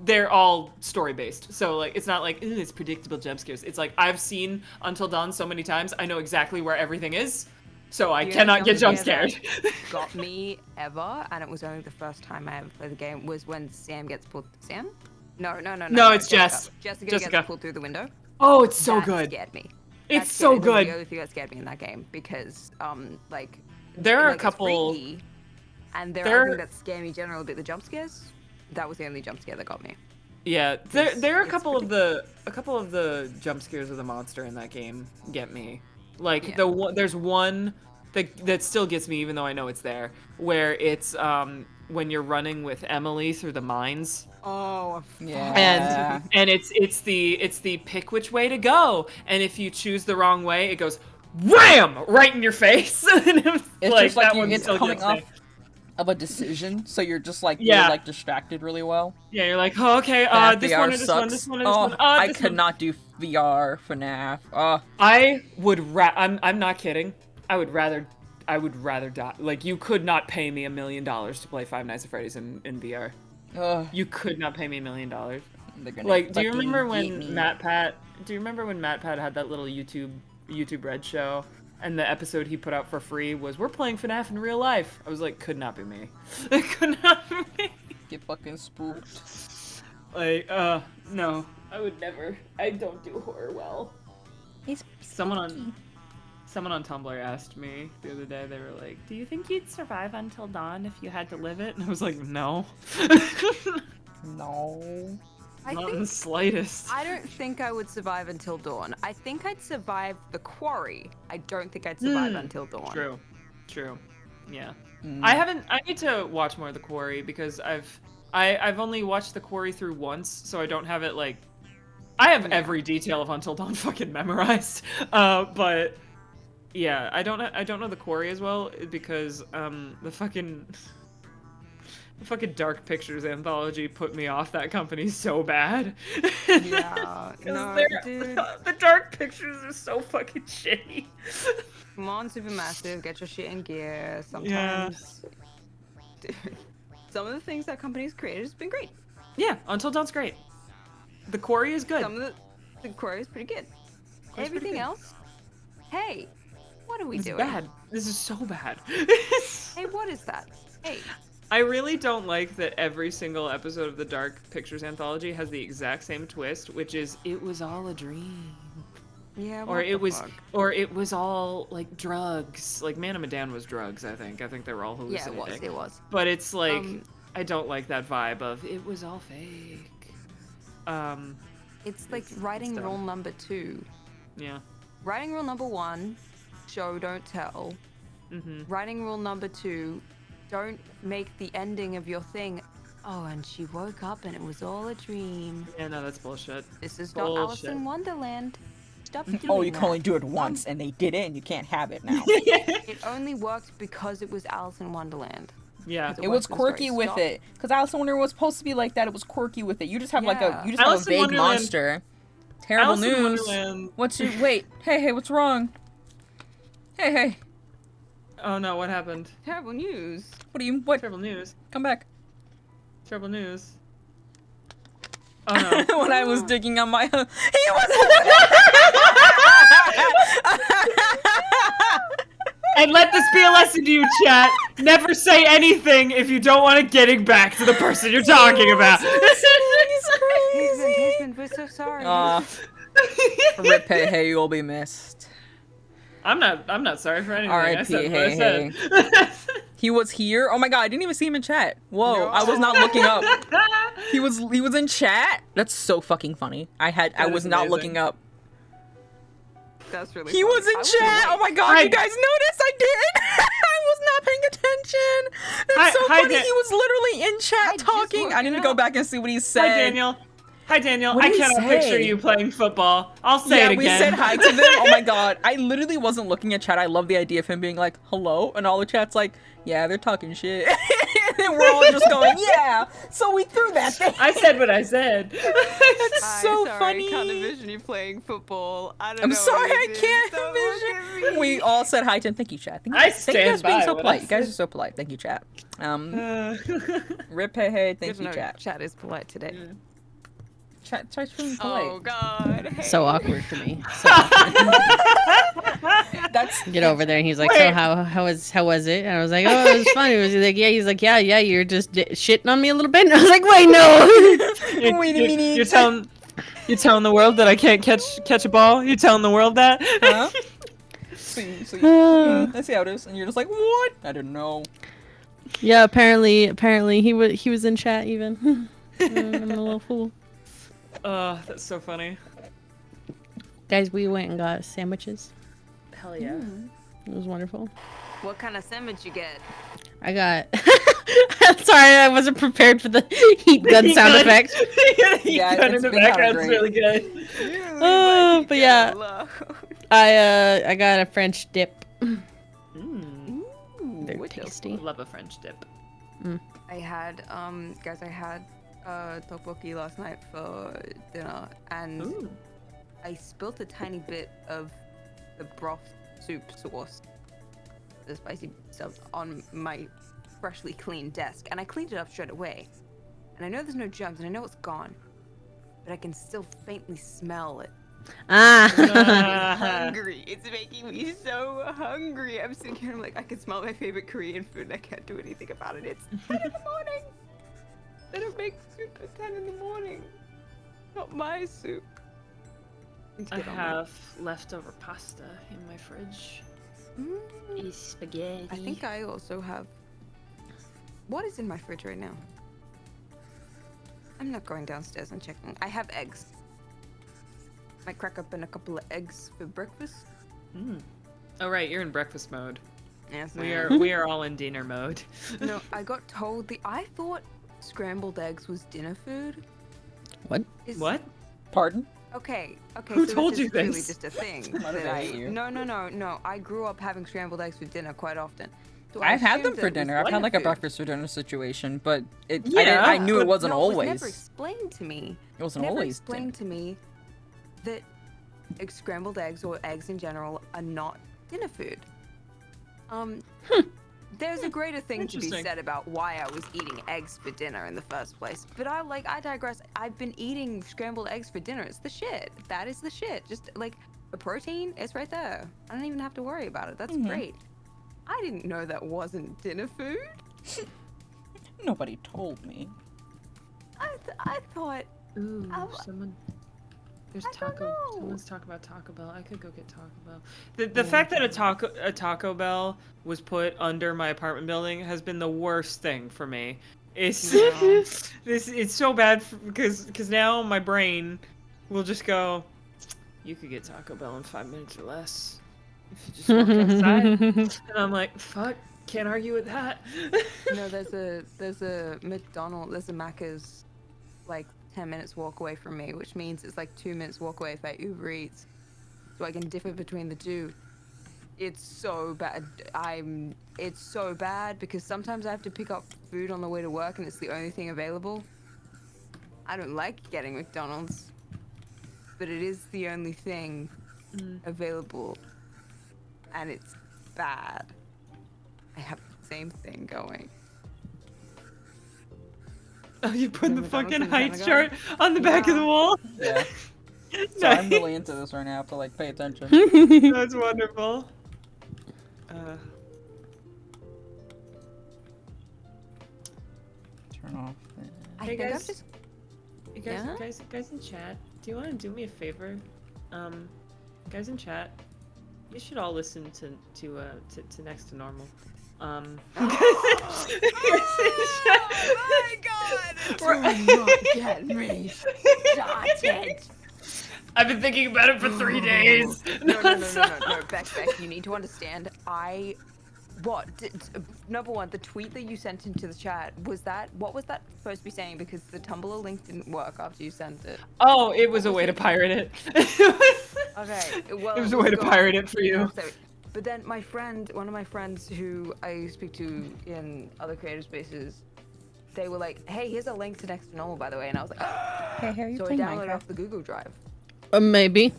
they're all story based. So like it's not like, ooh, it's predictable jump scares. It's like I've seen Until Dawn so many times, I know exactly where everything is. So I The only cannot get jump scare scared. that got me ever, and it was only the first time I ever played the game, was when Sam gets pulled. Sam? No, No, it's Jessica. Jess. Jessica Jessica. gets pulled through the window. Oh, it's so That good. scared me. It's That so scared me. It was good. the only thing that scared me in that game because, like, There are a like, it's couple. freaky, and there there- are things that scare me generally, but the jump scares, that was the only jump scare that got me. Yeah, there are a it's couple of the jump scares of the monster in that game get me. Like Yeah. there's one that still gets me even though I know it's there, where it's when you're running with Emily through the mines. Oh, Yeah. And it's the pick which way to go, and if you choose the wrong way, it goes wham right in your face. And It's like just like that one it's still coming gets off me. of a decision, so you're just like Yeah. you're like distracted really well. Yeah, you're like, oh, okay, FNAF this VR one or this sucks. one, this one or this Oh, one. I This could one. not do VR FNAF. Oh, I would I'm not kidding. I would rather die. Like, you could not pay me $1 million to play Five Nights at Freddy's in VR. ugh, You could not pay me $1 million. they're gonna Like, do you fucking remember get me. when Matt Pat had that little YouTube Red show, and the episode he put out for free was "We're playing FNAF in real life"? I was like, could not be me. It could not be me. Get fucking spooked. Like, no, I would never. I don't do horror well. He's Someone on Tumblr asked me the other day, they were like, do you think you'd survive until dawn if you had to live it? And I was like, no. no. Not in the slightest. I don't think I would survive until dawn. I think I'd survive the quarry. I don't think I'd survive until dawn. True. Yeah. Mm. I need to watch more of The Quarry because I've only watched The Quarry through once, so I don't have it like, I have every detail of Until Dawn fucking memorized. But yeah, I don't know The Quarry as well because the fucking Dark Pictures anthology put me off that company so bad. Yeah, no, dude. The Dark Pictures are so fucking shitty. Come on, Supermassive, get your shit in gear. Sometimes, dude, some of the things that company's created has been great. Yeah, Until Dawn's great. The Quarry is good. Some of the quarry is pretty good. Quarry's pretty Everything good. else, hey, what are we This is doing? bad. This is so bad. Hey, what is that? Hey, I really don't like that every single episode of the Dark Pictures anthology has the exact same twist, which is it was all a dream. yeah, Or what it the was fuck? or it was all like drugs. Like Man of Medan was drugs, I think. I think they were all Yeah, hallucinating. it was. But it's like Um, I don't like that vibe of it was all fake. It's like It's writing dumb. rule number 2. Yeah. Writing rule number 1, show don't tell. Mhm. Writing rule number 2, don't make the ending of your thing. Oh, and she woke up and it was all a dream. Yeah, no, that's bullshit. This is not Alice Bullshit. in Wonderland. Stop doing Oh, you that. can only do it once, and they did it, and you can't have it now. It only worked because it was Alice in Wonderland. Yeah. It It was worked for the quirky story. with Stop. it, because Alice in Wonderland was supposed to be like that. It was quirky with it. You just have like Yeah. a Alice in vague Wonderland- monster. Terrible Alice in news. Wonderland. What's your wait? Hey, what's wrong? Hey, Oh no, what happened? Terrible news. what? Terrible news. Come back. Terrible news. Oh no. When I was digging on my, he was. And let this be a lesson to you, chat. Never say anything if you don't want it getting back to the person you're talking about. Desmond, we're so sorry. Rip, hey, you'll be missed. I'm not sorry for anything. I R.I.P., said what I hey, said. He was here. Oh my god, I didn't even see him in chat. Whoa, I was not looking up. He was in chat. That's so fucking funny. I That was is not amazing. looking up. That's really He funny. was I in wasn't chat. Oh awake. my god, Hi. you guys noticed? I did. I was not paying attention. That's Hi- so hi, funny. Dan- He was literally in I chat just talking. I looked need it to go up. back and see what he said. Hi, Daniel. Hi, Daniel. What I did he cannot picture say? you playing football. I'll say Yeah, it we again. said hi to them. Oh my god. I literally wasn't looking at chat. I love the idea of him being like, hello, and all the chat's like, yeah, they're talking shit. And we're all just going, yeah. So we threw that thing. I said what I said. That's Hi, so sorry, funny. Can't envision you playing football. I don't I'm know. sorry, I anything. can't Don't look at envision. me. We all said hi to him. Thank you, chat. Thank you, I thank you guys stand for being by so what I polite. You guys said. are so polite. Thank you, chat. Rip, hey, Good thank to you, know chat. Chat is polite today. tries being polite. Oh God. So awkward for me. So awkward. That's Get over there, and he's like, Wait. "So how was it?" And I was like, "Oh, it was fun." He was like, "Yeah." He's like, "Yeah, you're just shitting on me a little bit." And I was like, "Wait, no." Wait a minute. You're telling the world that I can't catch a ball? You're telling the world that? Huh? So I see how it is, and you're just like, what? I don't know. Yeah, apparently he was in chat even. I'm a little fool. That's so funny. Guys, we went and got sandwiches. Hell yeah. It was wonderful. What kind of sandwich you get? I got. Sorry, I wasn't prepared for the heat gun sound effect. Yeah, gun it's in the been kinda background's great. really good. Oh, but yeah, I got a French dip. Mm. They're what the tasty. Love a French dip. I had guys, I had tteokbokki last night for dinner, and Ooh. I spilt a tiny bit of the broth soup sauce, the spicy stuff, on my freshly cleaned desk, and I cleaned it up straight away. And I know there's no germs, and I know it's gone, but I can still faintly smell it. Ah. I'm hungry. It's making me so hungry. I'm sitting here, I'm like, I can smell my favorite Korean food, and I can't do anything about it. It's 10 in the morning. They don't make soup at 10 in the morning. Not my soup. Need to I get on that. have leftover pasta in my fridge. Mm, Spaghetti. I think I also have. What is in my fridge right now? I'm not going downstairs and checking. I have eggs. Might crack open a couple of eggs for breakfast. Mm. Oh right, you're in breakfast mode. Yes, I We am. are all in dinner mode. No, I got told I thought scrambled eggs was dinner food. What? What? Pardon? Okay. Who so told this you is really this? just a thing. Why did that I hate you? No. I grew up having scrambled eggs for dinner quite often. So I've had them assumed that for it was dinner. I've had dinner like a food. breakfast for dinner situation, but Yeah, I knew it but wasn't No, it was never always. explained to me. It wasn't Never always. explained to me that scrambled eggs or eggs in general are not dinner food. There's a greater thing to be Interesting. said about why I was eating eggs for dinner in the first place. But I digress. I've been eating scrambled eggs for dinner. It's the shit. That is the shit. Just like the protein, it's right there. I don't even have to worry about it. That's great. I didn't know that wasn't dinner food. Nobody told me. I thought. Ooh, Um, There's I don't Taco. know. Someone's talking about Taco Bell. I could go get Taco Bell. The fact that a Taco Bell was put under my apartment building has been the worst thing for me. It's Yeah. it's so bad because now my brain will just go. You could get Taco Bell in 5 minutes or less if you just walk outside. And I'm like, fuck, can't argue with that. No, there's a McDonald's, there's a Macca's like 10 minutes walk away from me, which means it's like 2 minutes walk away if I Uber Eats. So I can differ between the two. It's so bad. It's so bad because sometimes I have to pick up food on the way to work and it's the only thing available. I don't like getting McDonald's, but it is the only thing available, and it's bad. I have the same thing going. Oh, you put the McDonald's fucking in height Pentagon? chart on the back of the Yeah. wall. Yeah. So I'm really into this right now. I have to like pay attention. That's wonderful. Turn off. I Hey, think guys. I'm just. You guys, Yeah? guys in chat, do you want to do me a favor? Guys in chat, you should all listen to Next to Normal. Oh my god! Do not get me started. I've been thinking about it for 3 days. No, Beck, you need to understand. Number one, the tweet that you sent into the chat, what was that supposed to be saying? Because the Tumblr link didn't work after you sent it. Oh, it was a way to pirate it. Okay, well. It was a way to going- pirate it for you. But then one of my friends who I speak to in other creative spaces, they were like, hey, here's a link to Next to Normal, by the way. And I was like, Hey, how are you so I playing downloaded Minecraft? off the Google Drive. Maybe.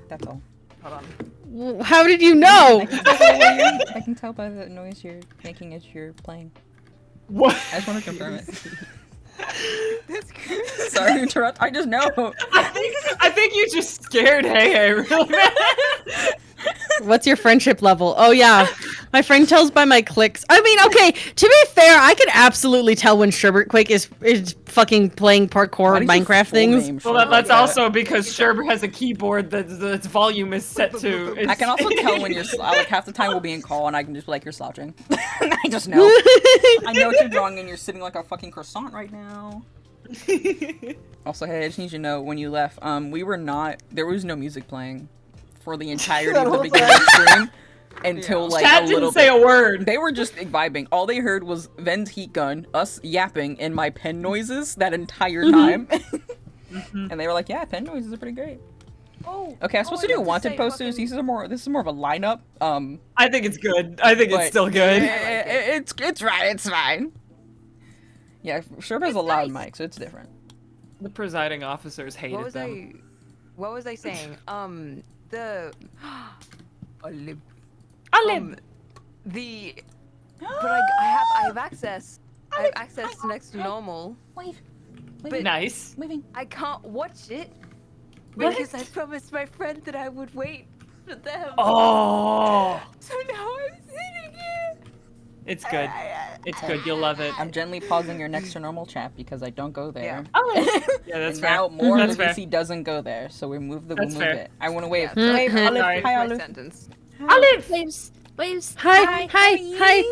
That's all. Hold on. How did you know? I can tell by the noise you're making as you're playing. What? I just want to confirm it. That's good. Sorry to interrupt. I just know. I think you just scared Hey really bad. What's your friendship level? Oh yeah, my friend tells by my clicks. I mean, okay. To be fair, I could absolutely tell when Sherbert Quake is fucking playing parkour Why and did you Minecraft full things. name Well, Sherbert that's like also because Sherbert has a keyboard that its volume is set to. I can also tell when you're like half the time we'll be in call and I can just be like you're slouching. I just know. I know what you're drawing and you're sitting like a fucking croissant right now. Also, hey, I just need you to know when you left, there was no music playing for the entirety of the beginning of the stream until like Chat a didn't little say bit. a word. They were just vibing. All they heard was Ven's heat gun, us yapping, and my pen noises that entire time. And they were like, "Yeah, pen noises are pretty great." Oh. Okay, I'm supposed to do meant wanted say posters. fucking- This is more of a lineup. I think it's good. I think it's but still good. It's right. It's fine. Yeah, Sherbert has a loud mic, so it's different. The presiding officers hated What was them. What was I saying? The. Olib. The. But I have access. I have access to next to normal. Wave. But Nice. Moving. I can't watch it What? because I promised my friend that I would wait for them. Oh, So now I'm sitting here. it's good. It's good. You'll love it. I'm gently pausing your next to normal chat because I don't go there. Yeah, that's And fair. now more That's of the fair. VC doesn't go there, so we move That's move fair. it. I want to wave. Yeah, Wave, Mhm. Olive. Sorry. Hi, My Olive. sentence. Olive. Waves. Waves. Hi, hi, hi.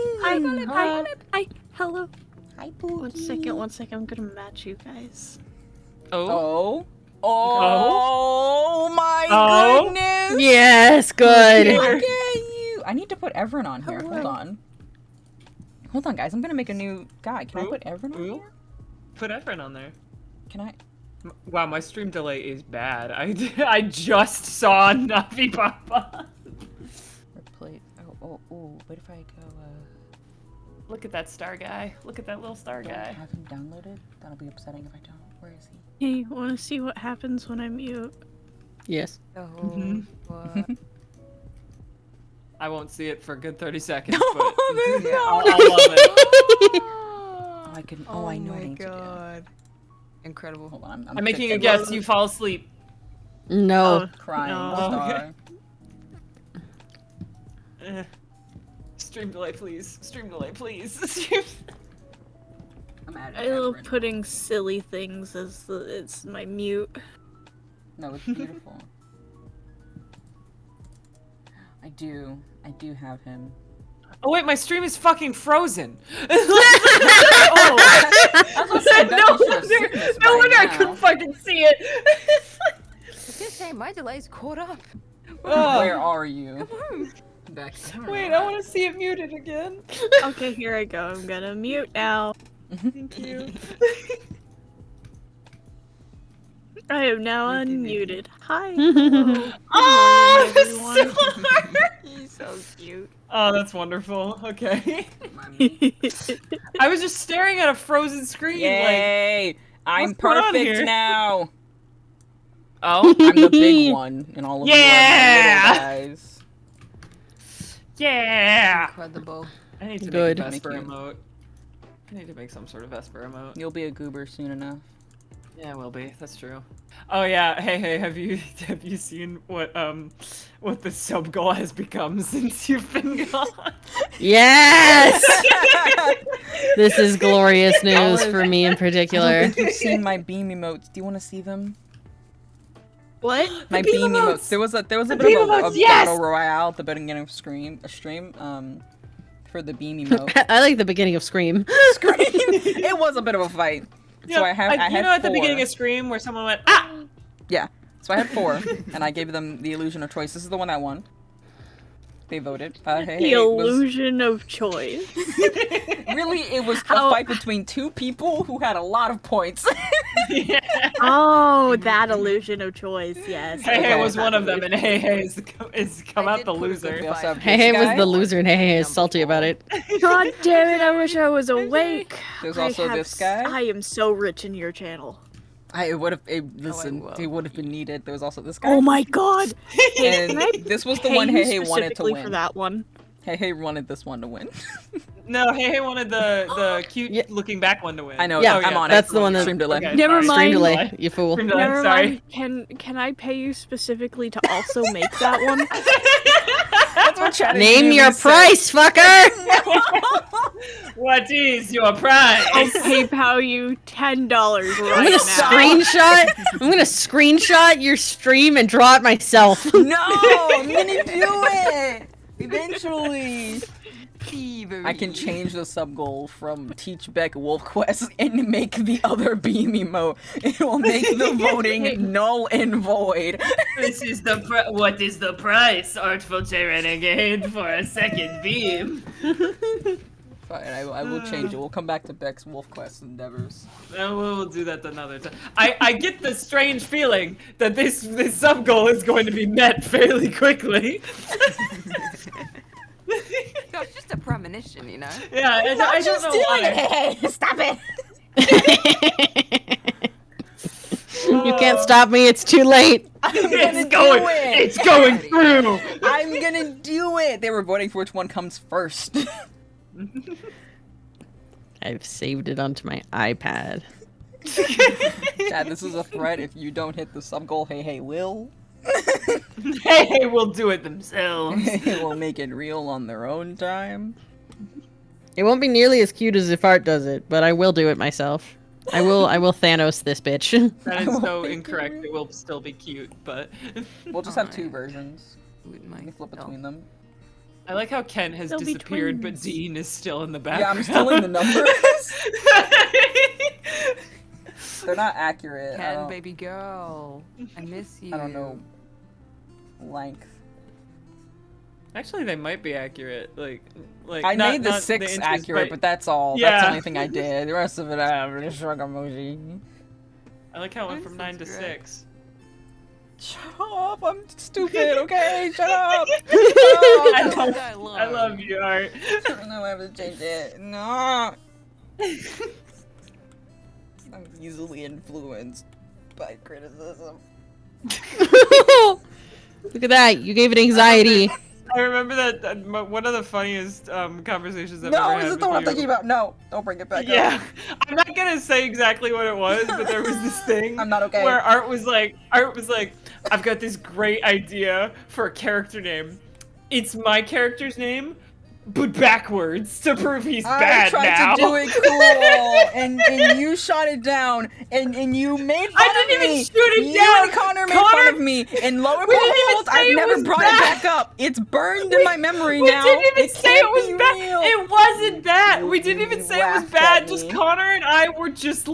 Hi. Hello. Hi, Pookie. One second. I'm gonna match you guys. Oh. Oh my Oh. goodness! Yes, good. Yeah. Look at you! I need to put Everin on here. Hold Hello. on. Hold on, guys. I'm gonna make a new guy. Can I Ooh, put Everin on ooh. here? Put Efren on there. Can I? Wow, my stream delay is bad. I just saw Navi Papa. Replace. Oh. What if I go? Look at that star guy. Look at that little star Don't guy. have him downloaded? That'll be upsetting if I don't. Where is he? Hey, wanna see what happens when I mute? Yes. Oh, Mhm. what? I won't see it for a good 30 seconds, No, but there's yeah, no- I'll love it. Oh, I can. Oh, I know what I my need to god. Incredible. do. Hold on. I'm making a fixing guess. this. You fall asleep. No. Crying No. star. Eh. Stream delay, please. Stream delay, please. Stream- I'm adding I love Everin. putting silly things as it's my mute. No, it's beautiful. I do have him. Oh wait, my stream is fucking frozen. Oh, no wonder I couldn't fucking see it. I was gonna say my delay's caught up. Where are you? Come on. Back. Wait, I want to see it muted again. Okay, here I go. I'm gonna mute now. Thank you. I am now unmuted. Hi. Oh, Good that's morning, so hard. He's so cute. Oh, that's wonderful. Okay. I was just staring at a frozen screen. Like, Yay! I'm what's going on perfect here? now. oh, I'm the big one in all of Yeah! you are the little guys. yeah. Incredible. I need to Good. make a Vesper Thank you. emote. I need to make some sort of Vesper emote. You'll be a goober soon enough. Yeah, it will be. That's true. Oh yeah. Hey, have you seen what the sub goal has become since you've been gone? Yes. This is glorious news Olive, for me in I particular. don't think you've seen my beam emotes. Do you want to see them? What? My beam beam emotes! emotes. There was a beam bit of a emotes, yes! battle royale at the beginning of stream for the beam emote. I like the beginning of Scream. Scream. It was a bit of a fight. So I had you know at the four. beginning of Scream where someone went ah. Yeah. So I had 4, and I gave them the illusion of choice. This is the one that won. They voted. The illusion of choice. Really, it was a How- fight between 2 people who had a lot of points. Yeah. Oh, that illusion of choice. Yes. Hey, Okay. was one of them, and Hey is come I out did the put a good loser. We also have Hey, this hey was guy. the loser, and hey, is salty about it. God damn it! I wish I was awake. There's I also have this guy. I am so rich in your channel. It would have. Listen, will. it would have been needed. There was also this guy. Oh my god! And Can I this was the pay one you Hey wanted to specifically win. for that one. Hey wanted this one to win. No, Hey wanted the cute Yeah. looking back one to win. I know. Yeah, I'm on that's it. the one that- Stream delay. Okay, Never sorry. Stream mind. delay, you fool. Stream delay, Never sorry. mind. Can I pay you specifically to also make that one? That's what chat Name immediately your said. price, fucker! What is your price? I'll PayPal you $10 right I'm gonna screenshot your stream and draw it myself. No, I'm gonna do it eventually. Thievery. I can change the sub goal from Teach Beck Wolf Quest and make the other beam emote. It will make the voting null and void. This is the what is the price, Artful J Renegade, for a second beam? Fine, I will change it. We'll come back to Beck's Wolf Quest endeavors. We'll do that another time. I get the strange feeling that this sub goal is going to be met fairly quickly. No, it's just a premonition, you know? Yeah, I don't know why. Hey, stop it! You can't stop me, it's too late. It's going. It's going through. I'm gonna do it. They were voting for which one comes first. I've saved it onto my iPad. Chad, this is a threat. If you don't hit the sub goal, hey will. Hey, we'll do it themselves. They will make it real on their own time. It won't be nearly as cute as if Art does it, but I will do it myself. I will Thanos this bitch. That is so incorrect. It will still be cute, but We'll just have two versions. Wouldn't You mind. can flip between them. I like how Ken has They'll be disappeared, but twins. Dean is still in the Yeah, background. I'm still in the numbers. They're not accurate. I Ken, don't, baby girl. I miss you. I don't know length. Actually, they might be accurate. Like I not, made the not 6 inches, accurate, but that's all. That's Yeah. the only thing I did. The rest of it, I have a shrug emoji. I like how it went from This 9 to is great. 6. Shut up! I'm stupid. Okay, shut up. I Shut up. love, I love you, Art. No, I have to change it. No. I'm easily influenced by criticism. Look at that, you gave it anxiety. I remember that one of the funniest conversations I've No, ever is had it the with one I'm you. thinking about? No, don't bring it back Yeah, up. I'm not gonna say exactly what it was, but there was this thing I'm not okay. where Art was like, I've got this great idea for a character name. It's my character's name, but backwards to prove he's I bad tried now. to do it cool, and you shot it down, and you made fun I of didn't me. even shoot it you down. and Connor made Connor- fun of me, and lo and We didn't even behold, say I've it never was brought bad. it back up. It's burned in my memory We now. didn't even It say can't it was be bad. real. It wasn't bad. We You- didn't even you say it was laughed bad. at Just me. Connor and I were just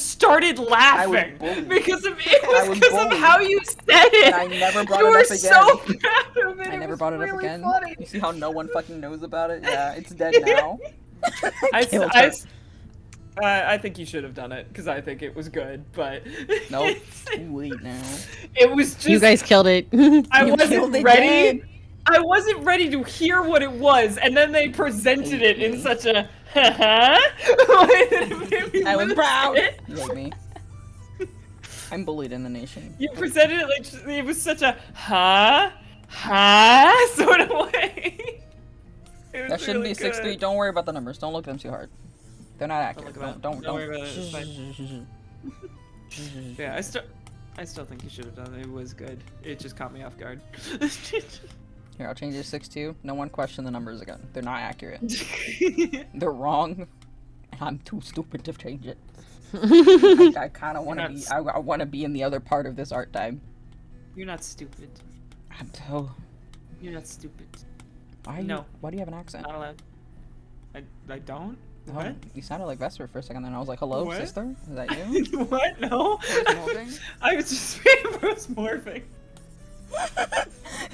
started laughing bullied. because of I it was was because of bullied. how you said it. And I never brought you it were up again. so proud of it. I It never was brought it up really again. funny. You see how no one fucking knows about it? Yeah, it's dead now. Killed her. I think you should have done it because I think it was good, but Nope, too late now. it was just You guys killed it. I You killed wasn't it ready. dead. I wasn't ready to hear what it was, and then they presented it in such a I I was proud. You hate me. I'm bullied in the nation. You presented it like it was such a sort of way. It was That shouldn't really be 6-3. good. Don't worry about the numbers. Don't look at them too hard. They're not accurate. look at Don't that. Don't worry about it. It's fine. Yeah, I still think you should have done it. It was good. It just caught me off guard. Here, I'll change it to 6-2. No one question the numbers again. They're not accurate. They're wrong. And I'm too stupid to change it. I kind of want to be. I want to be in the other part of this art time. You're not stupid. I'm so. You're not stupid. Why? Are you, No. Why do you have an accent? Not allowed. I don't. Oh, What? you sounded like Vesper for a second, then I was like, "Hello, What? sister? Is that you?" What? No. morphing? I was just morphing.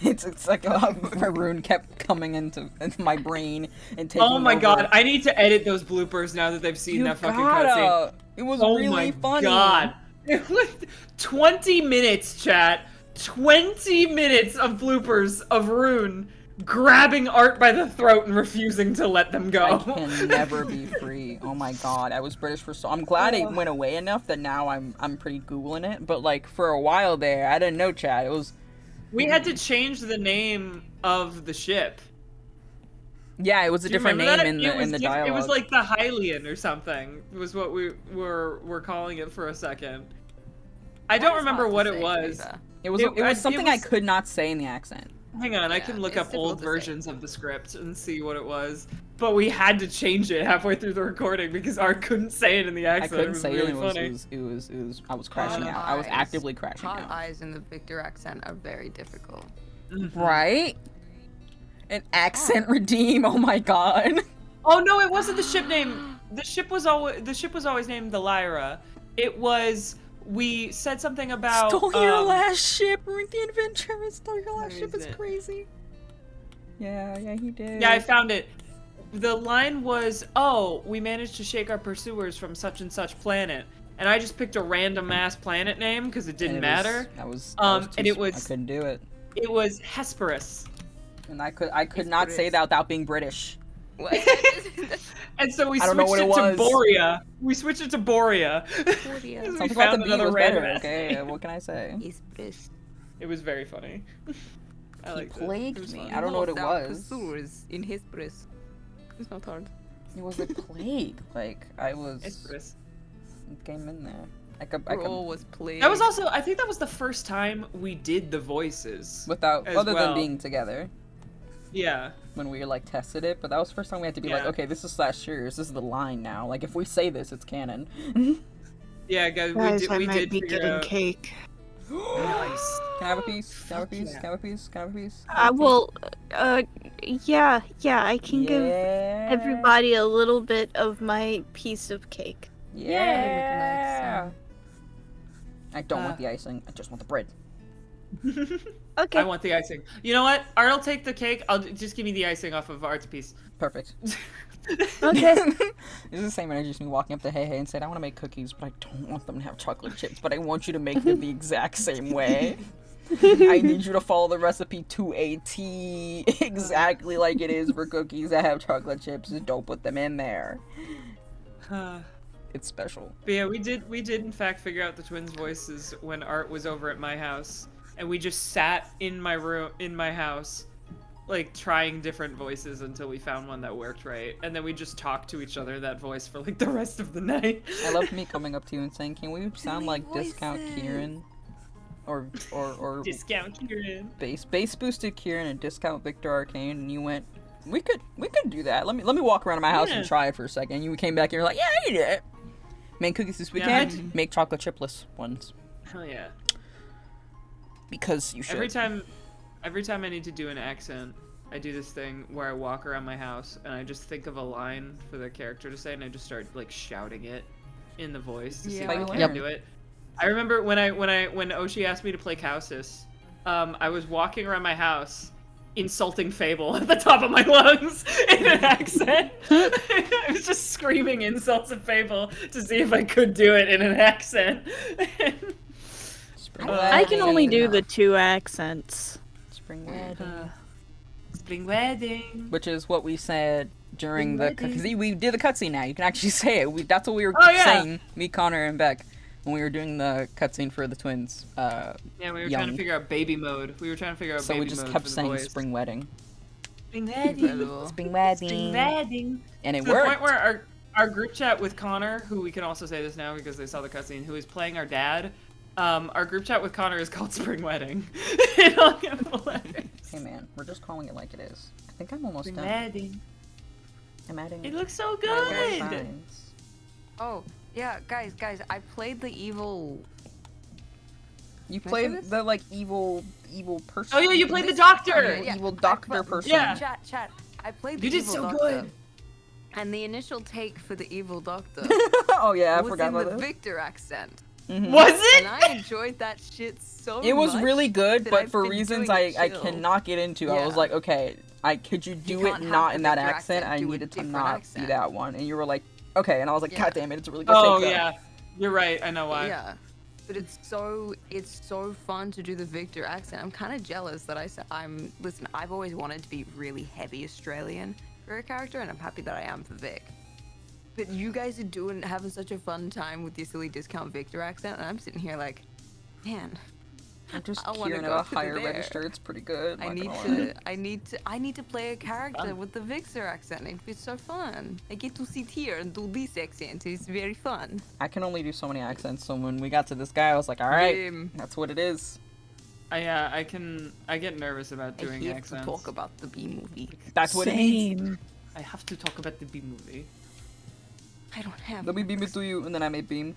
It's like Maroon kept coming into my brain and taking. Oh my over. god, I need to edit those bloopers now that they've seen You that fucking cutscene. gotta. It was Oh really my funny. god. It was 20 minutes, chat. 20 minutes of bloopers of Rune grabbing Art by the throat and refusing to let them I go. can never be free. Oh my god, I was British for so. I'm glad it went away enough that now I'm pretty googling it. But like for a while there, I didn't know chat. It was. We had to change the name of the ship. Yeah, it was a Do you different remember name that? in the dialogue. It was like the Hylian or something. Was what we were calling it for a second. I don't remember what it was. it was something I was- could not say in the accent. Hang on, I Yeah, can look it's up old difficult to say. versions of the script and see what it was. But we had to change it halfway through the recording because Art couldn't say it in the I accent. couldn't it was say really it. funny. It was. I was crashing Hard out. I was eyes. actively crashing Hard out. eyes in the Victor accent are very difficult. Right? An accent redeem. Oh my god. Oh no, it wasn't the ship name. The ship was always named the Lyra. It was we said something about Stole your last ship. Weren't the adventurers? Stole your last Where ship. is It's it? crazy. Yeah, he did. Yeah, I found it. The line was, "Oh, we managed to shake our pursuers from such and such planet," and I just picked a random ass planet name because it didn't matter. That was and too it was- I couldn't do it, It was Hesperus, and I could not say that without being British. What? and so we I don't know switched what it it to was. Borea. We switched it to Borea. Borea. We Something about found the B another was random better. ass Okay, name. what can I say? It was very funny. I He liked it. It plagued was me. fun. I don't know what it Lost our was. pursuers in Hesperus. It's not hard. It was a plague. Like I was Hesperus. came in there. I could Bro was playing. That was also, I think that was the first time we did the voices. without as other well. than being together Yeah. when we like tested it. But that was the first time we had to be like, Yeah. okay, this is /serious. This is the line now. Like if we say this, it's canon. Yeah, guys, Guys, we I did might be figure getting out. cake. Nice. Can I have a piece? Can I have a Fuck piece? yeah. Can I have a piece? Can I have a piece? I will. Yeah, I can give Yeah. everybody a little bit of my piece of cake. Yeah. I don't Uh, want the icing. I just want the bread. Okay. I want the icing. You know what? Art will take the cake. Just give me the icing off of Art's piece. Perfect. Okay. It's the same energy as me walking up to Hey Hey and saying, I want to make cookies, but I don't want them to have chocolate chips, but I want you to make them the exact same way. I need you to follow the recipe to a T, exactly like it is for cookies that have chocolate chips, and don't put them in there. It's special. But yeah, we did in fact figure out the twins' voices when Art was over at my house, and we just sat in my house, like trying different voices until we found one that worked right, and then we just talked to each other that voice for like the rest of the night. I love me coming up to you and saying, can we sound like Silly Discount voices. Kieran? Or Discount Kieran. base boosted Kieran and discount Victor Arcane, and you went, we could do that. Let me walk around my house and Yeah. try it for a second. You came back and you're like, yeah, I did it. Make cookies this Yeah, I weekend. Make chocolate chipless ones Hell yeah. because you should. Every time I need to do an accent, I do this thing where I walk around my house and I just think of a line for the character to say, and I just start like shouting it in the voice to see if I Yeah. can Yep. do it. I remember when Oshi asked me to play Kausis, I was walking around my house insulting Fable at the top of my lungs in an accent. I was just screaming insults at Fable to see if I could do it in an accent. Spring I can only wedding. do the 2 accents. Spring wedding. Spring wedding. Which is what we said during the because we did the cutscene. Now you can actually say it. That's what we were Oh, yeah. saying. Me, Connor, and Beck when we were doing the cutscene for the twins. Yeah, we were trying Young. to figure out baby mode. We were trying to figure out So baby we just mode kept for the saying voice. spring wedding. Spring wedding. Incredible. Spring wedding. Spring wedding. And it To the worked. point where our group chat with Connor, who we can also say this now because they saw the cutscene, who is playing our dad. Our group chat with Connor is called Spring Wedding. Hey man, we're just calling it like it is. I think I'm almost Spring done. wedding. I'm adding. It looks so more good. signs. Oh, yeah, guys, I played the evil. You Can I say played this? the like evil person. Oh yeah, you played the doctor. Evil, Yeah, evil doctor I- person. Yeah. Chat. I played the You did evil so doctor. good. And the initial take for the evil doctor Oh yeah, I was forgot in the about this. Victor accent. Mhm. Was it? And I enjoyed that shit so It was much really good, that but I've for been reasons doing I it chill. cannot get into, I was Yeah. like, okay, could you do it can't have not the in that Victor accent? accent, I do a needed to different not be accent. that one, and you were like, okay, and I was like, Yeah. god damn it, it's a really good Oh take, though. yeah, you're right. I know why. Yeah. But it's so fun to do the Victor accent. I'm kind of jealous that listen, I've always wanted to be really heavy Australian for a character, and I'm happy that I am for Vic. But you guys are having such a fun time with your silly discount Victor accent, and I'm sitting here like, man, I'm just I wanna hearing go about to the higher there. register. It's pretty good. I not need gonna lie. I need to play a character with the Vixer accent. It'd be so fun. I get to sit here and do this accent. It's very fun. I can only do so many accents, so when we got to this guy, I was like, all right, Damn. that's what it is. I get nervous about I doing have accents. to talk about the B movie. That's what it is. Same. I have to talk about the B movie. I don't have. Let me beam it to you, and then I made beam.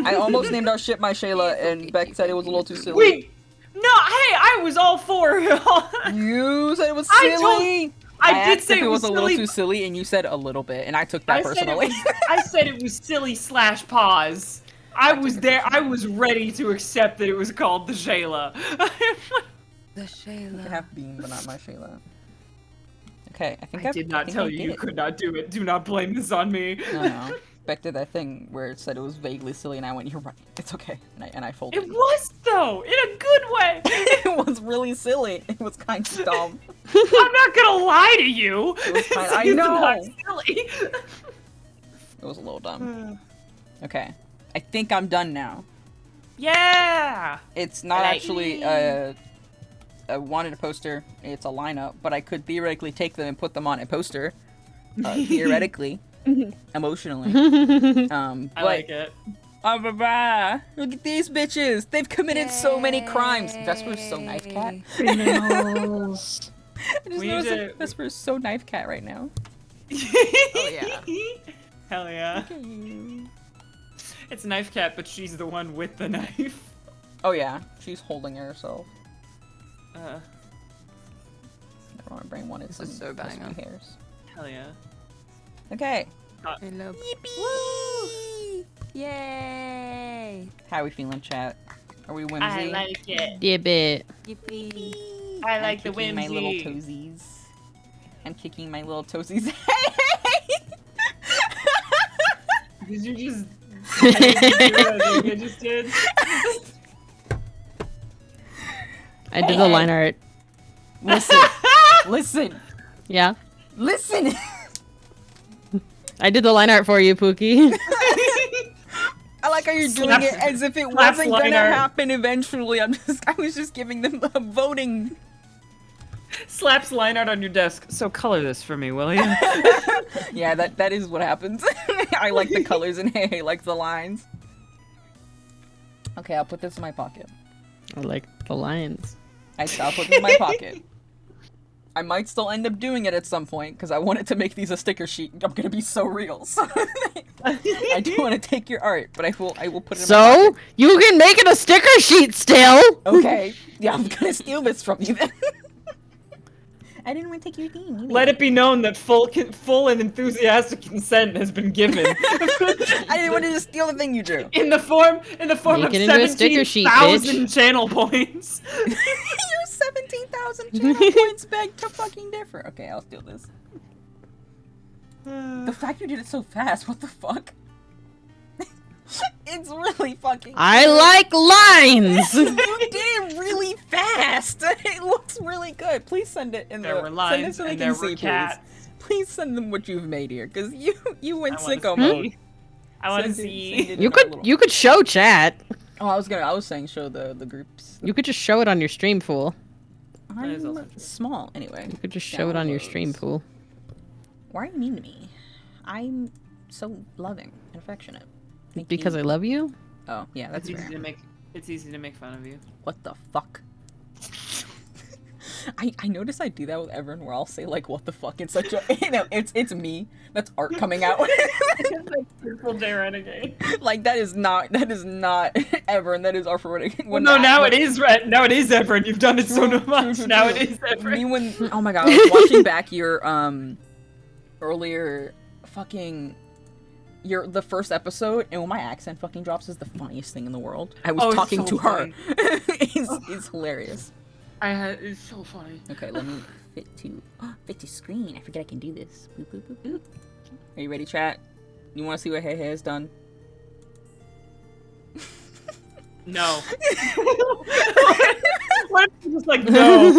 I almost named our ship my Shayla, and Beck said it was a little too silly. Wait! No, hey, I was all for You said it was I silly! I did asked say if it was a little silly. too silly, and you said a little bit, and I took that personally. I said it was silly / pause. I was there. I was ready to accept that it was called the Shayla. The You Shayla. can have beam, but not my Shayla. Okay, I think I did not think tell I you did you it. could not do it. Do not blame this on me. No. Beck did that thing where it said it was vaguely silly, and I went, "You're right. It's okay." And I folded. It was though, in a good way. It was really silly. It was kind of dumb. I'm not gonna lie to you. It was kinda- I It's know. not silly. It was a little dumb. Okay, I think I'm done now. Yeah. It's not like- actually I wanted a poster. It's a lineup, but I could theoretically take them and put them on a poster. Theoretically, emotionally. I But like it. look at these bitches. They've committed so many crimes. Vesper's so knife cat. Criminals. I just We noticed need that to- Vesper's so knife cat right now. Oh yeah. Hell yeah. Look at you. It's Knife Cat, but she's the one with the knife. Oh yeah, she's holding herself. My brain wanted This some is so crispy banger. hairs. Hell yeah. Okay, I love. Woo! Yay! how we feeling, chat? Are we whimsy? it. Yeah, bit. Yippee! I I'm like the kicking my little whimsy. toesies. I'm kicking my little toesies. Did you just? I didn't do what I think I just did. I did the line art. Listen, listen, Yeah. listen. I did the line art for you, Pookie. I like how you're doing Slaps- it as if it slaps wasn't gonna line art. happen eventually. I was just giving them a voting. Slaps line art on your desk. So color this for me, will you? Yeah, that is what happens. I like the colors and hey, like the lines. Okay, I'll put this in my pocket. I like the lions. I'll put it in my pocket. I might still end up doing it at some point because I wanted to make these a sticker sheet. I'm gonna be so real. So I do want to take your art, but I will put it in my So pocket. you can make it a sticker sheet still. Okay. Yeah, I'm gonna steal this from you then. I didn't want to take your thing. You Let it be known that full and enthusiastic consent has been given. I didn't want to just steal the thing you drew. in the form Make of it into a sticker sheet, bitch. 17,000 channel points. You're 17,000 channel points beg to fucking differ. Okay, I'll steal this. The fact you did it so fast, what the fuck? It's really fucking I like lines. You did it really fast. It looks really good. Please send it in There the were send it lines so they and can there see, were cats. Please send them what you've made here, because you went I wanna sicko see. mode. I want to Send it- see. send it in You our could little- you could show chat. Oh, I was saying show the groups. You could just show it on your stream, fool. is also I'm true. small anyway. You could just show it on your stream, Downloads. fool. Why are you mean to me? I'm so loving and affectionate. Thank Because you. I love you. Oh yeah, that's It's fair. easy to make. It's easy to make fun of you. What the fuck? I notice I do that with everyone where I'll say like what the fuck in such a it's me. That's art coming out. Beautiful day renegade. Like that is not ever and that is art for when Well, no, now it is red. Now it is Everett. You've done it so much. Now it is me Everett. when oh my god, I was watching back your earlier fucking the first episode, and when my accent fucking drops is the funniest thing in the world. I was Oh, it's talking so to her. funny. It's hilarious. It's so funny. Okay, let me fit to screen. I forget I can do this. Boop, boop, boop, boop. Are you ready, chat? You want to see what Hey Hey has done? No. What if you just like no?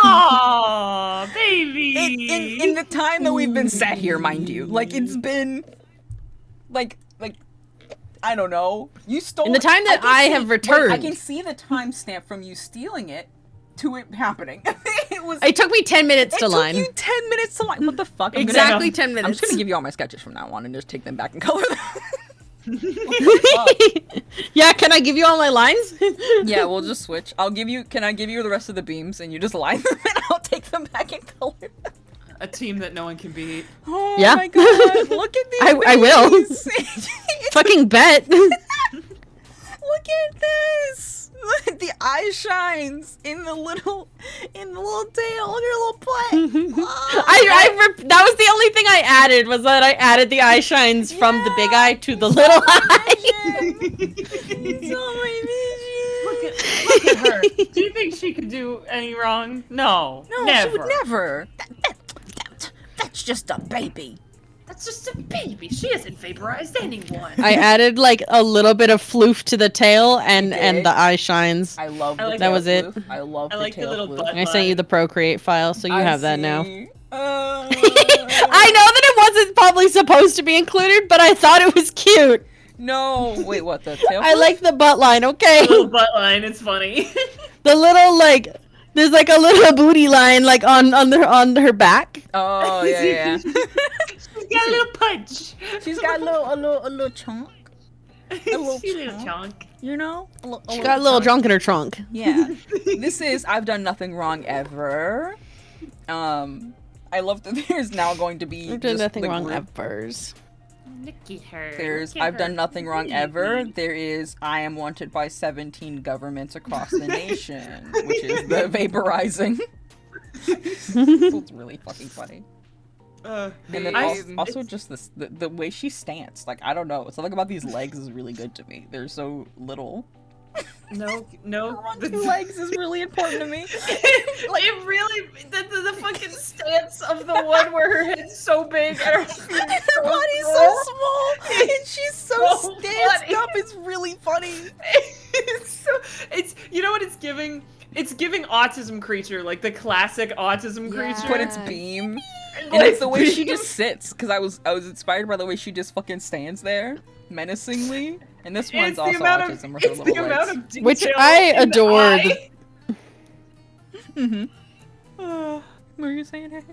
Aww, baby. In the time that we've been sat here, mind you, like it's been like I don't know. You stole In the it. time that I have wait, returned. I can see the timestamp from you stealing it to it happening. It took me 10 minutes to line. It took you 10 minutes to line. What the fuck? Exactly 10 I'm minutes. just gonna give you all my sketches from now on and just take them back and color them. Yeah, can I give you all my lines? Yeah, we'll just switch. Can I give you the rest of the beams and you just line them and I'll take them back and color them? A team that no one can beat. Oh Yeah. my god, look at these I will. babies. Fucking bet. Look at this! Look at the eye shines in the little tail, in your little butt. Oh, That was the only thing I added, was that I added the eye shines from the big eye to the little eye. It's all my vision. Look at her. Do you think she could do any wrong? No. No, never. she would never. That's just a baby. That's just a baby. She hasn't vaporized anyone. I added like a little bit of floof to the tail and did? the eye shines. I love I the like that tail was it. floof. I love I the like the tail little floof. butt. I sent you the Procreate file, so you I have that now. see. I know that it wasn't probably supposed to be included, but I thought it was cute. No, wait, what, the tail I floof? like the butt line, okay? little butt line. It's funny. The little like, there's like a little booty line like on her back. Oh, yeah. She's got a little punch. She's got a little chunk. little She's a little chunk. chunk. You know? She got a little drunk in her trunk. Yeah. This is I've done nothing wrong ever. I love that there's now going to be I've done just nothing the wrong group. ever. Look at her. There's Look at I've done her nothing wrong ever. baby. There is I am wanted by 17 governments across the nation, which is the vaporizing. It's really fucking funny. And then also just this the way she stands. Like I don't know. Something about these legs is really good to me. They're so little. No. Her two legs is really important to me. Like it really, the fucking stance of the one where her head's so big and her feet are Her body's so small and she's so so stanced funny. up. It's really funny. it's you know what it's giving? It's giving autism creature, like the classic autism creature. But it's Beam. And it's the way she just sits, because I was inspired by the way she just fucking stands there, menacingly. And this one's also autism with her little legs. Which I adored. What were you saying, Hank?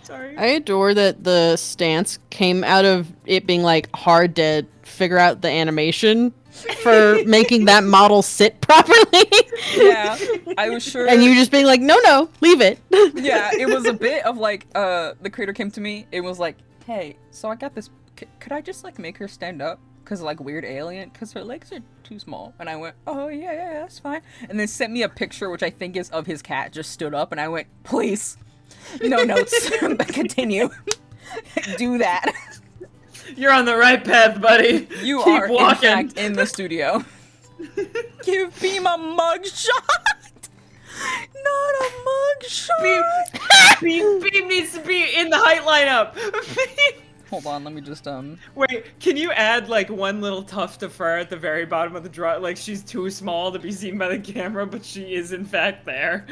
Sorry. I adore that the stance came out of it being like hard to figure out the animation for making that model sit properly. Yeah, I was sure. And you just being like, no, leave it. Yeah, it was a bit of like, the creator came to me, it was like, hey, so I got this, could I just like make her stand up? Cause like weird alien, cause her legs are too small. And I went, oh yeah, that's fine. And then sent me a picture, which I think is of his cat just stood up, and I went, please, no notes, continue, do that. You're on the right path, buddy. You Keep are walking. in fact in the studio. Give Beam a mug shot. Not a mug shot. Beam needs to be in the height lineup. Hold on, let me just Wait, can you add like one little tuft of fur at the very bottom of the draw? Like she's too small to be seen by the camera, but she is in fact there.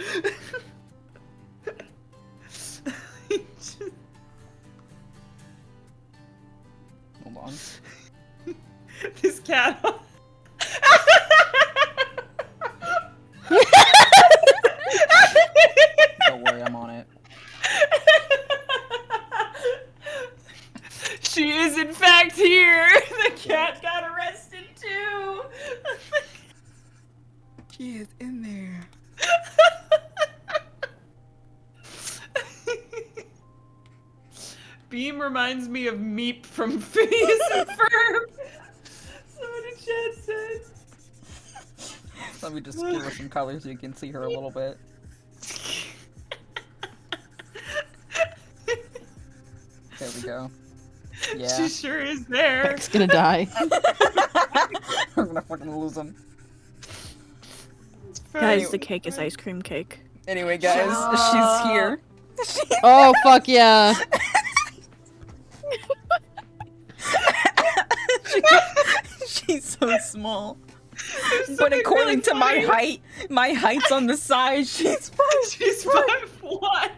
hold on. This cat. Don't worry, I'm on it. She is in fact here. The cat got arrested too. She is in there. Beam reminds me of Meep from Phineas and Ferb. Someone in chat said. Let me just give her some color so you can see her a little bit. There we go. Yeah. She sure is there. Beck's gonna die. We're gonna fucking lose him. Guys, the cake is ice cream cake. Anyway, guys, she's here. Oh, fuck yeah. She's so small. But according to my height's on the side, she's 5'1". She's 5'1".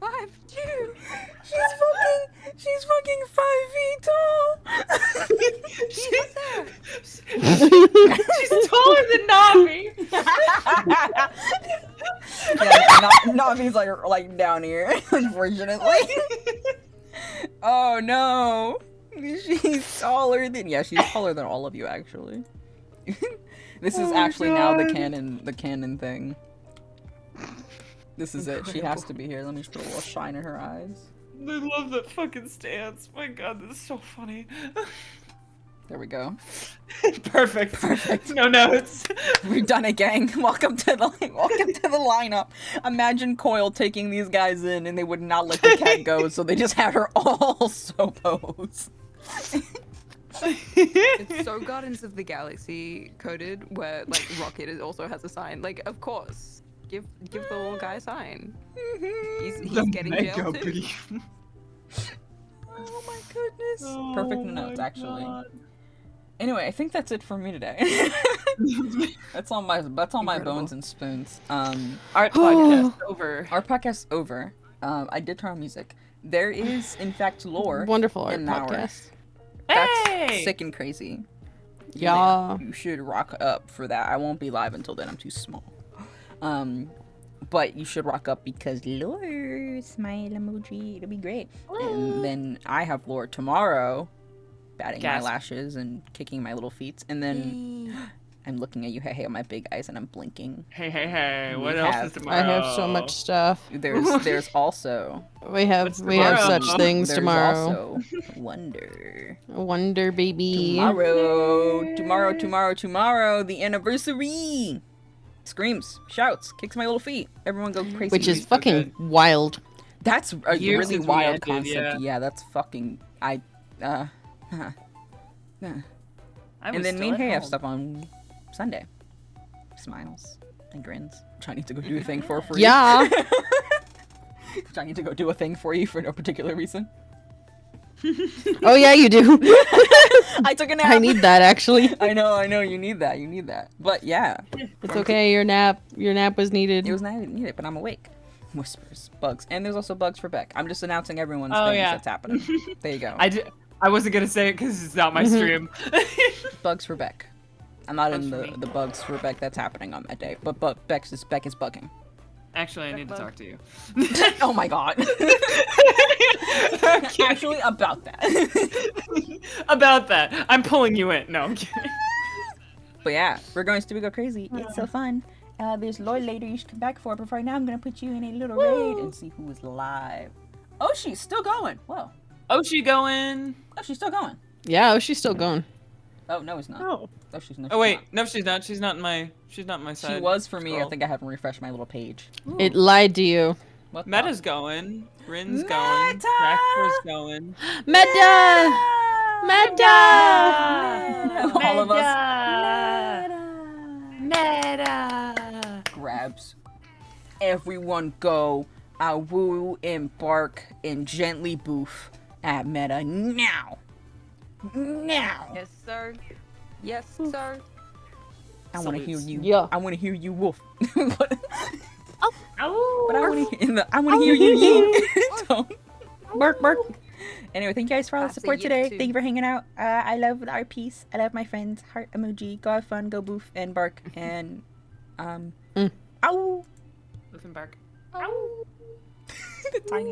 5'2". She's fucking 5 feet tall. She's taller than Navi. Yeah, Navi's like down here, unfortunately. Oh no. She's taller than she's taller than all of you actually. This is actually now the canon thing. This is it. She has to be here. Let me just put a little shine in her eyes. I love that fucking stance. My god, this is so funny. There we go. Perfect. Perfect. No notes. We've done it, gang. Welcome to the lineup. Imagine Coil taking these guys in, and they would not let the cat go, so they just had her all so pose. It's so Guardians of the Galaxy coded, where like Rocket also has a sign. Like, of course, give the little guy a sign. He's getting jail too. Oh my goodness. Perfect notes, actually. God. Anyway, I think that's it for me today. That's all my bones and spoons. Art podcast over. Our podcast's over. I did turn on music. There is, in fact, lore. Wonderful art in an hour. podcast. That's Hey! sick and crazy. Yeah. You should rock up for that. I won't be live until then. I'm too small. But you should rock up because lore, smile emoji, it'll be great. And then I have lore tomorrow, batting my lashes and kicking my little feet. And then I'm looking at you, hey, on my big eyes, and I'm blinking. Hey, what We else have- is tomorrow? I have so much stuff. There's also We have tomorrow? such things there's tomorrow. also Wonder. Wonder baby. Tomorrow, the anniversary. Screams, shouts, kicks my little feet. Everyone go crazy. Which is so fucking good. wild. That's a Years really since we wild ended, concept. yeah. That's fucking I And was then me still and at Hay have home. stuff on Sunday. Smiles and grins. Which I need to go do a thing for free. Yeah. Which I need to go do a thing for you for no particular reason. Oh yeah, you do. I took a nap. I need that actually. I know. You need that. But yeah, It's okay. Your nap was needed. it was not needed, but I'm awake. Whispers, bugs, and there's also bugs for Beck. I'm just announcing everyone's Oh, things yeah. that's happening. There you go. I wasn't gonna say it because it's not my stream. Bugs for Beck. I'm not Bugs in for the me. bugs for Beck that's happening on that day, but Beck is bugging. Actually, I need to talk to you. Oh my god. Actually, about that. About that, I'm pulling you in. No, I'm kidding. But yeah, we're going to go crazy. It's so fun. There's lore later you should come back for, but right now I'm gonna put you in a little raid and see who is live. Oh, she's still going. Whoa. Oh, she going? Oh, she's still going. Yeah, oh, she's still going. Oh no, it's not. Oh. Oh, she's not. Oh wait, no, she's not. She's not in my side. She was for me. I scroll. think I haven't refreshed my little page. It lied to you. What the- Meta's going. Rin's going. Meta! Jasper's going. Meta! Meta! All of us. Meta. Grabs. Everyone go. I woo and bark and gently boof at Meta now. Now. Yes, sir. Yes, sir. I want to hear you. Yeah. I want to hear you woof. But Oh. I want to. I want to hear you ying. Don't. Bark, bark. Anyway, thank you guys for all the I say support yip today. too. Thank you for hanging out. I love our peace. I love my friends. Heart emoji. Go have fun. Go boof and bark and ow. Lift and bark. The tiny